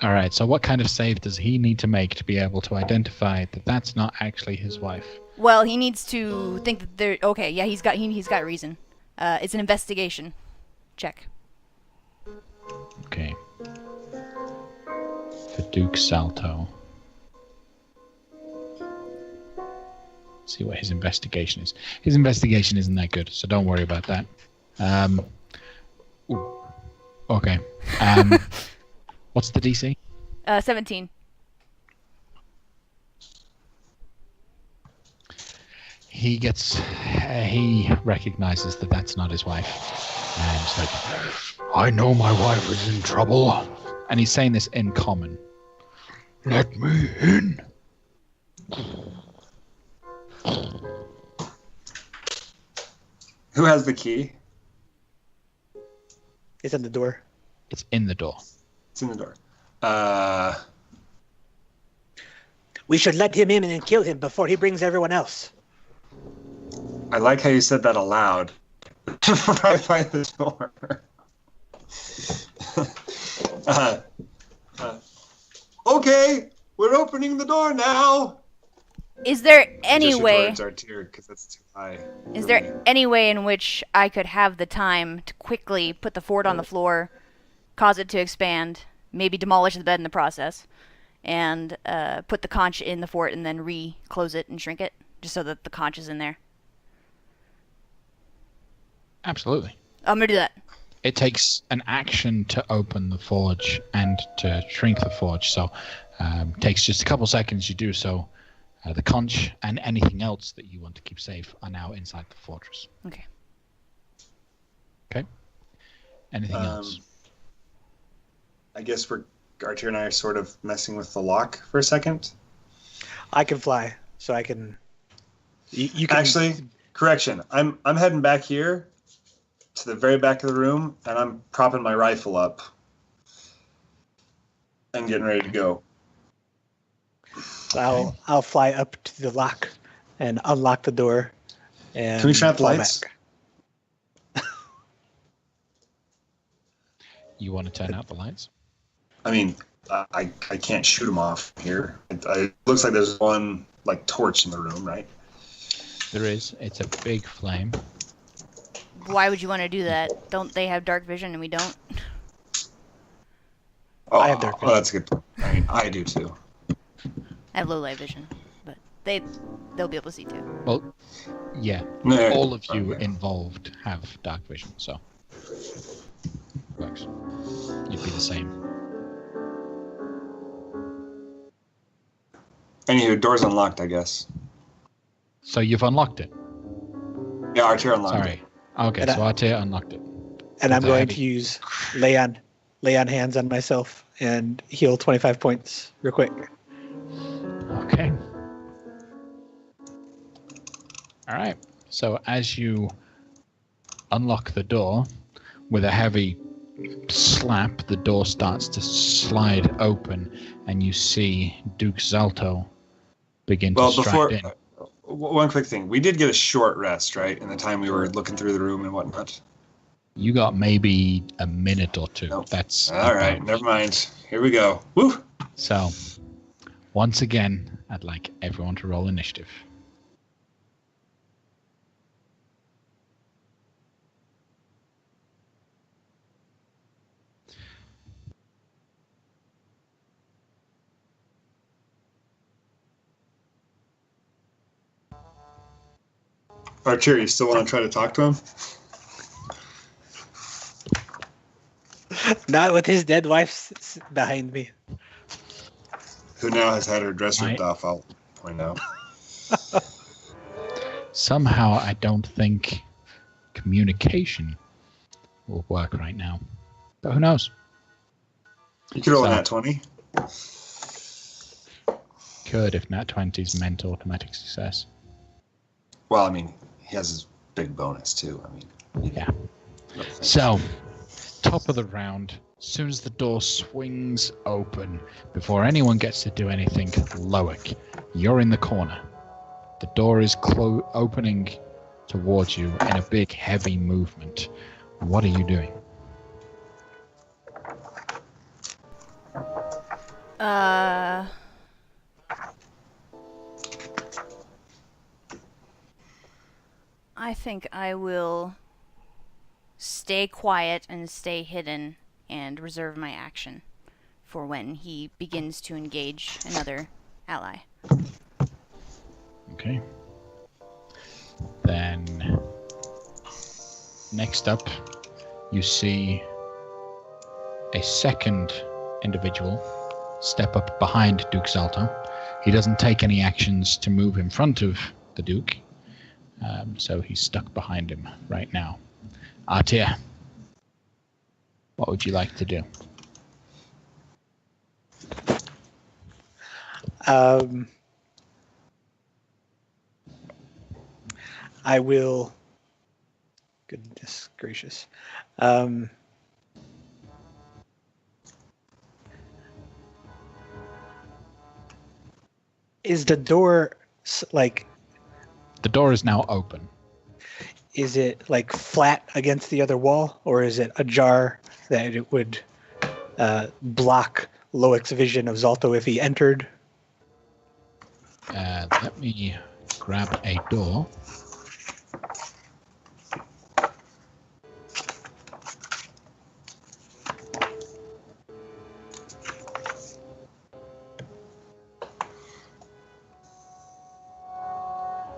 Speaker 1: All right. So what kind of save does he need to make to be able to identify that that's not actually his wife?
Speaker 2: Well, he needs to think that they're okay. Yeah, he's got reason. It's an investigation. Check.
Speaker 1: Okay. For Duke Salto. See what his investigation is. His investigation isn't that good, so don't worry about that. Ooh. Okay. What's the DC?
Speaker 2: 17.
Speaker 1: He recognizes that that's not his wife. And he's like, I know my wife is in trouble. And he's saying this in common. Let me in.
Speaker 4: Who has the key?
Speaker 3: It's in the door.
Speaker 1: It's in the door.
Speaker 4: It's in the door.
Speaker 3: We should let him in and kill him before he brings everyone else.
Speaker 4: I like how you said that aloud. Right by the door. Okay, we're opening the door now.
Speaker 2: Is there any
Speaker 4: Gesture
Speaker 2: way?
Speaker 4: towards our tier, 'cause that's too high.
Speaker 2: Is there any way in which I could have the time to quickly put the fort on the floor, cause it to expand, maybe demolish the bed in the process, and put the conch in the fort and then re-close it and shrink it, just so that the conch is in there?
Speaker 1: Absolutely.
Speaker 2: I'm gonna do that.
Speaker 1: It takes an action to open the forge and to shrink the forge, so takes just a couple seconds. You do so. The conch and anything else that you want to keep safe are now inside the fortress.
Speaker 2: Okay.
Speaker 1: Okay. Anything else?
Speaker 4: I guess Artier and I are sort of messing with the lock for a second.
Speaker 3: I can fly, so I can. You can
Speaker 4: Actually, correction. I'm heading back here to the very back of the room, and I'm propping my rifle up and getting ready to go.
Speaker 3: I'll fly up to the lock and unlock the door. And
Speaker 4: Can we turn out the
Speaker 3: fall
Speaker 4: lights?
Speaker 3: back.
Speaker 1: You want to turn out the lights?
Speaker 4: I mean, I can't shoot them off here. It looks like there's one like torch in the room, right?
Speaker 1: There is. It's a big flame.
Speaker 2: Why would you want to do that? Don't they have dark vision and we don't?
Speaker 4: Oh,
Speaker 3: I have dark vision.
Speaker 4: that's a good point. I mean, I do too.
Speaker 2: I have low light vision, but they'll be able to see too.
Speaker 1: Well, yeah.
Speaker 4: No,
Speaker 1: All of you
Speaker 4: okay.
Speaker 1: involved have dark vision, so works. You'd be the same.
Speaker 4: Anywho, door's unlocked, I guess.
Speaker 1: So you've unlocked it.
Speaker 4: Yeah, Artier unlocked
Speaker 1: Sorry.
Speaker 4: it.
Speaker 1: Okay,
Speaker 3: And
Speaker 1: so Artia unlocked it.
Speaker 3: And I'm
Speaker 1: The
Speaker 3: going to
Speaker 1: heavy-
Speaker 3: use lay on hands on myself and heal 25 points real quick.
Speaker 1: Okay. All right. So as you unlock the door, with a heavy slap, the door starts to slide open, and you see Duke Zalto begin to stride in.
Speaker 4: One quick thing. We did get a short rest, right? In the time we were looking through the room and whatnot.
Speaker 1: You got maybe a minute or two.
Speaker 4: Nope.
Speaker 1: That's
Speaker 4: all right. Never mind. Here we go. Woo!
Speaker 1: So, once again, I'd like everyone to roll initiative.
Speaker 4: Archer, you still want to try to talk to him?
Speaker 3: Not with his dead wife behind me.
Speaker 4: Who now has had her dress ripped off, I'll point out.
Speaker 1: Somehow, I don't think communication will work right now. But who knows?
Speaker 4: You could roll that 20.
Speaker 1: Could, if Nat 20's meant automatic success.
Speaker 4: Well, I mean, he has his big bonus, too. I mean,
Speaker 1: yeah. So, top of the round, as soon as the door swings open, before anyone gets to do anything, Loic, you're in the corner. The door is opening towards you in a big, heavy movement. What are you doing?
Speaker 2: I think I will stay quiet and stay hidden and reserve my action for when he begins to engage another ally.
Speaker 1: Okay. Then, next up, you see a second individual step up behind Duke Zalto. He doesn't take any actions to move in front of the Duke, so he's stuck behind him right now. Artir, what would you like to do?
Speaker 3: I will. Goodness gracious. Is the door like?
Speaker 1: The door is now open.
Speaker 3: Is it like flat against the other wall, or is it ajar that it would block Loic's vision of Zalto if he entered?
Speaker 1: Let me grab a door.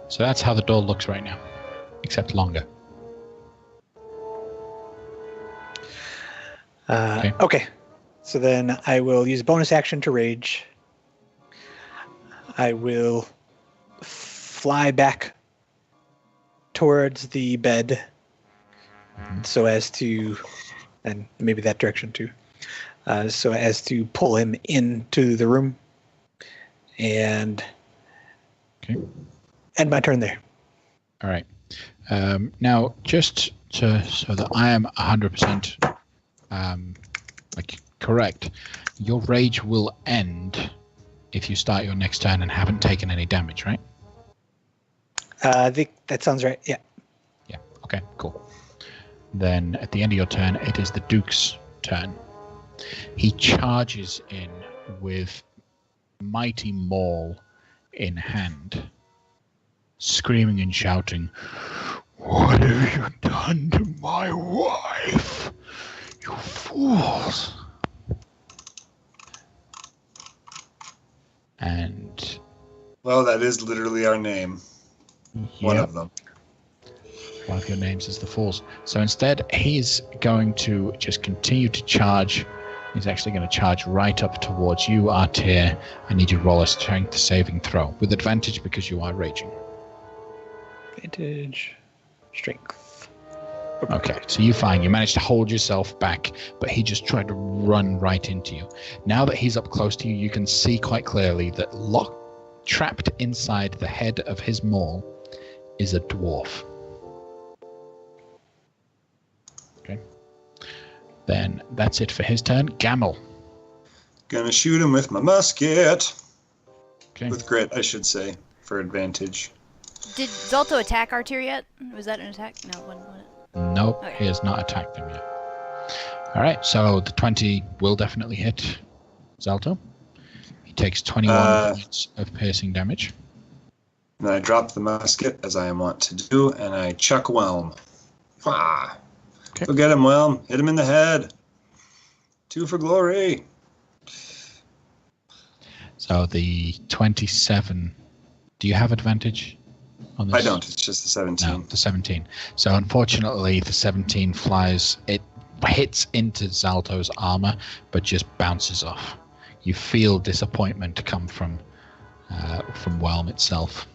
Speaker 1: So that's how the door looks right now, except longer.
Speaker 3: Okay. So then I will use bonus action to rage. I will fly back towards the bed so as to, and maybe that direction too, so as to pull him into the room and end my turn there.
Speaker 1: All right. Now, just so that I am 100% correct, your rage will end if you start your next turn and haven't taken any damage, right?
Speaker 3: I think that sounds right. Yeah.
Speaker 1: Yeah. Okay. Cool. Then at the end of your turn, it is the Duke's turn. He charges in with mighty maul in hand, screaming and shouting, "What have you done to my wife, you fools!" And
Speaker 4: well, that is literally our name. One of them.
Speaker 1: One of your names is the Fools. So instead, he's going to just continue to charge. He's actually going to charge right up towards you, Artir. I need you to roll a strength saving throw with advantage because you are raging.
Speaker 3: Advantage, strength.
Speaker 1: Okay, so you find you managed to hold yourself back, but he just tried to run right into you. Now that he's up close to you, you can see quite clearly that trapped inside the head of his maul is a dwarf. Okay. Then that's it for his turn. Gamel.
Speaker 4: Gonna shoot him with my musket.
Speaker 1: Okay.
Speaker 4: With grit, I should say, for advantage.
Speaker 2: Did Zalto attack Artir yet? Was that an attack? No, it wasn't it?
Speaker 1: Nope,
Speaker 2: Okay.
Speaker 1: he has not attacked him yet. All right, so the 20 will definitely hit Zalto. He takes 21 points of piercing damage.
Speaker 4: And I drop the musket, as I am wont to do, and I chuck Whelm. Ah.
Speaker 1: Okay.
Speaker 4: Go get him, Whelm. Hit him in the head. 2 for glory.
Speaker 1: So the 27, do you have advantage on this?
Speaker 4: I don't. It's just the 17.
Speaker 1: No, the 17. So unfortunately, the 17 flies. It hits into Zalto's armor, but just bounces off. You feel disappointment come from Whelm itself.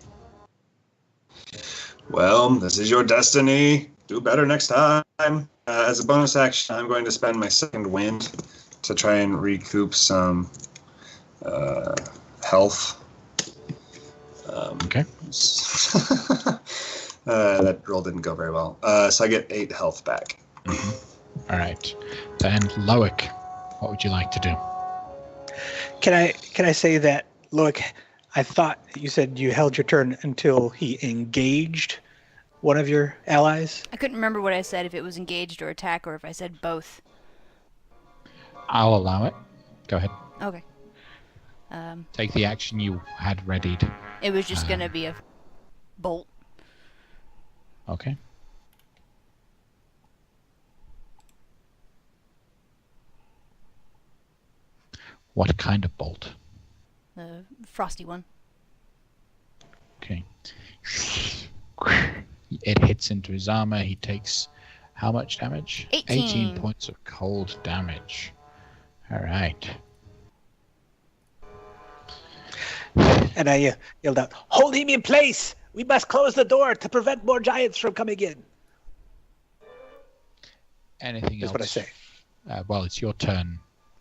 Speaker 4: Well, this is your destiny. Do better next time. As a bonus action, I'm going to spend my second wind to try and recoup some health.
Speaker 1: Okay.
Speaker 4: That roll didn't go very well. So I get 8 health back.
Speaker 1: All right. Then Loic, what would you like to do?
Speaker 3: Can I say that, Loic, I thought you said you held your turn until he engaged one of your allies?
Speaker 2: I couldn't remember what I said, if it was engaged or attack, or if I said both.
Speaker 1: I'll allow it. Go ahead.
Speaker 2: Okay.
Speaker 1: Take the action you had readied.
Speaker 2: It was just gonna be a bolt.
Speaker 1: Okay. What kind of bolt?
Speaker 2: The frosty one.
Speaker 1: Okay. It hits into his armor. He takes how much damage?
Speaker 2: 18
Speaker 1: points of cold damage. All right.
Speaker 3: And I yelled out, "Hold him in place! We must close the door to prevent more giants from coming in."
Speaker 1: Anything
Speaker 3: That's
Speaker 1: else?
Speaker 3: what I say.
Speaker 1: Well, it's your turn,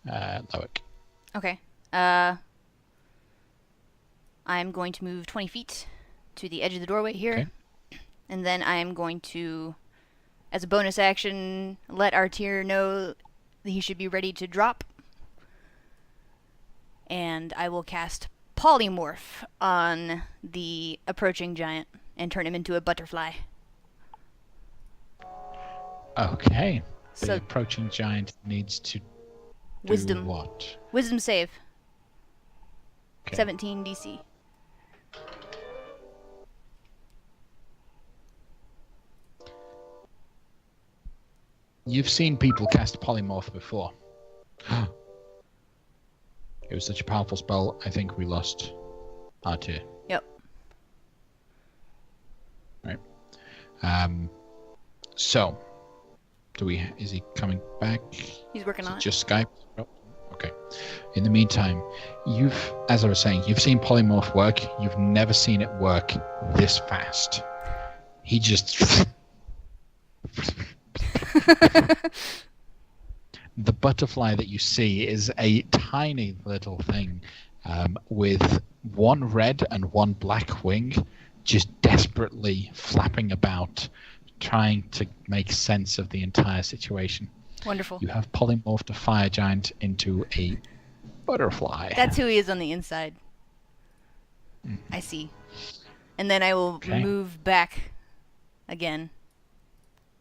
Speaker 1: Loic.
Speaker 2: Okay. I'm going to move 20 feet to the edge of the doorway here.
Speaker 1: Okay.
Speaker 2: And then I'm going to, as a bonus action, let Artir know that he should be ready to drop. And I will cast Polymorph on the approaching giant and turn him into a butterfly.
Speaker 1: Okay. The
Speaker 2: So-
Speaker 1: approaching giant needs to do
Speaker 2: Wisdom.
Speaker 1: what?
Speaker 2: Wisdom save.
Speaker 1: Okay.
Speaker 2: 17 DC.
Speaker 1: You've seen people cast polymorph before. It was such a powerful spell, I think we lost Artir.
Speaker 2: Yep.
Speaker 1: Right. So, is he coming back?
Speaker 2: He's working on it.
Speaker 1: Just Skype? Oh, okay. In the meantime, as I was saying, you've seen polymorph work. You've never seen it work this fast. He just... The butterfly that you see is a tiny little thing with one red and one black wing, just desperately flapping about, trying to make sense of the entire situation.
Speaker 2: Wonderful.
Speaker 1: You have polymorphed a fire giant into a butterfly.
Speaker 2: That's who he is on the inside. I see. And then I will
Speaker 1: Okay.
Speaker 2: move back again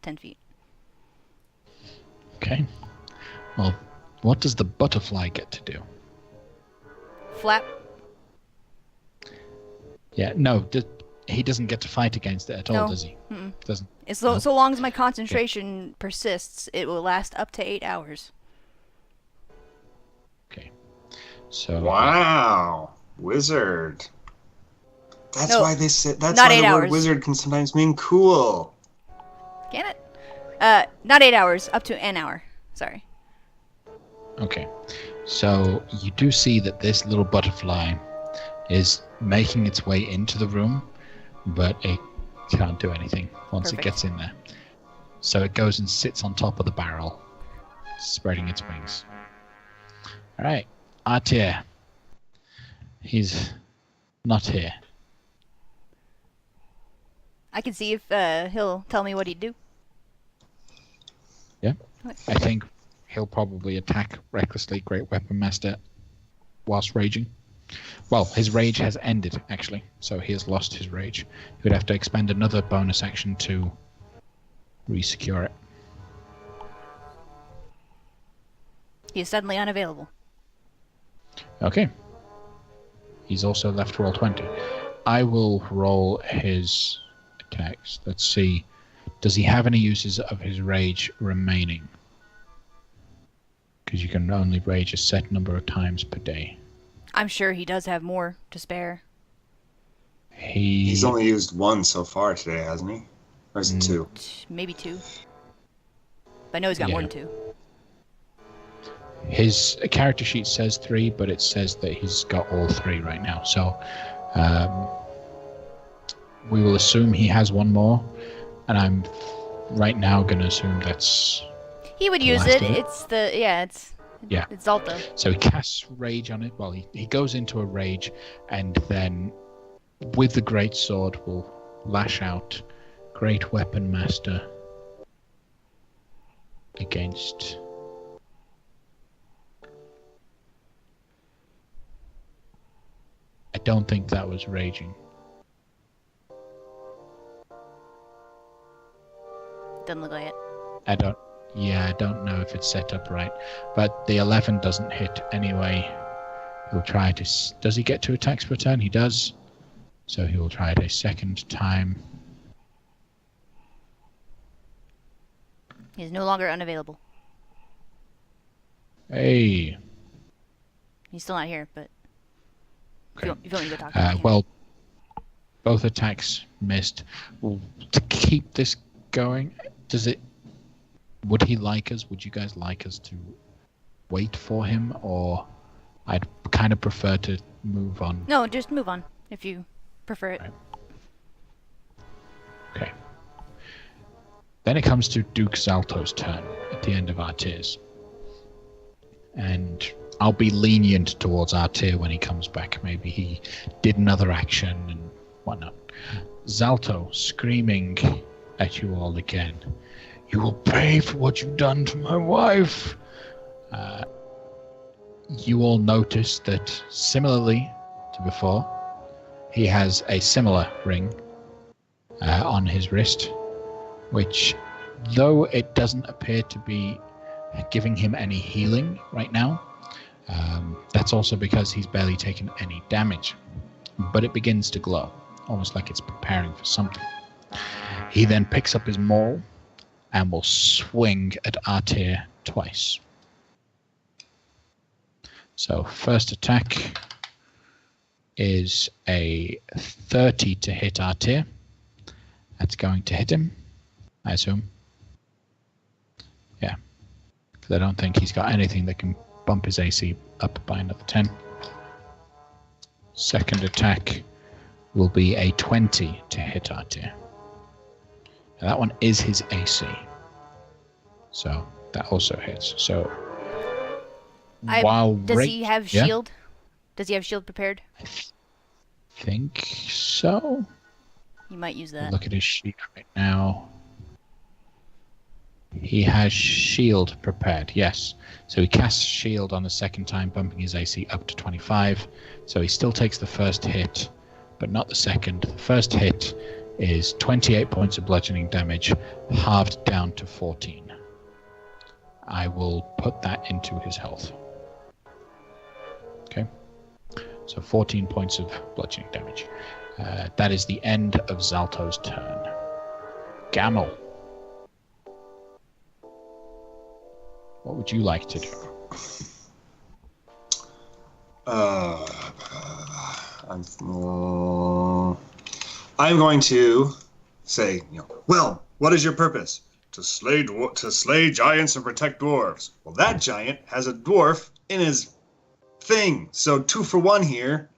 Speaker 2: 10 feet.
Speaker 1: Okay. Well, what does the butterfly get to do?
Speaker 2: Flap.
Speaker 1: Yeah, no, he doesn't get to fight against it at all,
Speaker 2: No.
Speaker 1: does he?
Speaker 2: Mm-mm.
Speaker 1: Doesn't.
Speaker 2: So long as my concentration persists, it will last up to 8 hours.
Speaker 1: Okay. So.
Speaker 4: Wow. Wizard. That's
Speaker 2: No,
Speaker 4: why they said. That's
Speaker 2: not
Speaker 4: why
Speaker 2: 8
Speaker 4: the word
Speaker 2: hours.
Speaker 4: wizard can sometimes mean cool.
Speaker 2: Can it? Not 8 hours, up to an hour. Sorry.
Speaker 1: Okay. So you do see that this little butterfly is making its way into the room, but it can't do anything once
Speaker 2: Perfect.
Speaker 1: it gets in there. So it goes and sits on top of the barrel, spreading its wings. All right, Artir. He's not here.
Speaker 2: I can see if he'll tell me what he'd do.
Speaker 1: Yeah. I think he'll probably attack recklessly Great Weapon Master whilst raging. Well, his rage has ended, actually, so he has lost his rage. He would have to expend another bonus action to re-secure it.
Speaker 2: He is suddenly unavailable.
Speaker 1: Okay. He's also left to roll 20. I will roll his attacks. Let's see. Does he have any uses of his rage remaining? Because you can only rage a set number of times per day.
Speaker 2: I'm sure he does have more to spare.
Speaker 4: He's only used one so far today, hasn't he? Or is it two?
Speaker 2: Maybe two. But I know he's got more than two.
Speaker 1: His character sheet says 3, but it says that he's got all 3 right now. So we will assume he has one more, and I'm right now going to assume that's...
Speaker 2: He would use it. It's Zalto.
Speaker 1: So he casts rage on it. Well, he goes into a rage, and then with the great sword will lash out Great Weapon Master against... I don't think that was raging.
Speaker 2: Doesn't look like it.
Speaker 1: I don't know if it's set up right. But the 11 doesn't hit anyway. He'll try to... Does he get 2 attacks per turn? He does. So he will try it a second time.
Speaker 2: He's no longer unavailable.
Speaker 1: Hey.
Speaker 2: He's still not here, but...
Speaker 1: Okay.
Speaker 2: If you want me to go talk to him.
Speaker 1: Well, both attacks missed. To keep this going, would he like us? Would you guys like us to wait for him, or I'd kind of prefer to move on?
Speaker 2: No, just move on if you prefer it.
Speaker 1: Right. Okay. Then it comes to Duke Zalto's turn at the end of our tiers. And I'll be lenient towards our tier when he comes back. Maybe he did another action and whatnot. Zalto screaming at you all again. You will pay for what you've done to my wife. You all notice that similarly to before, he has a similar ring on his wrist, which, though it doesn't appear to be giving him any healing right now, that's also because he's barely taken any damage. But it begins to glow, almost like it's preparing for something. He then picks up his maul and will swing at Artir twice. So first attack is a 30 to hit Artir. That's going to hit him, I assume. Yeah, because I don't think he's got anything that can bump his AC up by another 10. Second attack will be a 20 to hit Artir. Now that one is his AC. So that also hits. So
Speaker 2: does he have shield? Does he have shield prepared?
Speaker 1: I think so.
Speaker 2: You might use that.
Speaker 1: Look at his sheet right now. He has shield prepared, yes. So he casts shield on the second time, bumping his AC up to 25. So he still takes the first hit, but not the second. The first hit is 28 points of bludgeoning damage, halved down to 14. I will put that into his health. Okay. So 14 points of bludgeoning damage. That is the end of Zalto's turn. Gamel. What would you like to do?
Speaker 4: I'm going to say, well, what is your purpose? To slay giants and protect dwarves. Well, that giant has a dwarf in his thing. So 2 for 1 here.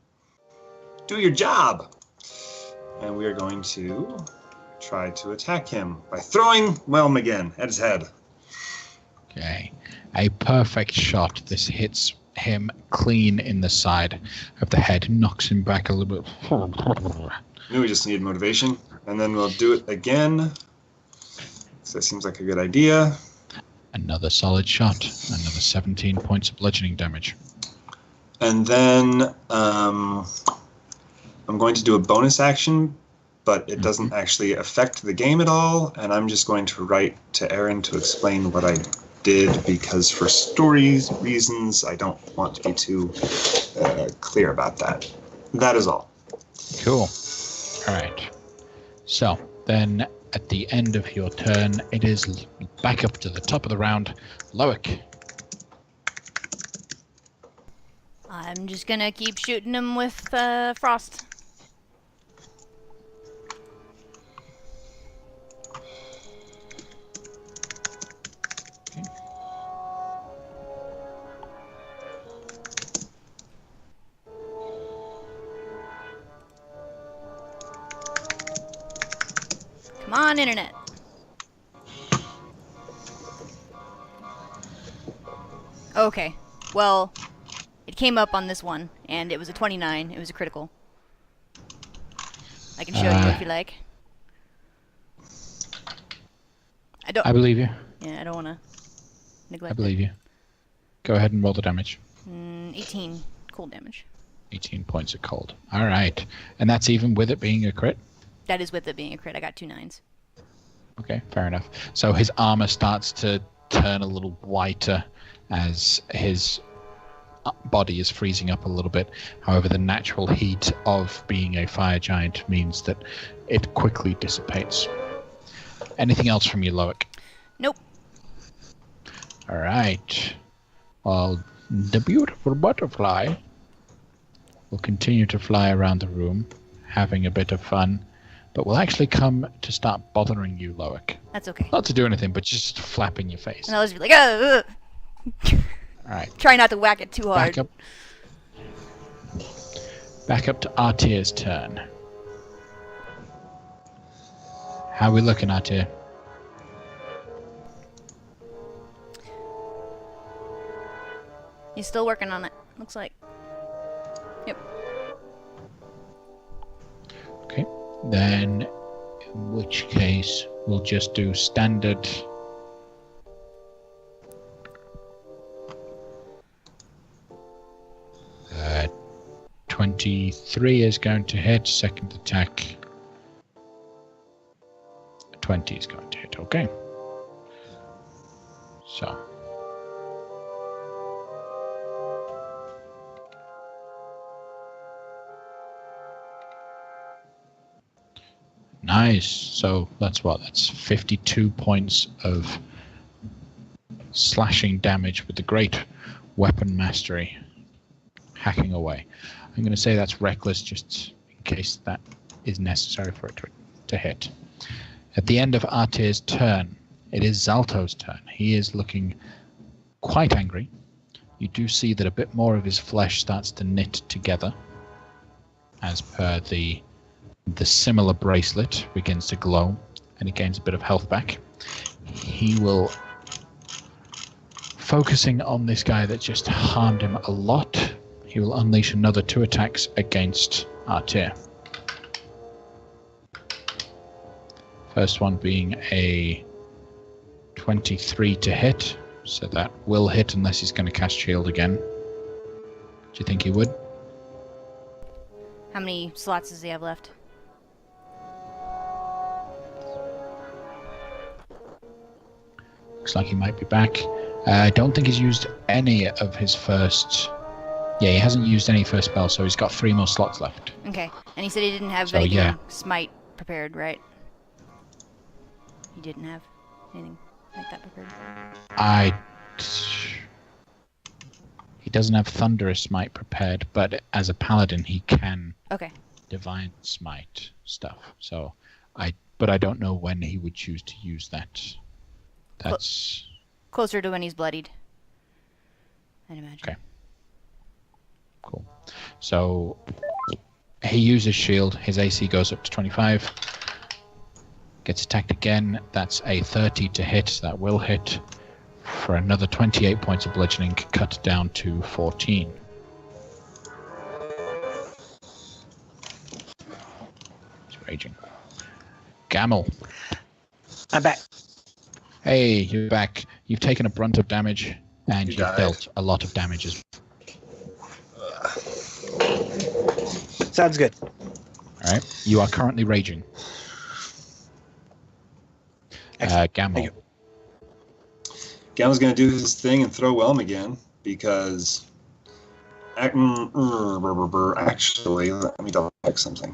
Speaker 4: Do your job. And we are going to try to attack him by throwing Whelm again at his head.
Speaker 1: Okay. A perfect shot. This hits him clean in the side of the head, knocks him back a little bit.
Speaker 4: Knew we just needed motivation. And then we'll do it again. So that seems like a good idea.
Speaker 1: Another solid shot. Another 17 points of bludgeoning damage.
Speaker 4: And then I'm going to do a bonus action, but it doesn't actually affect the game at all. And I'm just going to write to Aaron to explain what I did, because for stories reasons, I don't want to be too clear about that. That is all.
Speaker 1: Cool. All right. So then at the end of your turn, it is back up to the top of the round. Loic.
Speaker 2: I'm just gonna keep shooting him with frost. Come on, internet. Okay. Well, it came up on this one, and it was a 29. It was a critical. I can show you if you like.
Speaker 1: I believe you.
Speaker 2: Yeah, I don't want to neglect
Speaker 1: I believe you. Go ahead and roll the damage.
Speaker 2: 18 cold damage.
Speaker 1: 18 points of cold. All right. And that's even with it being a crit?
Speaker 2: That is with it being a crit. I got 2 9s.
Speaker 1: Okay, fair enough. So his armor starts to turn a little whiter as his body is freezing up a little bit. However, the natural heat of being a fire giant means that it quickly dissipates. Anything else from you, Loic?
Speaker 2: Nope.
Speaker 1: All right. Well, the beautiful butterfly will continue to fly around the room, having a bit of fun, but will actually come to start bothering you, Loic.
Speaker 2: That's okay.
Speaker 1: Not to do anything, but just flap in your face.
Speaker 2: And I'll just be like, oh,
Speaker 1: All right.
Speaker 2: try not to whack it too hard.
Speaker 1: Back up to Artier's turn. How are we looking, Artier?
Speaker 2: He's still working on it, looks like. Yep.
Speaker 1: Okay. Then, in which case, we'll just do standard. 23 is going to hit. Second attack. 20 is going to hit. Okay. So. Nice. So that's what? That's 52 points of slashing damage with the great weapon mastery. Hacking away. I'm going to say that's reckless just in case that is necessary for it to hit. At the end of Artier's turn, it is Zalto's turn. He is looking quite angry. You do see that a bit more of his flesh starts to knit together as per the similar bracelet begins to glow, and he gains a bit of health back. He will, focusing on this guy that just harmed him a lot, he will unleash another 2 attacks against Artier. First one being a 23 to hit, so that will hit unless he's going to cast shield again. Do you think he would?
Speaker 2: How many slots does he have left?
Speaker 1: Looks like he might be back. I don't think he's used any of his first... Yeah, he hasn't used any first spell, so he's got 3 more slots left.
Speaker 2: Okay. And he said he didn't have
Speaker 1: So,
Speaker 2: anything
Speaker 1: yeah.
Speaker 2: smite prepared, right? He didn't have anything like that prepared.
Speaker 1: He doesn't have Thunderous Smite prepared, but as a paladin he can Divine Smite stuff. So but I don't know when he would choose to use that. That's
Speaker 2: closer to when he's bloodied, I'd imagine.
Speaker 1: okay. Cool. So he uses shield. His AC goes up to 25. Gets attacked again. That's a 30 to hit. That will hit for another 28 points of bludgeoning, cut down to 14. It's raging. Gamel.
Speaker 3: I'm back.
Speaker 1: Hey, you're back. You've taken a brunt of damage, and
Speaker 4: You
Speaker 1: you've
Speaker 4: died.
Speaker 1: dealt a lot of damage as
Speaker 3: Sounds good.
Speaker 1: All right. You are currently raging.
Speaker 3: Excellent.
Speaker 1: Gamel.
Speaker 3: Thank you.
Speaker 4: Gamel's going to do his thing and throw Whelm again because. Actually, let me double check something.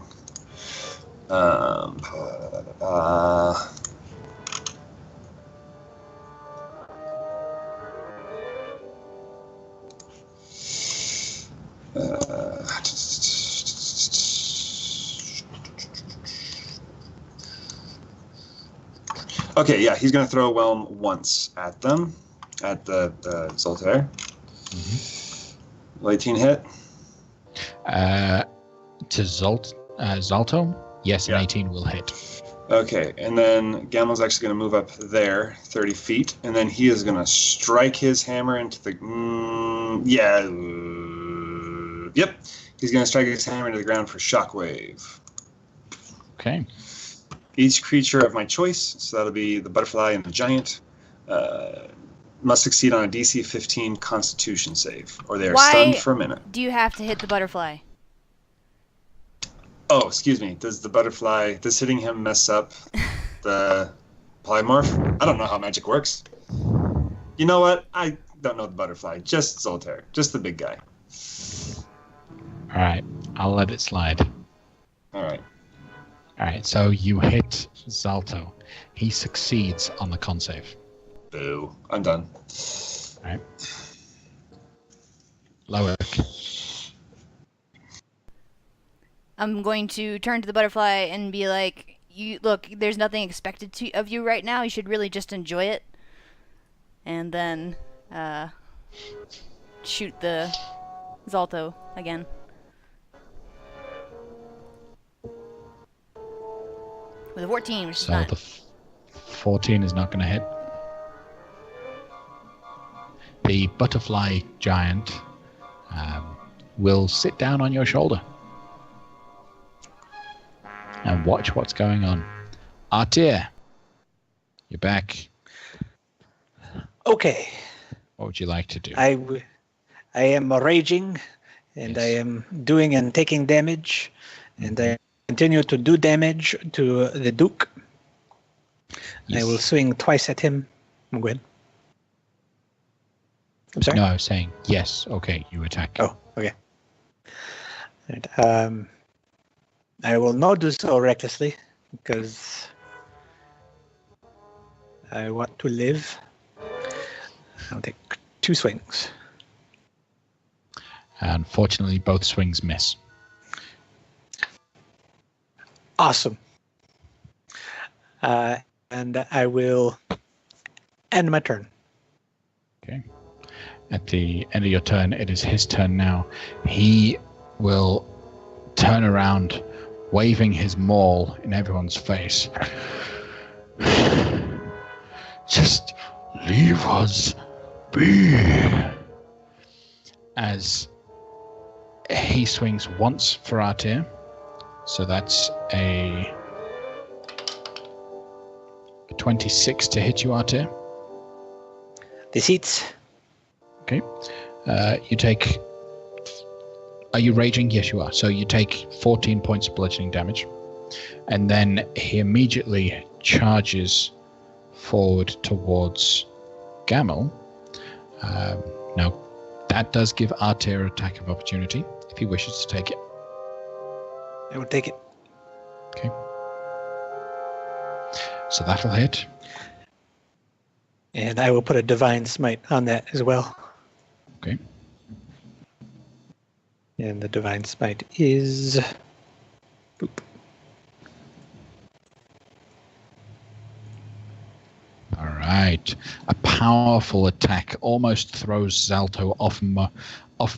Speaker 4: Okay, yeah, he's going to throw a Whelm once at them, at the Zoltair.
Speaker 1: Mm-hmm.
Speaker 4: Will 18 hit?
Speaker 1: To Zalto? Yes, an
Speaker 4: Yeah.
Speaker 1: 18 will hit.
Speaker 4: Okay, and then Gamel's actually going to move up there, 30 feet, and then he is going to strike his hammer into the... yep. He's going to strike his hammer into the ground for Shockwave.
Speaker 1: Okay.
Speaker 4: Each creature of my choice, so that'll be the butterfly and the giant, must succeed on a DC 15 Constitution save, or they are stunned for a minute.
Speaker 2: Do you have to hit the butterfly?
Speaker 4: Oh, excuse me. Does hitting him mess up the polymorph? I don't know how magic works. You know what? I don't know the butterfly. Just Zoltair. Just the big guy.
Speaker 1: All right. I'll let it slide.
Speaker 4: All right.
Speaker 1: All right. So you hit Zalto. He succeeds on the con save.
Speaker 4: Boo. I'm done.
Speaker 1: All right. Loic.
Speaker 2: I'm going to turn to the butterfly and be like, "You look. There's nothing expected of you right now. You should really just enjoy it." And then shoot the Zalto again. With a 14, which is
Speaker 1: So
Speaker 2: not.
Speaker 1: the 14 is not going to hit. The butterfly giant will sit down on your shoulder and watch what's going on. Artir, you're back.
Speaker 3: Okay.
Speaker 1: What would you like to do?
Speaker 3: I am raging, and
Speaker 1: Yes.
Speaker 3: I am doing and taking damage, and I continue to do damage to the Duke.
Speaker 1: Yes.
Speaker 3: I will swing twice at him. Go ahead. I'm sorry?
Speaker 1: No, I was saying yes. Okay, you attack.
Speaker 3: Oh, okay. Right, I will not do so recklessly because I want to live. I'll take 2 swings.
Speaker 1: Unfortunately, both swings miss.
Speaker 3: Awesome. And I will end my turn.
Speaker 1: Okay. At the end of your turn, it is his turn now. He will turn around, waving his maul in everyone's face. Just leave us be. As he swings once for Artir. So that's a 26 to hit you, Artir.
Speaker 3: Deceits.
Speaker 1: Okay. You take... Are you raging? Yes, you are. So you take 14 points of bludgeoning damage. And then he immediately charges forward towards Gamel. Now, that does give Artir an attack of opportunity, if he wishes to take it.
Speaker 3: I will take it.
Speaker 1: Okay. So that'll hit.
Speaker 3: And I will put a divine smite on that as well.
Speaker 1: Okay.
Speaker 3: And the divine smite is... Boop.
Speaker 1: All right. A powerful attack almost throws Zalto off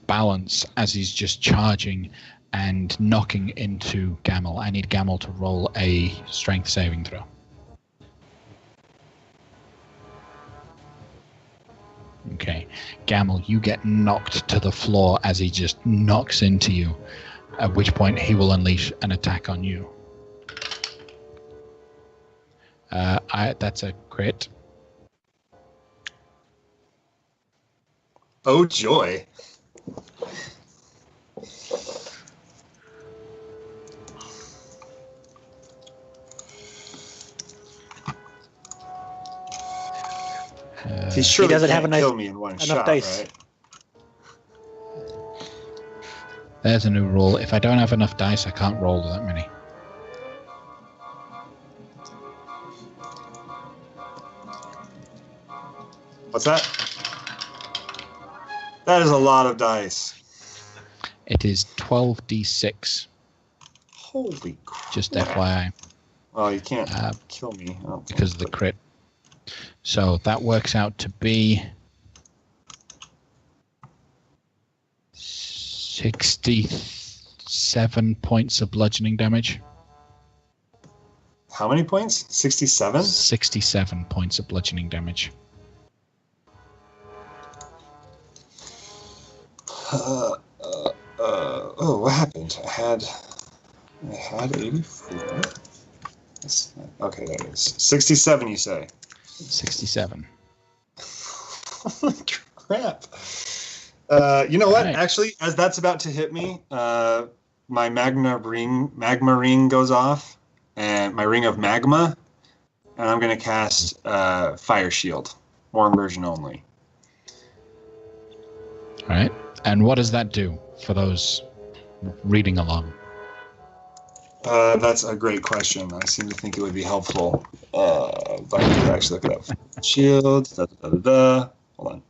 Speaker 1: balance as he's just charging and knocking into Gamel. I need Gamel to roll a strength saving throw. Okay. Gamel, you get knocked to the floor as he just knocks into you, at which point he will unleash an attack on you. That's a crit.
Speaker 4: Oh joy! He surely
Speaker 3: doesn't
Speaker 4: can't
Speaker 3: have enough-
Speaker 4: kill me in one
Speaker 3: enough
Speaker 4: shot,
Speaker 3: dice.
Speaker 4: right?
Speaker 1: There's a new rule. If I don't have enough dice, I can't roll that many.
Speaker 4: What's that? That is a lot of dice.
Speaker 1: It is 12d6,
Speaker 4: Holy crap.
Speaker 1: just FYI,
Speaker 4: Well, you can't kill me. I don't think,
Speaker 1: because of the
Speaker 4: but-
Speaker 1: crit. So that works out to be 67 points of bludgeoning damage.
Speaker 4: How many points? 67?
Speaker 1: 67 points of bludgeoning damage.
Speaker 4: Oh, what happened? I had 84. Okay, there it is. 67, you say?
Speaker 1: 67.
Speaker 4: Holy crap. You know what?
Speaker 1: Right.
Speaker 4: Actually, as that's about to hit me, my magma ring goes off, and my ring of magma, and I'm going to cast Fire Shield, Warm version only.
Speaker 1: All right. And what does that do for those reading along?
Speaker 4: That's a great question. I seem to think it would be helpful if I could actually look it up. Shield, Hold on.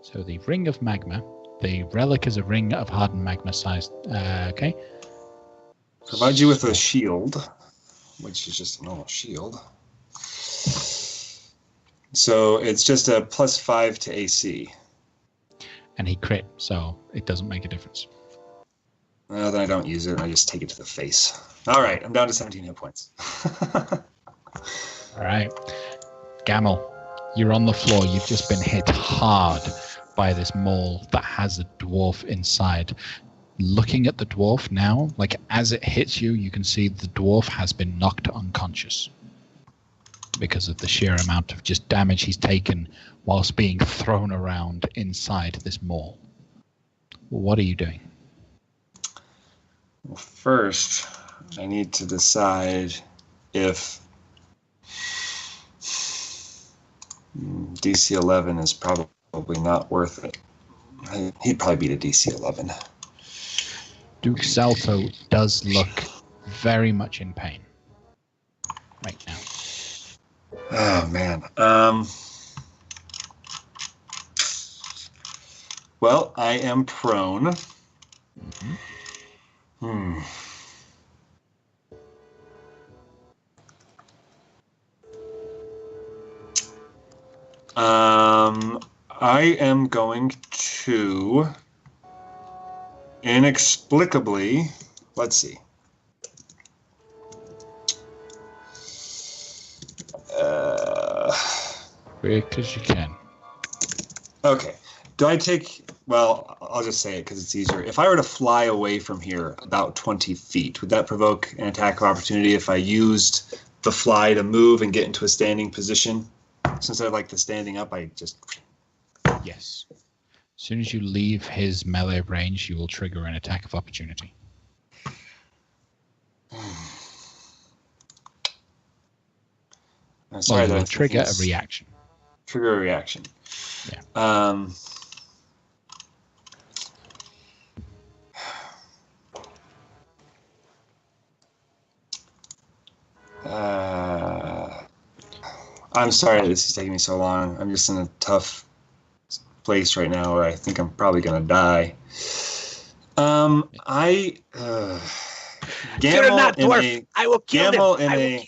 Speaker 1: So the ring of magma. The relic is a ring of hardened magma sized. Okay.
Speaker 4: Provide you with a shield, which is just a normal shield. So it's just a +5 to AC.
Speaker 1: And he crit, so it doesn't make a difference.
Speaker 4: Well, then I don't use it. I just take it to the face. All right, I'm down to 17 hit points.
Speaker 1: All right. Gamel, you're on the floor. You've just been hit hard by this maul that has a dwarf inside. Looking at the dwarf now, like as it hits you, you can see the dwarf has been knocked unconscious because of the sheer amount of just damage he's taken whilst being thrown around inside this maul. What are you doing?
Speaker 4: Well, first, I need to decide if DC 11 is probably not worth it. He'd probably beat a DC 11.
Speaker 1: Duke Zalto does look very much in pain right now.
Speaker 4: Oh, man. Well, I am prone.
Speaker 1: Mm-hmm.
Speaker 4: I am going to inexplicably, let's see.
Speaker 1: Quick as you can.
Speaker 4: Okay. Do I take, well, I'll just say it because it's easier. If I were to fly away from here about 20 feet, would that provoke an attack of opportunity if I used the fly to move and get into a standing position? Since I like the standing up, I just...
Speaker 1: Yes. As soon as you leave his melee range, you will trigger an attack of opportunity.
Speaker 4: I'm sorry
Speaker 1: Well,
Speaker 4: that
Speaker 1: you
Speaker 4: I'm
Speaker 1: will trigger a
Speaker 4: thinking
Speaker 1: reaction.
Speaker 4: Trigger a reaction.
Speaker 1: Yeah.
Speaker 4: I'm sorry this is taking me so long. I'm just in a tough place right now where I think I'm probably gonna die.
Speaker 3: Fear not, dwarf. I will kill him.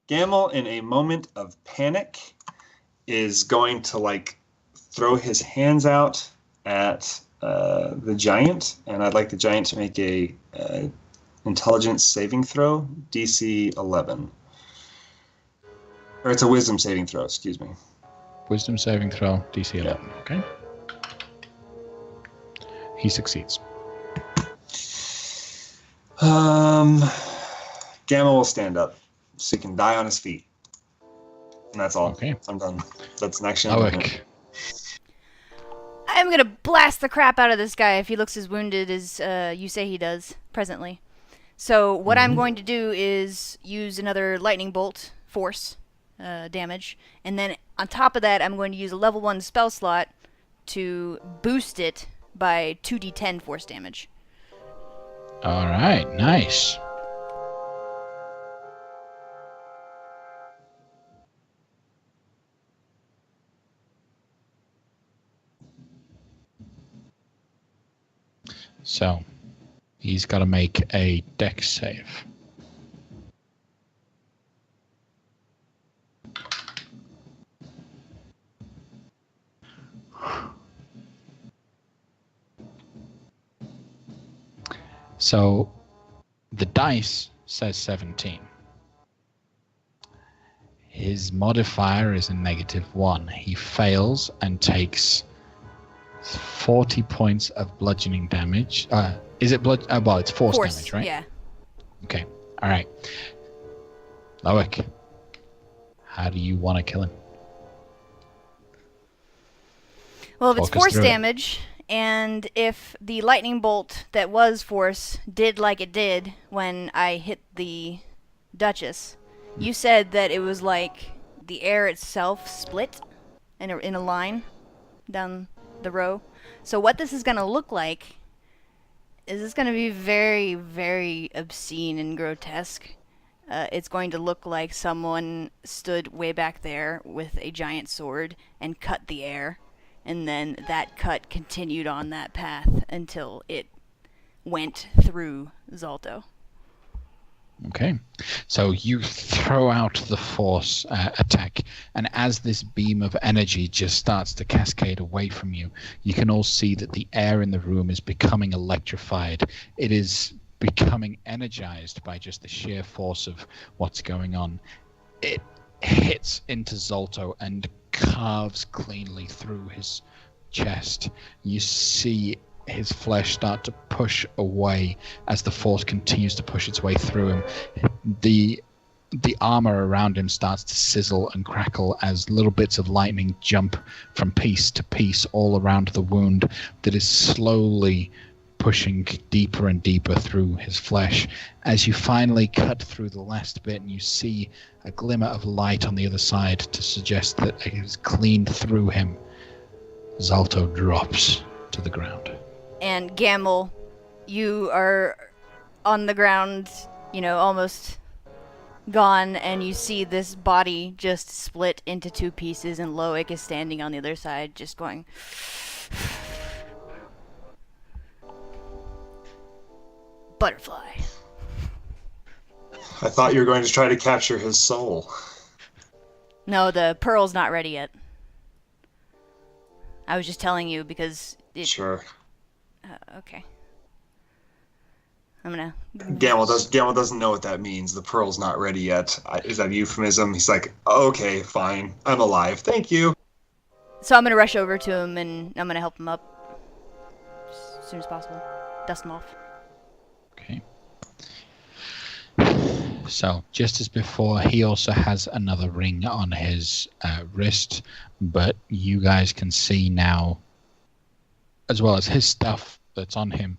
Speaker 4: Gamel in a moment of panic is going to like throw his hands out at the giant, and I'd like the giant to make a intelligence saving throw, DC 11. Or it's a wisdom saving throw, excuse me.
Speaker 1: Wisdom saving throw, DC 11. Okay. He succeeds.
Speaker 4: Gamma will stand up so he can die on his feet. And that's all.
Speaker 1: Okay.
Speaker 4: I'm done. That's an action.
Speaker 1: Loic.
Speaker 2: I'm gonna blast the crap out of this guy if he looks as wounded as you say he does presently. So what I'm going to do is use another lightning bolt force damage, and then on top of that, I'm going to use a level 1 spell slot to boost it by 2d10 force damage.
Speaker 1: All right, nice. So, he's got to make a dex save. So, the dice says 17. His modifier is a -1. He fails and takes 40 points of bludgeoning damage. Is it blood? Well, it's force damage, right?
Speaker 2: Yeah.
Speaker 1: Okay. All right. Loic, how do you want to kill him?
Speaker 2: Well, if it's
Speaker 1: Walk us
Speaker 2: force
Speaker 1: through it.
Speaker 2: damage, and if the lightning bolt that was force did like it did when I hit the Duchess, you said that it was like the air itself split in a line down the row. So what this is going to look like is it's going to be very, very obscene and grotesque. It's going to look like someone stood way back there with a giant sword and cut the air, and then that cut continued on that path until it went through Zalto.
Speaker 1: Okay. So you throw out the force attack, and as this beam of energy just starts to cascade away from you, you can all see that the air in the room is becoming electrified. It is becoming energized by just the sheer force of what's going on. It hits into Zolto and carves cleanly through his chest. You see his flesh start to push away as the force continues to push its way through him. The armor around him starts to sizzle and crackle as little bits of lightning jump from piece to piece all around the wound that is slowly pushing deeper and deeper through his flesh. As you finally cut through the last bit and you see a glimmer of light on the other side to suggest that it has cleaned through him, Zalto drops to the ground.
Speaker 2: And Gamble, you are on the ground, almost gone, and you see this body just split into 2 pieces, and Loic is standing on the other side, just going... Butterfly.
Speaker 4: I thought you were going to try to capture his soul.
Speaker 2: No, the pearl's not ready yet. I was just telling you because it...
Speaker 4: Sure.
Speaker 2: Okay. I'm gonna...
Speaker 4: Gamble doesn't know what that means. The pearl's not ready yet. Is that a euphemism? He's like, okay, fine. I'm alive. Thank you.
Speaker 2: So I'm gonna rush over to him and I'm gonna help him up as soon as possible. Dust him off.
Speaker 1: Okay. So, just as before, he also has another ring on his wrist, but you guys can see now, as well as his stuff that's on him,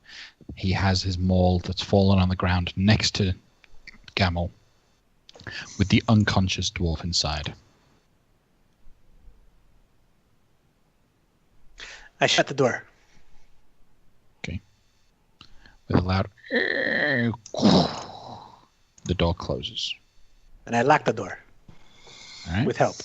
Speaker 1: he has his maul that's fallen on the ground next to Gamel, with the unconscious dwarf inside.
Speaker 3: I shut the door.
Speaker 1: Okay. With a loud... The door closes.
Speaker 3: And I lock the door.
Speaker 1: All right.
Speaker 3: With help.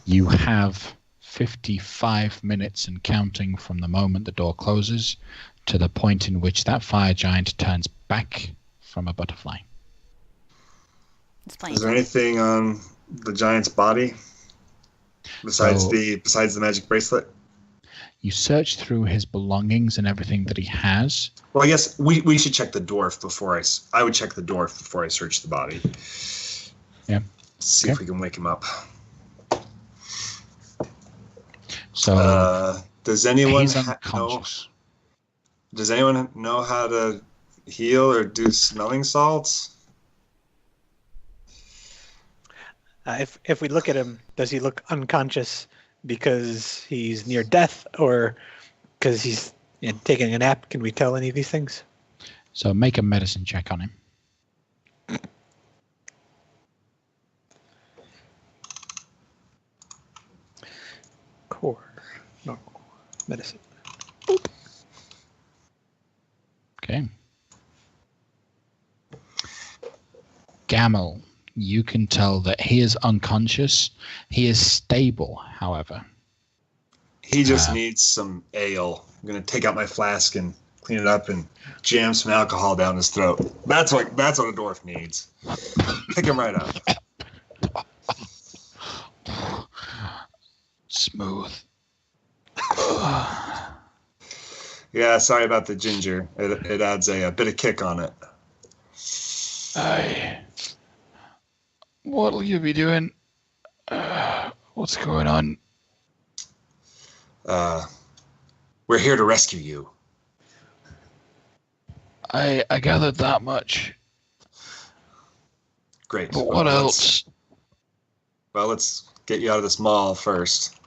Speaker 1: You have 55 minutes and counting from the moment the door closes to the point in which that fire giant turns back from a butterfly.
Speaker 4: Is there anything on the giant's body besides the magic bracelet?
Speaker 1: You search through his belongings and everything that he has.
Speaker 4: Well, I guess we should check the dwarf before I would check the dwarf before I search the body.
Speaker 1: Yeah.
Speaker 4: See if we can wake him up.
Speaker 1: So
Speaker 4: does anyone
Speaker 1: he's
Speaker 4: know?
Speaker 1: unconscious.
Speaker 4: Does anyone know how to heal or do smelling salts?
Speaker 3: If we look at him, does he look unconscious because he's near death or because he's taking a nap? Can we tell any of these things?
Speaker 1: So make a medicine check on him.
Speaker 3: Core. No. Medicine.
Speaker 1: Okay. Gamel, you can tell that he is unconscious. He is stable, however.
Speaker 4: He just needs some ale. I'm gonna take out my flask and clean it up and jam some alcohol down his throat. That's what a dwarf needs. Pick him right up.
Speaker 1: Smooth.
Speaker 4: Yeah, sorry about the ginger. It adds a bit of kick on it.
Speaker 1: What'll you be doing? What's going on?
Speaker 4: We're here to rescue you.
Speaker 1: I gathered that much.
Speaker 4: Great.
Speaker 1: But what else?
Speaker 4: Let's get you out of this mall first.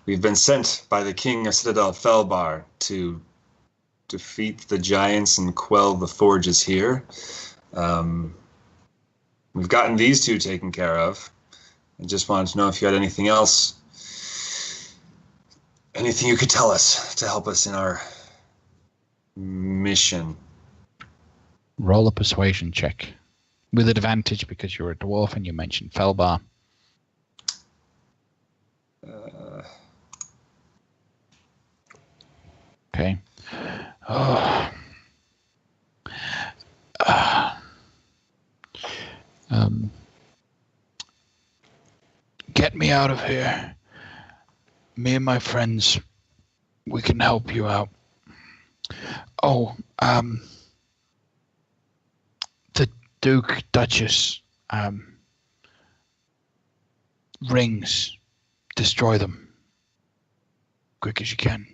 Speaker 4: We've been sent by the King of Citadel Felbar to defeat the giants and quell the forges here. We've gotten these two taken care of. I just wanted to know if you had anything else, anything you could tell us to help us in our mission.
Speaker 1: Roll a persuasion check. With advantage because you're a dwarf and you mentioned Felbar. Okay. Get me out of here. Me and my friends, we can help you out. Oh, the Duke, Duchess, rings. Destroy them. Quick as you can.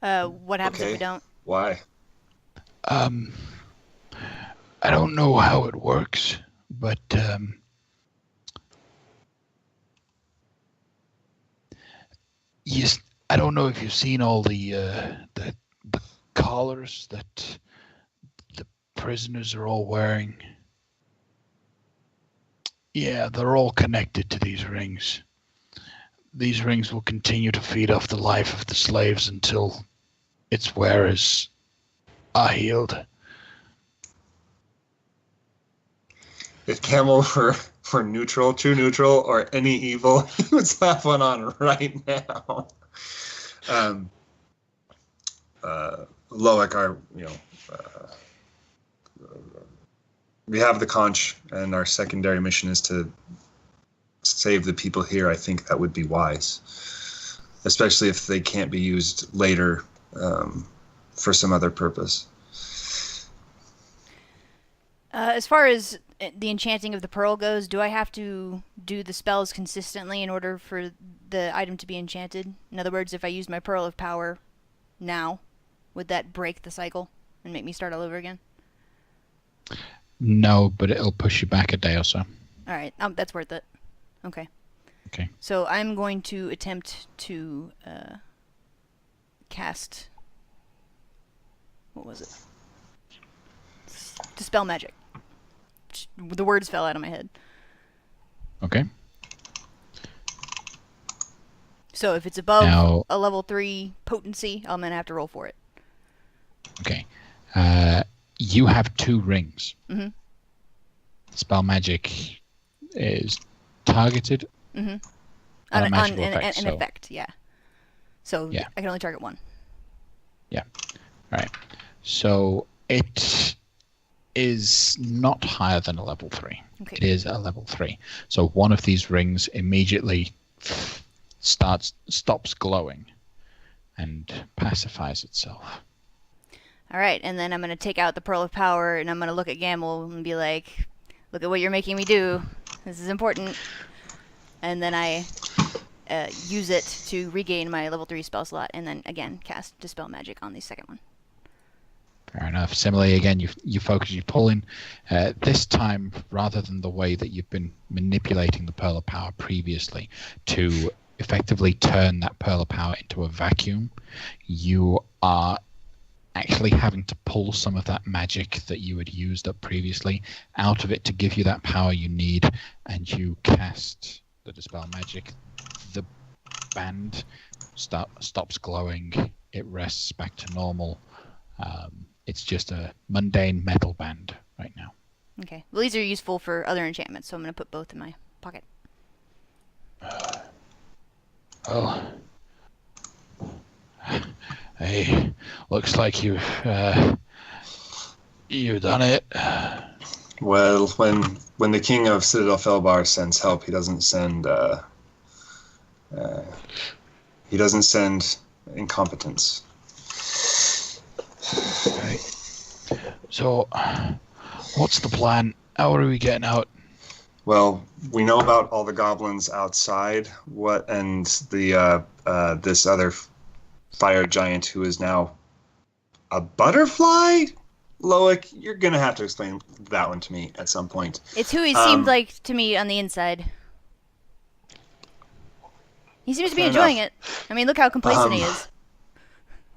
Speaker 2: What happens if we don't?
Speaker 4: Why?
Speaker 1: I don't know how it works, but I don't know if you've seen all the collars that the prisoners are all wearing. Yeah, they're all connected to these rings. These rings will continue to feed off the life of the slaves until its wearers are healed.
Speaker 4: If Camel were neutral, true neutral, or any evil, he would slap one on right now. Loic, we have the conch, and our secondary mission is to save the people here. I think that would be wise, especially if they can't be used later for some other purpose.
Speaker 2: As far as the enchanting of the pearl goes, do I have to do the spells consistently in order for the item to be enchanted? In other words, if I use my pearl of power now, would that break the cycle and make me start all over again?
Speaker 1: No, but it'll push you back a day or so.
Speaker 2: All right, that's worth it. Okay.
Speaker 1: Okay.
Speaker 2: So I'm going to attempt to cast. What was it? Dispel magic. The words fell out of my head.
Speaker 1: Okay.
Speaker 2: So if it's above
Speaker 1: Now,
Speaker 2: a level 3 potency, I'm going to have to roll for it.
Speaker 1: Okay. You have 2 rings.
Speaker 2: Mm-hmm.
Speaker 1: Spell magic is targeted on a magical effect.
Speaker 2: An effect, yeah. So
Speaker 1: yeah.
Speaker 2: I can only target one.
Speaker 1: Yeah. All right. So it is not higher than a level 3.
Speaker 2: Okay.
Speaker 1: It is a level 3. So one of these rings immediately stops glowing and pacifies itself.
Speaker 2: All right, and then I'm going to take out the Pearl of Power, and I'm going to look at Gamble and be like, look at what you're making me do. This is important. And then I use it to regain my level 3 spell slot, and then again cast Dispel Magic on the second one.
Speaker 1: Fair enough. Similarly, again, you focus, you pull in. This time, rather than the way that you've been manipulating the Pearl of Power previously to effectively turn that Pearl of Power into a vacuum, you are actually having to pull some of that magic that you had used up previously out of it to give you that power you need, and you cast the Dispel Magic. The band stops glowing. It rests back to normal. It's just a mundane metal band right now.
Speaker 2: Okay. Well, these are useful for other enchantments, so I'm going to put both in my pocket.
Speaker 1: Well, hey, looks like you've done it.
Speaker 4: Well, when the king of Citadel Felbar sends help, he doesn't send incompetence.
Speaker 1: Right. So, what's the plan? How are we getting out?
Speaker 4: Well, we know about all the goblins outside. And the this other fire giant who is now a butterfly? Loic, you're gonna have to explain that one to me at some point.
Speaker 2: It's who he seemed like to me on the inside. He seems to be enjoying it. I mean, look how complacent he is.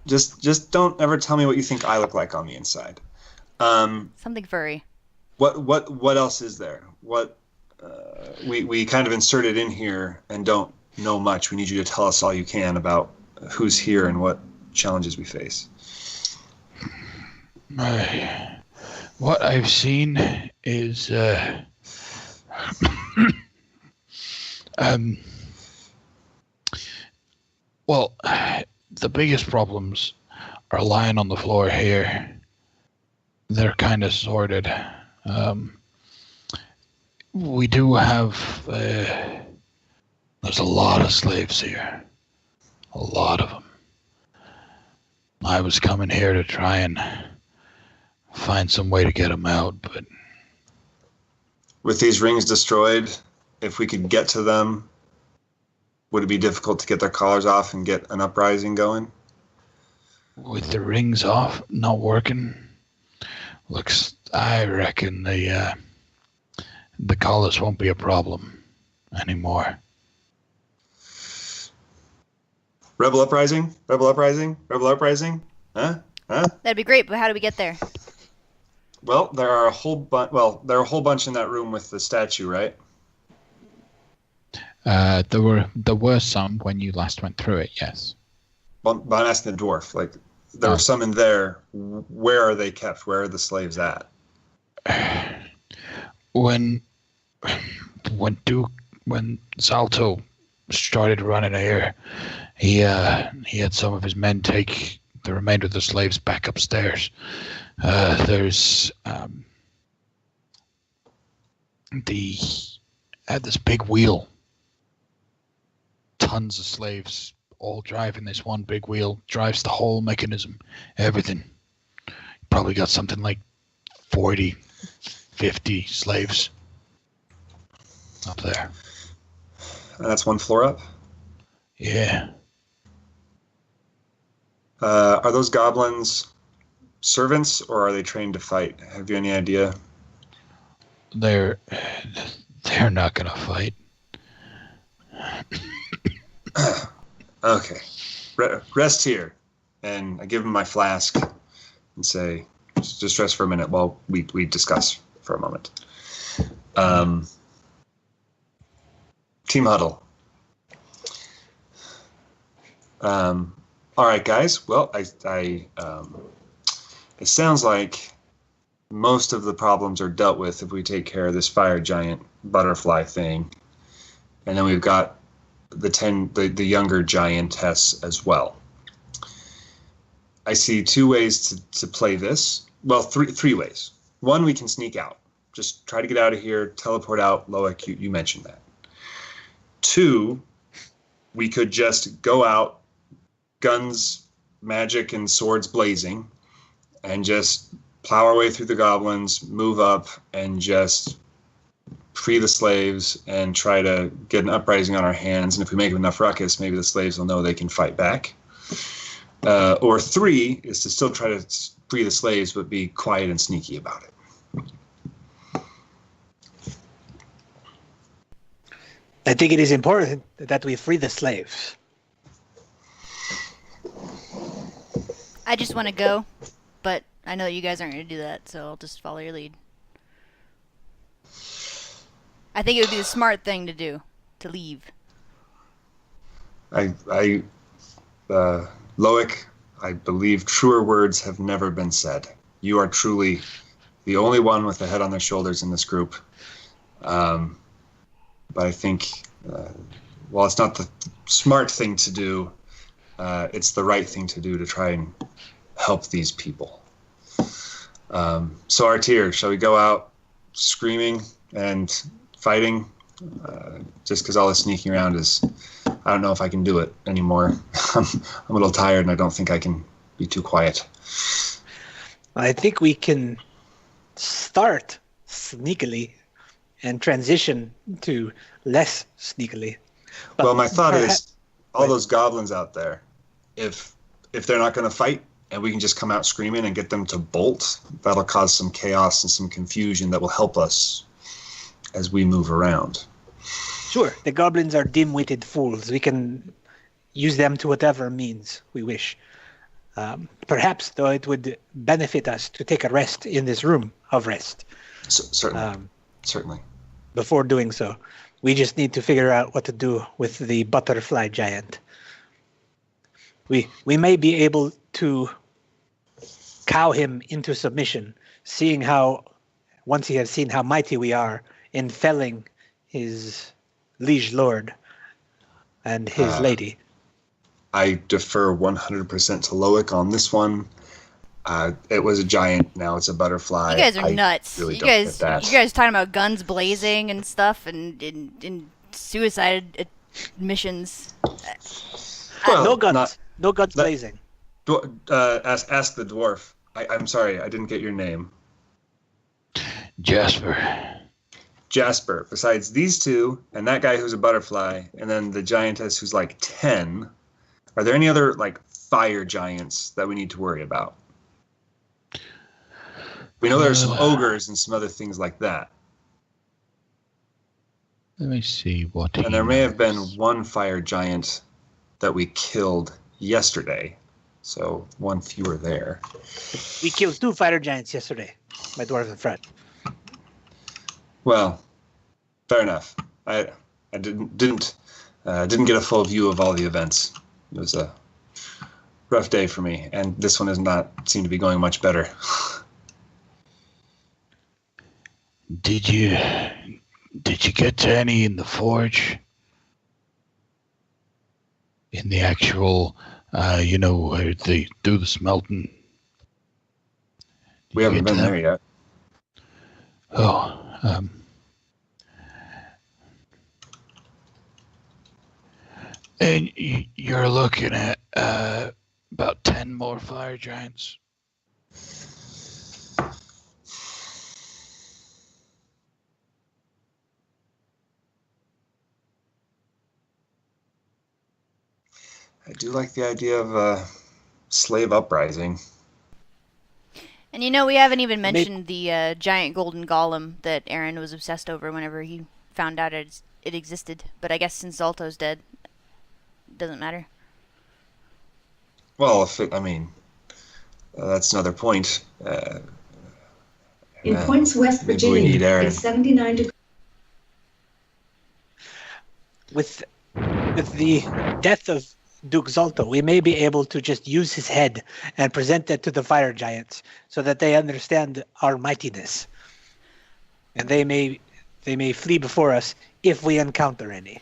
Speaker 4: Just don't ever tell me what you think I look like on the inside.
Speaker 2: Something furry.
Speaker 4: What else is there? What we kind of inserted in here and don't know much. We need you to tell us all you can about who's here and what challenges we face.
Speaker 1: What I've seen is well, the biggest problems are lying on the floor here. They're kind of sorted. We do have there's a lot of slaves here. A lot of them. I was coming here to try and find some way to get them out, but
Speaker 4: with these rings destroyed, if we could get to them, would it be difficult to get their collars off and get an uprising going?
Speaker 1: With the rings off, not working, I reckon the collars won't be a problem anymore.
Speaker 4: Rebel uprising? Rebel uprising? Rebel uprising? Huh?
Speaker 2: That'd be great, but how do we get there?
Speaker 4: Well, there are a whole bunch in that room with the statue, right?
Speaker 1: There were some when you last went through it, yes.
Speaker 4: But I'm asking the dwarf. Like, there were some in there. Where are they kept? Where are the slaves at?
Speaker 1: When Zalto started running here, he had some of his men take the remainder of the slaves back upstairs. There's this big wheel. Tons of slaves all driving this one big wheel. Drives the whole mechanism. Everything. Probably got something like 40, 50 slaves up there.
Speaker 4: And that's one floor up?
Speaker 1: Yeah.
Speaker 4: Are those goblins servants or are they trained to fight? Have you any idea?
Speaker 1: They're not gonna fight.
Speaker 4: Okay. Rest here. And I give him my flask and say, just rest for a minute while we discuss for a moment. Team huddle. All right, guys. Well, it sounds like most of the problems are dealt with if we take care of this fire giant butterfly thing, and then we've got the younger giantess as well. I see two ways to play this. Well, three ways. One, we can sneak out. Just try to get out of here, teleport out. Loic, you mentioned that. Two, we could just go out, guns, magic, and swords blazing, and just plow our way through the goblins, move up, and just free the slaves and try to get an uprising on our hands. And if we make enough ruckus, maybe the slaves will know they can fight back. Or 3 is to still try to free the slaves, but be quiet and sneaky about it.
Speaker 3: I think it is important that we free the slaves.
Speaker 2: I just want to go, but I know you guys aren't going to do that, so I'll just follow your lead. I think it would be the smart thing to do, to leave.
Speaker 4: Loic, I believe truer words have never been said. You are truly the only one with a head on their shoulders in this group. But I think, while it's not the smart thing to do, it's the right thing to do to try and help these people. So Artir, shall we go out screaming and fighting? Just because all this sneaking around is, I don't know if I can do it anymore. I'm a little tired and I don't think I can be too quiet.
Speaker 3: I think we can start sneakily and transition to less sneakily.
Speaker 4: Well, my thought is, all those goblins out there, if they're not going to fight and we can just come out screaming and get them to bolt, that'll cause some chaos and some confusion that will help us as we move around.
Speaker 3: Sure, the goblins are dim-witted fools. We can use them to whatever means we wish. Perhaps, though, it would benefit us to take a rest in this room of rest.
Speaker 4: Certainly.
Speaker 3: Before doing so, we just need to figure out what to do with the butterfly giant. We may be able to cow him into submission, once he has seen how mighty we are in felling his liege lord and his lady.
Speaker 4: I defer 100% to Loic on this one. It was a giant, now it's a butterfly.
Speaker 2: You guys are nuts.
Speaker 4: Really
Speaker 2: you guys talking about guns blazing and stuff and suicide missions.
Speaker 3: Well, no guns. No guns blazing.
Speaker 4: Ask the dwarf. I'm sorry, I didn't get your name. Jasper. Besides these two and that guy who's a butterfly, and then the giantess who's like 10, are there any other fire giants that we need to worry about? We know there are some ogres and some other things like that.
Speaker 1: Let me see what.
Speaker 4: And there may have been one fire giant that we killed yesterday, so one fewer there.
Speaker 3: We killed 2 fire giants yesterday, my dwarven friend.
Speaker 4: Well, fair enough. I didn't get a full view of all the events. It was a rough day for me, and this one does not seem to be going much better.
Speaker 1: Did you get to any in the forge? In the actual, where they do the smelting?
Speaker 4: We haven't been there yet.
Speaker 1: Oh, and you're looking at about 10 more fire giants.
Speaker 4: I do like the idea of a slave uprising.
Speaker 2: And we haven't even mentioned the giant golden golem that Aaron was obsessed over whenever he found out it existed. But I guess since Zalto's dead, it doesn't matter.
Speaker 4: Well, that's another point.
Speaker 5: In Points, West Virginia, it's 79 degrees.
Speaker 3: With the death of Duke Zalto, we may be able to just use his head and present that to the fire giants so that they understand our mightiness. And they may flee before us if we encounter any.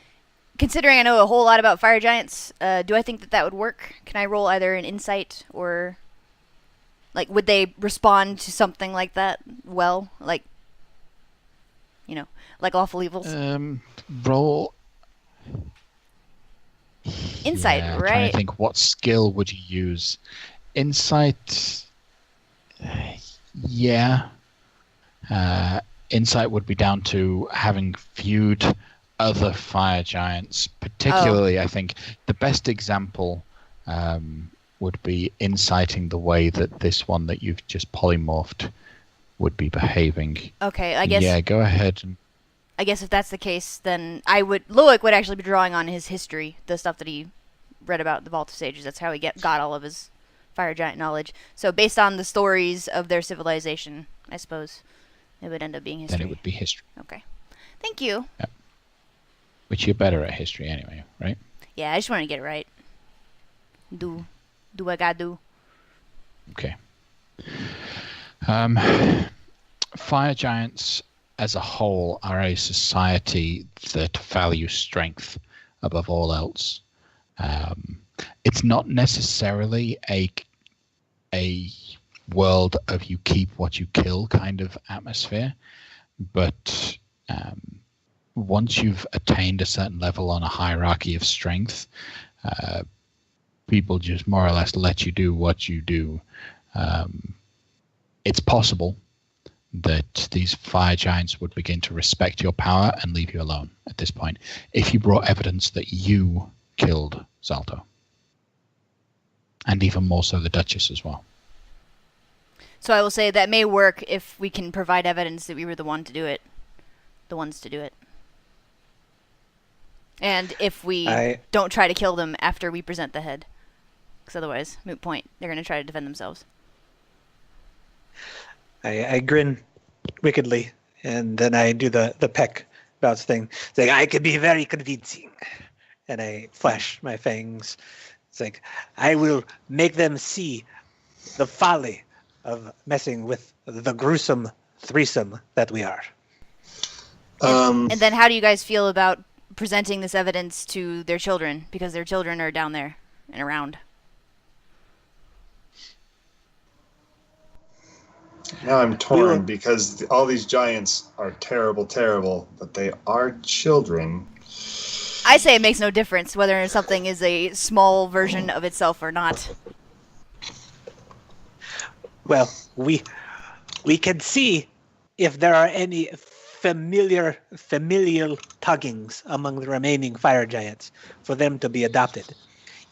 Speaker 2: Considering I know a whole lot about fire giants, do I think that would work? Can I roll either an insight or would they respond to something like that well? Like Awful Evils?
Speaker 1: Roll
Speaker 2: insight,
Speaker 1: yeah,
Speaker 2: right?
Speaker 1: Trying to think, what skill would you use? Insight, yeah. insight would be down to having viewed other fire giants. Particularly, I think the best example would be inciting the way that this one that you've just polymorphed would be behaving.
Speaker 2: Okay, I guess.
Speaker 1: Yeah, go ahead.
Speaker 2: I guess if that's the case, then Loic would actually be drawing on his history, the stuff that he read about the Vault of Sages. That's how he got all of his fire giant knowledge. So based on the stories of their civilization, I suppose it would end up being history.
Speaker 1: Then it would be history.
Speaker 2: Okay. Thank you.
Speaker 1: Yep. Which you're better at history anyway, right?
Speaker 2: Yeah, I just want to get it right. Do what I gotta do.
Speaker 1: Okay. Fire giants as a whole are a society that values strength above all else. It's not necessarily a world of you keep what you kill kind of atmosphere, but once you've attained a certain level on a hierarchy of strength, people just more or less let you do what you do. It's possible that these fire giants would begin to respect your power and leave you alone at this point if you brought evidence that you killed Zalto. And even more so the Duchess as well.
Speaker 2: So I will say that may work if we can provide evidence that we were the ones to do it. And if we don't try to kill them after we present the head. Because otherwise, moot point, they're going to try to defend themselves.
Speaker 3: I grin wickedly, and then I do the peck bounce thing. It's like, I could be very convincing. And I flash my fangs. It's like, I will make them see the folly of messing with the gruesome threesome that we are.
Speaker 2: And then how do you guys feel about presenting this evidence to their children? Because their children are down there and around.
Speaker 4: Now I'm torn because all these giants are terrible, but they are children.
Speaker 2: I say it makes no difference whether something is a small version of itself or not.
Speaker 3: Well, we can see if there are any familial tuggings among the remaining fire giants for them to be adopted.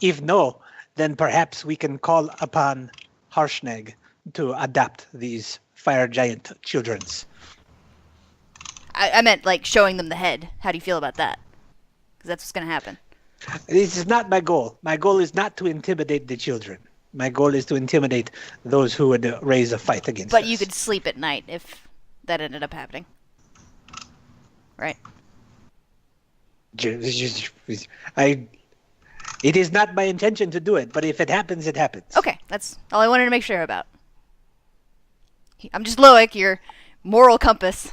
Speaker 3: If no, then perhaps we can call upon Harshnag to adopt these fire giant childrens.
Speaker 2: I meant like showing them the head. How do you feel about that? Because that's what's going to happen.
Speaker 3: This is not my goal. My goal is not to intimidate the children. My goal is to intimidate those who would raise a fight against us.
Speaker 2: But you could sleep at night if that ended up happening. Right?
Speaker 3: It is not my intention to do it, but if it happens, it happens.
Speaker 2: Okay, that's all I wanted to make sure about. I'm just Loic, your moral compass.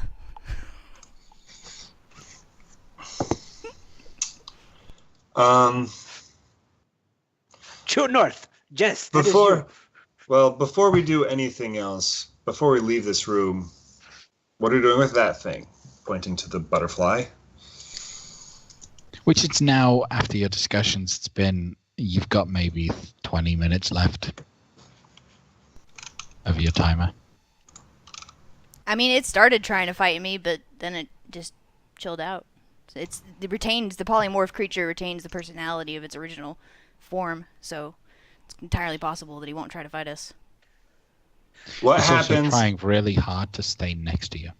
Speaker 3: True north. Jess,
Speaker 4: before we do anything else, before we leave this room, what are you doing with that thing? Pointing to the butterfly.
Speaker 1: Which it's now, after your discussions, you've got maybe 20 minutes left of your timer.
Speaker 2: I mean, it started trying to fight me, but then it just chilled out. The polymorph creature retains the personality of its original form, so it's entirely possible that he won't try to fight us.
Speaker 4: What
Speaker 1: It's
Speaker 4: happens?
Speaker 1: also trying really hard to stay next to you.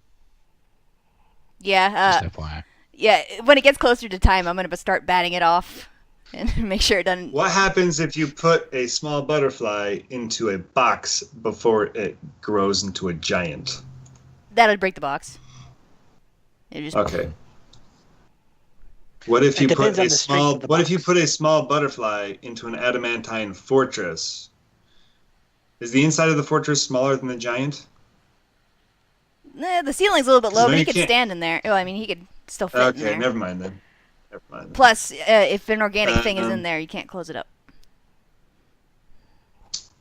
Speaker 2: Yeah.
Speaker 1: Just FYI.
Speaker 2: Yeah. When it gets closer to time, I'm gonna start batting it off and make sure it doesn't.
Speaker 4: What happens if you put a small butterfly into a box before it grows into a giant?
Speaker 2: That'd break the box.
Speaker 4: Okay. What if you put a small butterfly into an adamantine fortress? Is the inside of the fortress smaller than the giant?
Speaker 2: The ceiling's a little bit low,
Speaker 4: So
Speaker 2: but he
Speaker 4: you
Speaker 2: could
Speaker 4: can't-
Speaker 2: stand in there. Oh, I mean, he could still fit in
Speaker 4: Okay,
Speaker 2: there.
Speaker 4: never mind then.
Speaker 2: Plus, if an organic thing is in there, you can't close it up.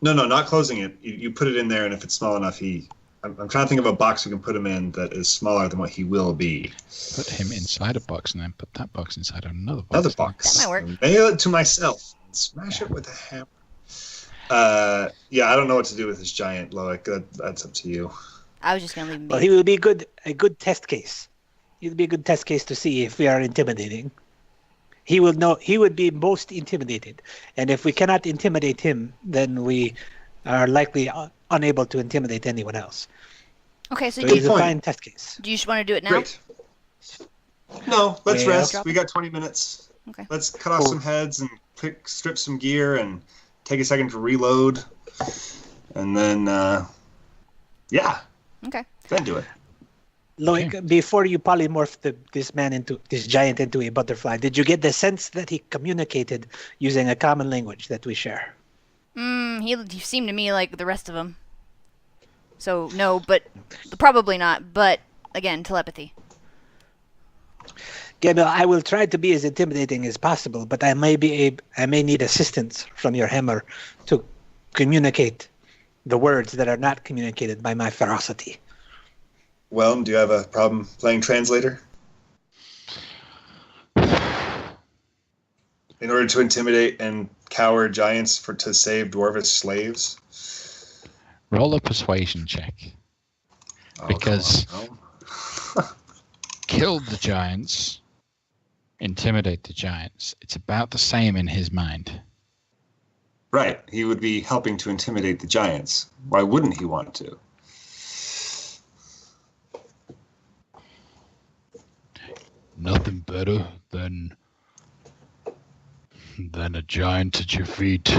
Speaker 4: No, not closing it. You put it in there, and if it's small enough, I'm trying to think of a box we can put him in that is smaller than what he will be.
Speaker 1: Put him inside a box and then put that box inside another box.
Speaker 4: Another box.
Speaker 2: That might work.
Speaker 4: Mail it to myself. Smash it with a hammer. Yeah, I don't know what to do with this giant, Loic. That's up to you.
Speaker 2: I was just gonna leave him be.
Speaker 3: Well, he will be a good test case. He'll be a good test case to see if we are intimidating. He will know. He would be most intimidated, and if we cannot intimidate him, then we are likely unable to intimidate anyone else.
Speaker 2: Okay, so
Speaker 3: So
Speaker 2: do
Speaker 3: he's
Speaker 2: you,
Speaker 3: a fine test case.
Speaker 2: do you just want to do it now?
Speaker 4: Great. No, let's
Speaker 3: Well,
Speaker 4: rest. We got 20 minutes.
Speaker 2: Okay.
Speaker 4: Let's cut off some heads and strip some gear and take a second to reload. And then, yeah.
Speaker 2: Okay.
Speaker 4: Then do it.
Speaker 3: Loic, before you polymorph this giant into a butterfly, did you get the sense that he communicated using a common language that we share?
Speaker 2: He seemed to me like the rest of them. So no, but probably not. But again, telepathy.
Speaker 3: Gabriel, I will try to be as intimidating as possible, but I may need assistance from your hammer to communicate the words that are not communicated by my ferocity.
Speaker 4: Well, do you have a problem playing translator? In order to intimidate and cower giants to save dwarvish slaves?
Speaker 1: Roll a persuasion check.
Speaker 4: Oh,
Speaker 1: Because
Speaker 4: come on,
Speaker 1: kill the giants, intimidate the giants. It's about the same in his mind.
Speaker 4: Right. He would be helping to intimidate the giants. Why wouldn't he want to?
Speaker 1: Nothing better than a giant at your feet.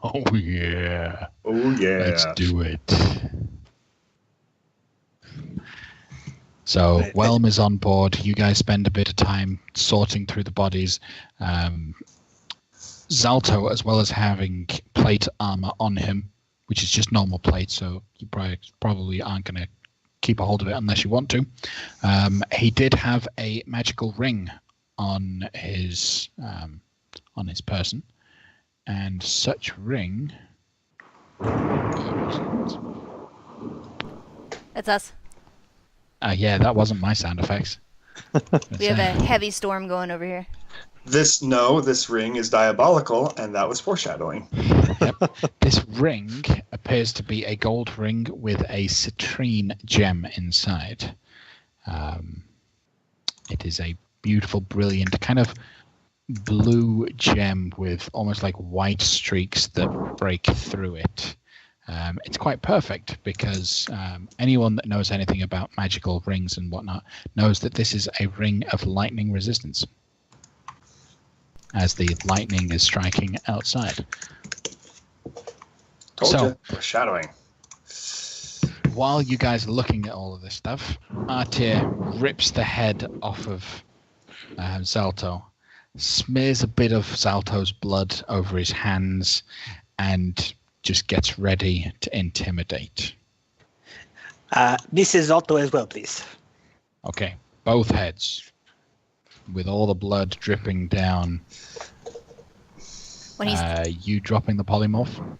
Speaker 1: Oh yeah.
Speaker 4: Oh, yeah.
Speaker 1: Let's do it. So Whelm is on board. You guys spend a bit of time sorting through the bodies. Zalto, as well as having plate armor on him, which is just normal plate, so you probably aren't going to keep a hold of it unless you want to. He did have a magical ring on his person, and such ring.
Speaker 2: That's us.
Speaker 1: Yeah, that wasn't my sound effects.
Speaker 2: We have a heavy storm going over here.
Speaker 4: This ring is diabolical, and that was foreshadowing.
Speaker 1: Yep. This ring appears to be a gold ring with a citrine gem inside. It is a beautiful, brilliant, kind of blue gem with almost like white streaks that break through it. It's quite perfect because anyone that knows anything about magical rings and whatnot knows that this is a ring of lightning resistance, as the lightning is striking outside.
Speaker 4: Told you. Foreshadowing.
Speaker 1: While you guys are looking at all of this stuff, Artir rips the head off of Zalto, smears a bit of Zalto's blood over his hands, and just gets ready to intimidate.
Speaker 3: Mrs. Zalto as well, please.
Speaker 1: Okay, both heads, with all the blood dripping down.
Speaker 2: When he's
Speaker 1: you dropping the polymorph?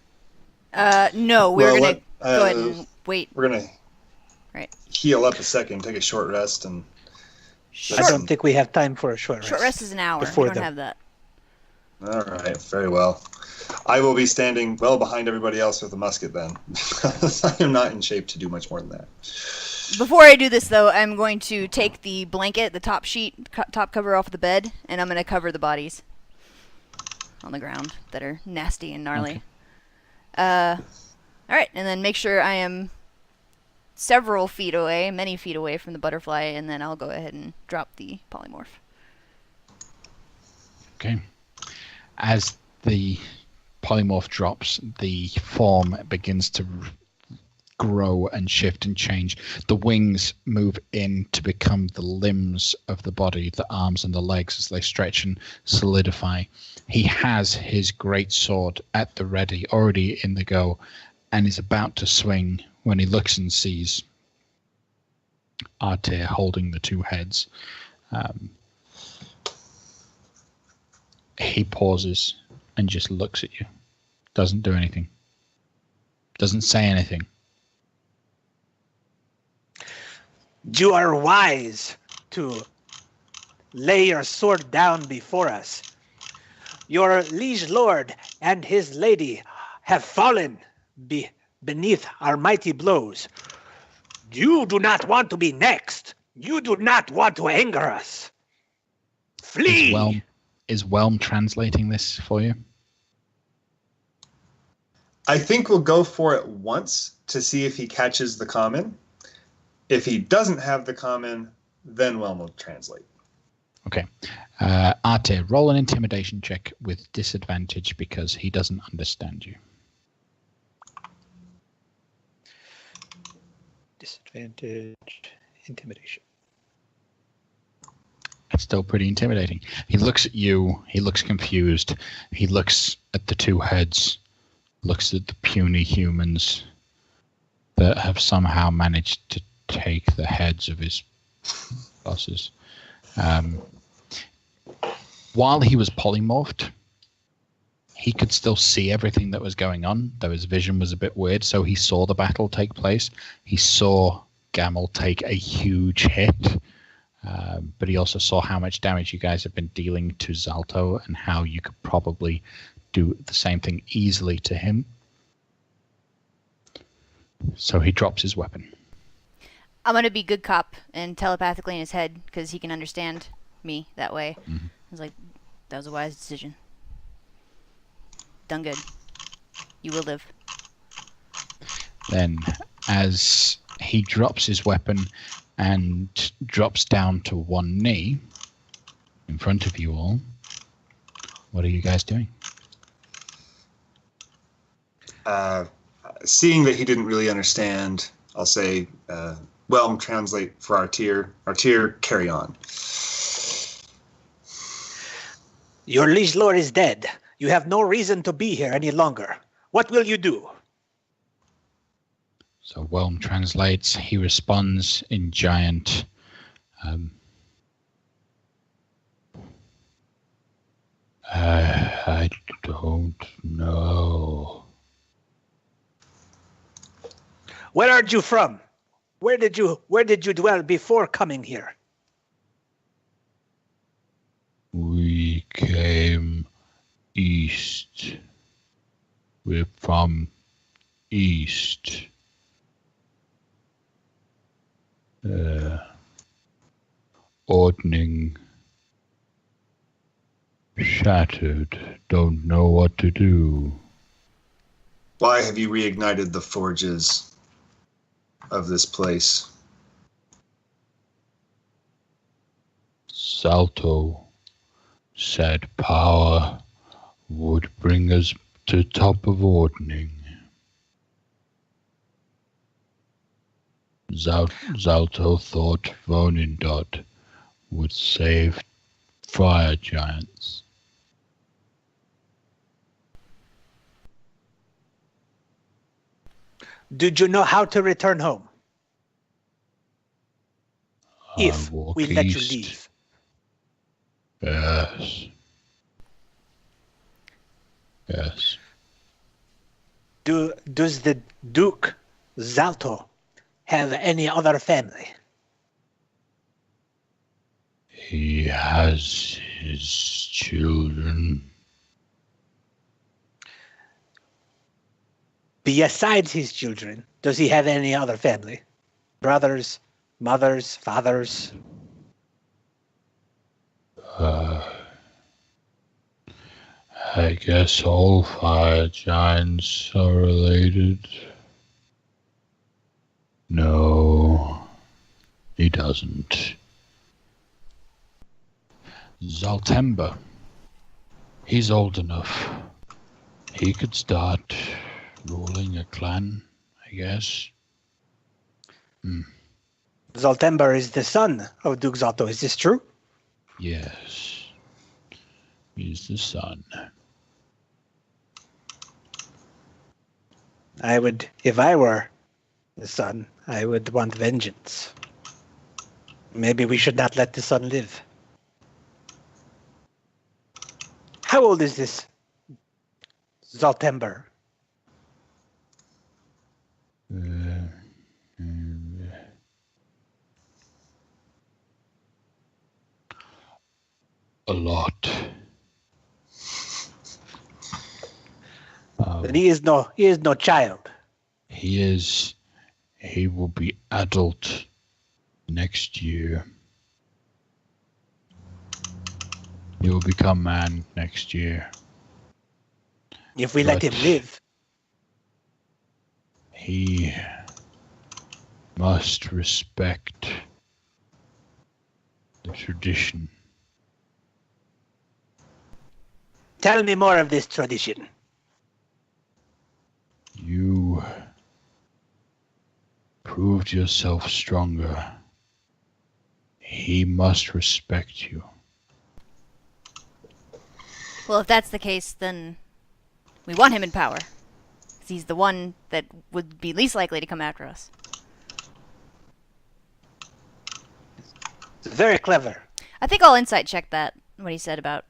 Speaker 2: no, we're
Speaker 4: Well,
Speaker 2: gonna go ahead and wait.
Speaker 4: We're going to heal up a second, take a short rest, and...
Speaker 3: I don't think we have time for a short rest.
Speaker 2: Short rest is an hour. We
Speaker 3: Before
Speaker 2: don't
Speaker 3: the-
Speaker 2: have that.
Speaker 4: All right, very well. I will be standing well behind everybody else with a musket then, because I am not in shape to do much more than that.
Speaker 2: Before I do this, though, I'm going to take the blanket, the top sheet, top cover off the bed, and I'm going to cover the bodies on the ground that are nasty and gnarly.
Speaker 1: Okay.
Speaker 2: All right, and then make sure I am several feet away, many feet away from the butterfly, and then I'll go ahead and drop the polymorph.
Speaker 1: Okay. As the polymorph drops, the form begins to grow and shift and change. The wings move in to become the limbs of the body, the arms and the legs as they stretch and solidify. He has his great sword at the ready, already in the go, and is about to swing when he looks and sees Artir holding the two heads. He pauses and just looks at you. Doesn't do anything. Doesn't say anything.
Speaker 3: You are wise to lay your sword down before us. Your liege lord and his lady have fallen beneath our mighty blows. You do not want to be next. You do not want to anger us. Flee!
Speaker 1: Is Whelm translating this for you?
Speaker 4: I think we'll go for it once to see if he catches the common. If he doesn't have the common, then Whelm will translate.
Speaker 1: Okay. Arte, roll an intimidation check with disadvantage because he doesn't understand you.
Speaker 3: Disadvantage, intimidation.
Speaker 1: It's still pretty intimidating. He looks at you. He looks confused. He looks at the two heads, looks at the puny humans that have somehow managed to take the heads of his bosses. While he was polymorphed, he could still see everything that was going on, though his vision was a bit weird, so he saw the battle take place. He saw Gamel take a huge hit, but he also saw how much damage you guys have been dealing to Zalto and how you could probably do the same thing easily to him. So he drops his weapon.
Speaker 2: I'm going to be good cop and telepathically in his head because he can understand me that way.
Speaker 1: Mm-hmm.
Speaker 2: I was like, that was a wise decision. Done good. You will live.
Speaker 1: Then, as he drops his weapon and drops down to one knee in front of you all, what are you guys doing?
Speaker 4: Seeing that he didn't really understand, I'll say, Whelm, translate for Artir. Artir, carry on.
Speaker 3: Your liege lord is dead. You have no reason to be here any longer. What will you do?
Speaker 1: So Whelm translates. He responds in giant. I don't know.
Speaker 3: Where are you from? Where did you dwell before coming here?
Speaker 1: We came east. We're from east. Ordning shattered. Don't know what to do.
Speaker 4: Why have you reignited the forges of this place?
Speaker 1: Salto said power would bring us to top of ordning. Zalto thought Vonindot would save fire giants.
Speaker 3: Did you know how to return home? If
Speaker 1: walk
Speaker 3: we let you
Speaker 1: east.
Speaker 3: leave.
Speaker 1: Yes. Yes.
Speaker 3: Does the Duke Zalto have any other family?
Speaker 1: He has his children.
Speaker 3: Besides his children, does he have any other family? Brothers, mothers, fathers?
Speaker 1: I guess all fire giants are related. No, he doesn't. Zaltemba, he's old enough. He could start ruling a clan, I guess.
Speaker 3: Zaltember is the son of Duke Zalto, is this true?
Speaker 1: Yes, he's the son.
Speaker 3: I would, if I were the son, I would want vengeance. Maybe we should not let the son live. How old is this Zaltember?
Speaker 1: A lot.
Speaker 3: But he is no child.
Speaker 1: He is He will be adult next year. He will become man next year.
Speaker 3: If we let him live.
Speaker 1: He must respect the tradition.
Speaker 3: Tell me more of this tradition.
Speaker 1: You proved yourself stronger. He must respect you.
Speaker 2: Well, if that's the case, then we want him in power. 'Cause he's the one that would be least likely to come after us.
Speaker 3: Very clever.
Speaker 2: I think I'll insight check that, what he said about...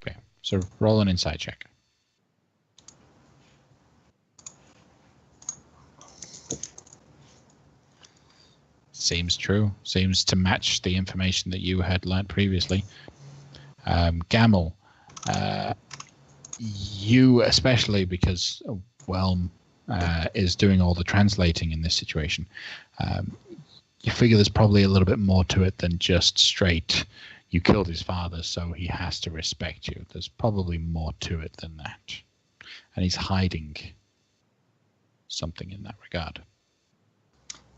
Speaker 1: Okay, so roll an insight check. Seems true. Seems to match the information that you had learned previously. Gamel, you especially, because Whelm is doing all the translating in this situation, you figure there's probably a little bit more to it than just straight, you killed his father, so he has to respect you. There's probably more to it than that. And he's hiding something in that regard.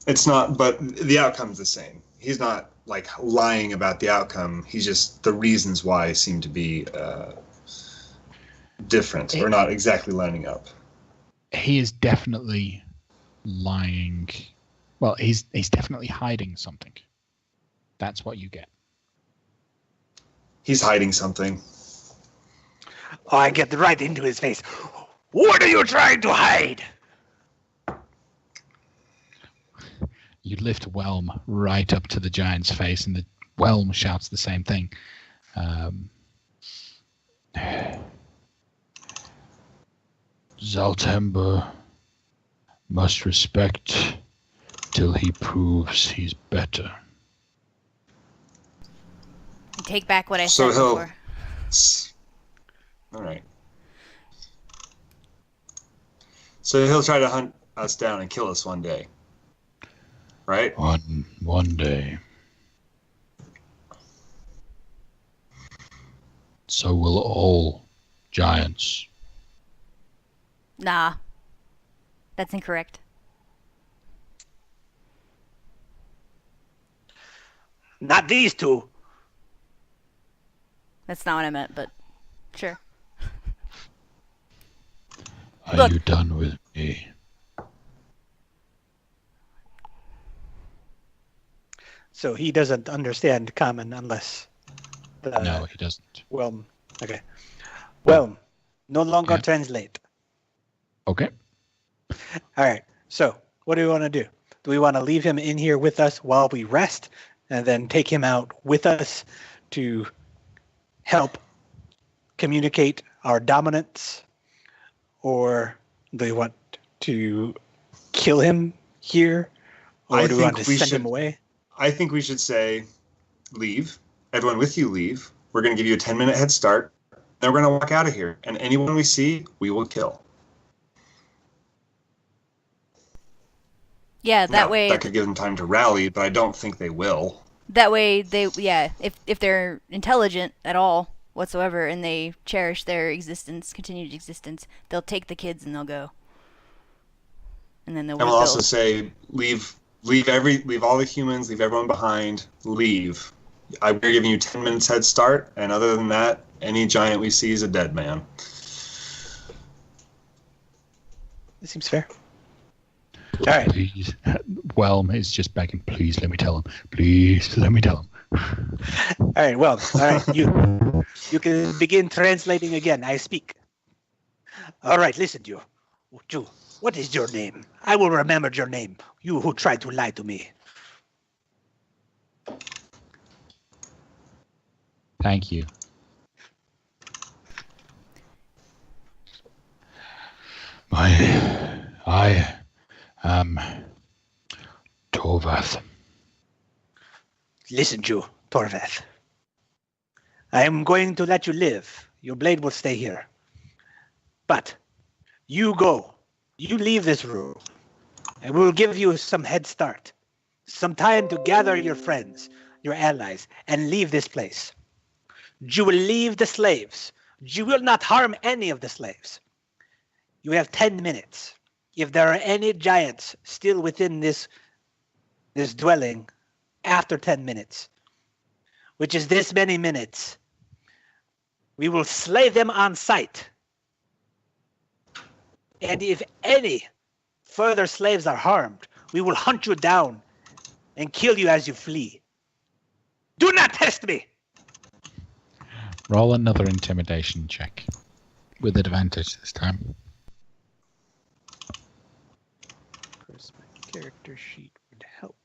Speaker 4: It's not, but the outcome's the same. He's not like lying about the outcome. He's just, the reasons why seem to be different or not exactly lining up.
Speaker 1: He is definitely lying. Well, he's definitely hiding something. That's what you get.
Speaker 4: He's hiding something.
Speaker 3: Oh, I get right into his face. What are you trying to hide?
Speaker 1: You lift Whelm right up to the giant's face, and the Whelm shouts the same thing. Zaltember must respect till he proves he's better.
Speaker 2: Take back what I
Speaker 4: So
Speaker 2: said before.
Speaker 4: All right. So he'll try to hunt us down and kill us one day. Right?
Speaker 1: One day. So will all giants.
Speaker 2: Nah. That's incorrect.
Speaker 3: Not these two.
Speaker 2: That's not what I meant, but sure.
Speaker 1: Are
Speaker 2: Look.
Speaker 1: you done with me?
Speaker 3: So he doesn't understand common unless...
Speaker 1: No, he doesn't.
Speaker 3: Well, okay. Well, no longer
Speaker 1: Yeah.
Speaker 3: translate.
Speaker 1: Okay.
Speaker 3: All right. So what do we want to do? Do we want to leave him in here with us while we rest and then take him out with us to help communicate our dominance? Or do we want to kill him here? Or do we want to send him away?
Speaker 4: I think we should say, leave. Everyone with you, leave. We're going to give you a 10-minute head start. Then we're going to walk out of here. And anyone we see, we will kill.
Speaker 2: Yeah, that
Speaker 4: Now,
Speaker 2: way...
Speaker 4: that could give them time to rally, but I don't think they will.
Speaker 2: That way, if they're intelligent at all whatsoever and they cherish their existence, continued existence, they'll take the kids and they'll go. And then they'll
Speaker 4: And we'll
Speaker 2: rebuild.
Speaker 4: also say, leave all the humans, leave everyone behind, leave. We're giving you 10 minutes head start, and other than that, any giant we see is a dead man.
Speaker 3: This seems fair. All right.
Speaker 1: Please. Whelm is just begging, please let me tell him. Please let me tell him.
Speaker 3: All right. Well, all right. You can begin translating again. I speak. All right. Listen, you. What is your name? I will remember your name. You who tried to lie to me.
Speaker 1: Thank you. I am Torvath.
Speaker 3: Listen, Jew, Torvath. I am going to let you live. Your blade will stay here. But you go. You leave this room. And we will give you some head start. Some time to gather your friends, your allies, and leave this place. You will leave the slaves. You will not harm any of the slaves. You have 10 minutes. If there are any giants still within this dwelling after 10 minutes, which is this many minutes, we will slay them on sight. And if any further slaves are harmed, we will hunt you down and kill you as you flee. Do not test me!
Speaker 1: Roll another intimidation check with advantage this time.
Speaker 3: Of course, my character sheet would help.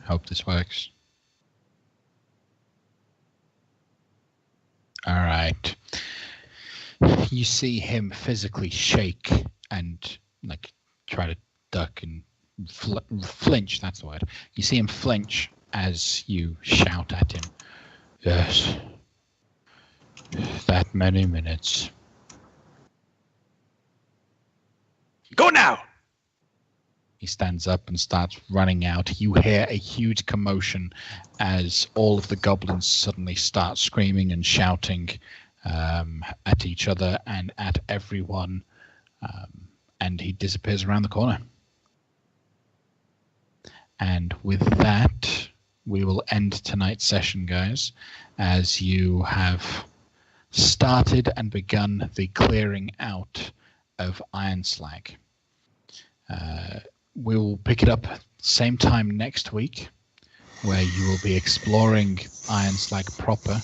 Speaker 1: Hope this works. All right. You see him physically shake and like try to duck and flinch. That's the word. You see him flinch as you shout at him. Yes. That many minutes.
Speaker 3: Go now!
Speaker 1: He stands up and starts running out. You hear a huge commotion as all of the goblins suddenly start screaming and shouting at each other and at everyone. And he disappears around the corner. And with that, we will end tonight's session, guys, as you have started and begun the clearing out of Iron Slag. We will pick it up same time next week, where you will be exploring Iron Slag proper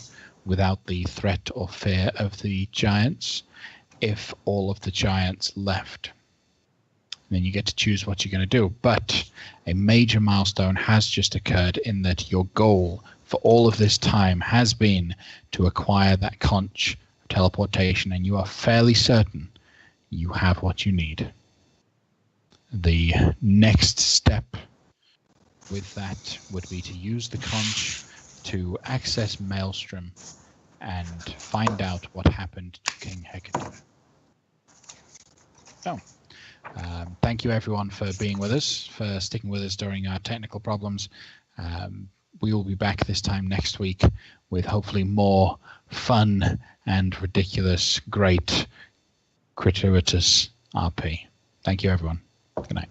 Speaker 1: without the threat or fear of the giants, if all of the giants left. And then you get to choose what you're going to do. But a major milestone has just occurred in that your goal for all of this time has been to acquire that conch of teleportation, and you are fairly certain you have what you need. The next step with that would be to use the conch to access Maelstrom and find out what happened to King Hecate. So, thank you everyone for being with us, for sticking with us during our technical problems. We will be back this time next week with hopefully more fun and ridiculous, great, Crituitous RP. Thank you everyone. Good night.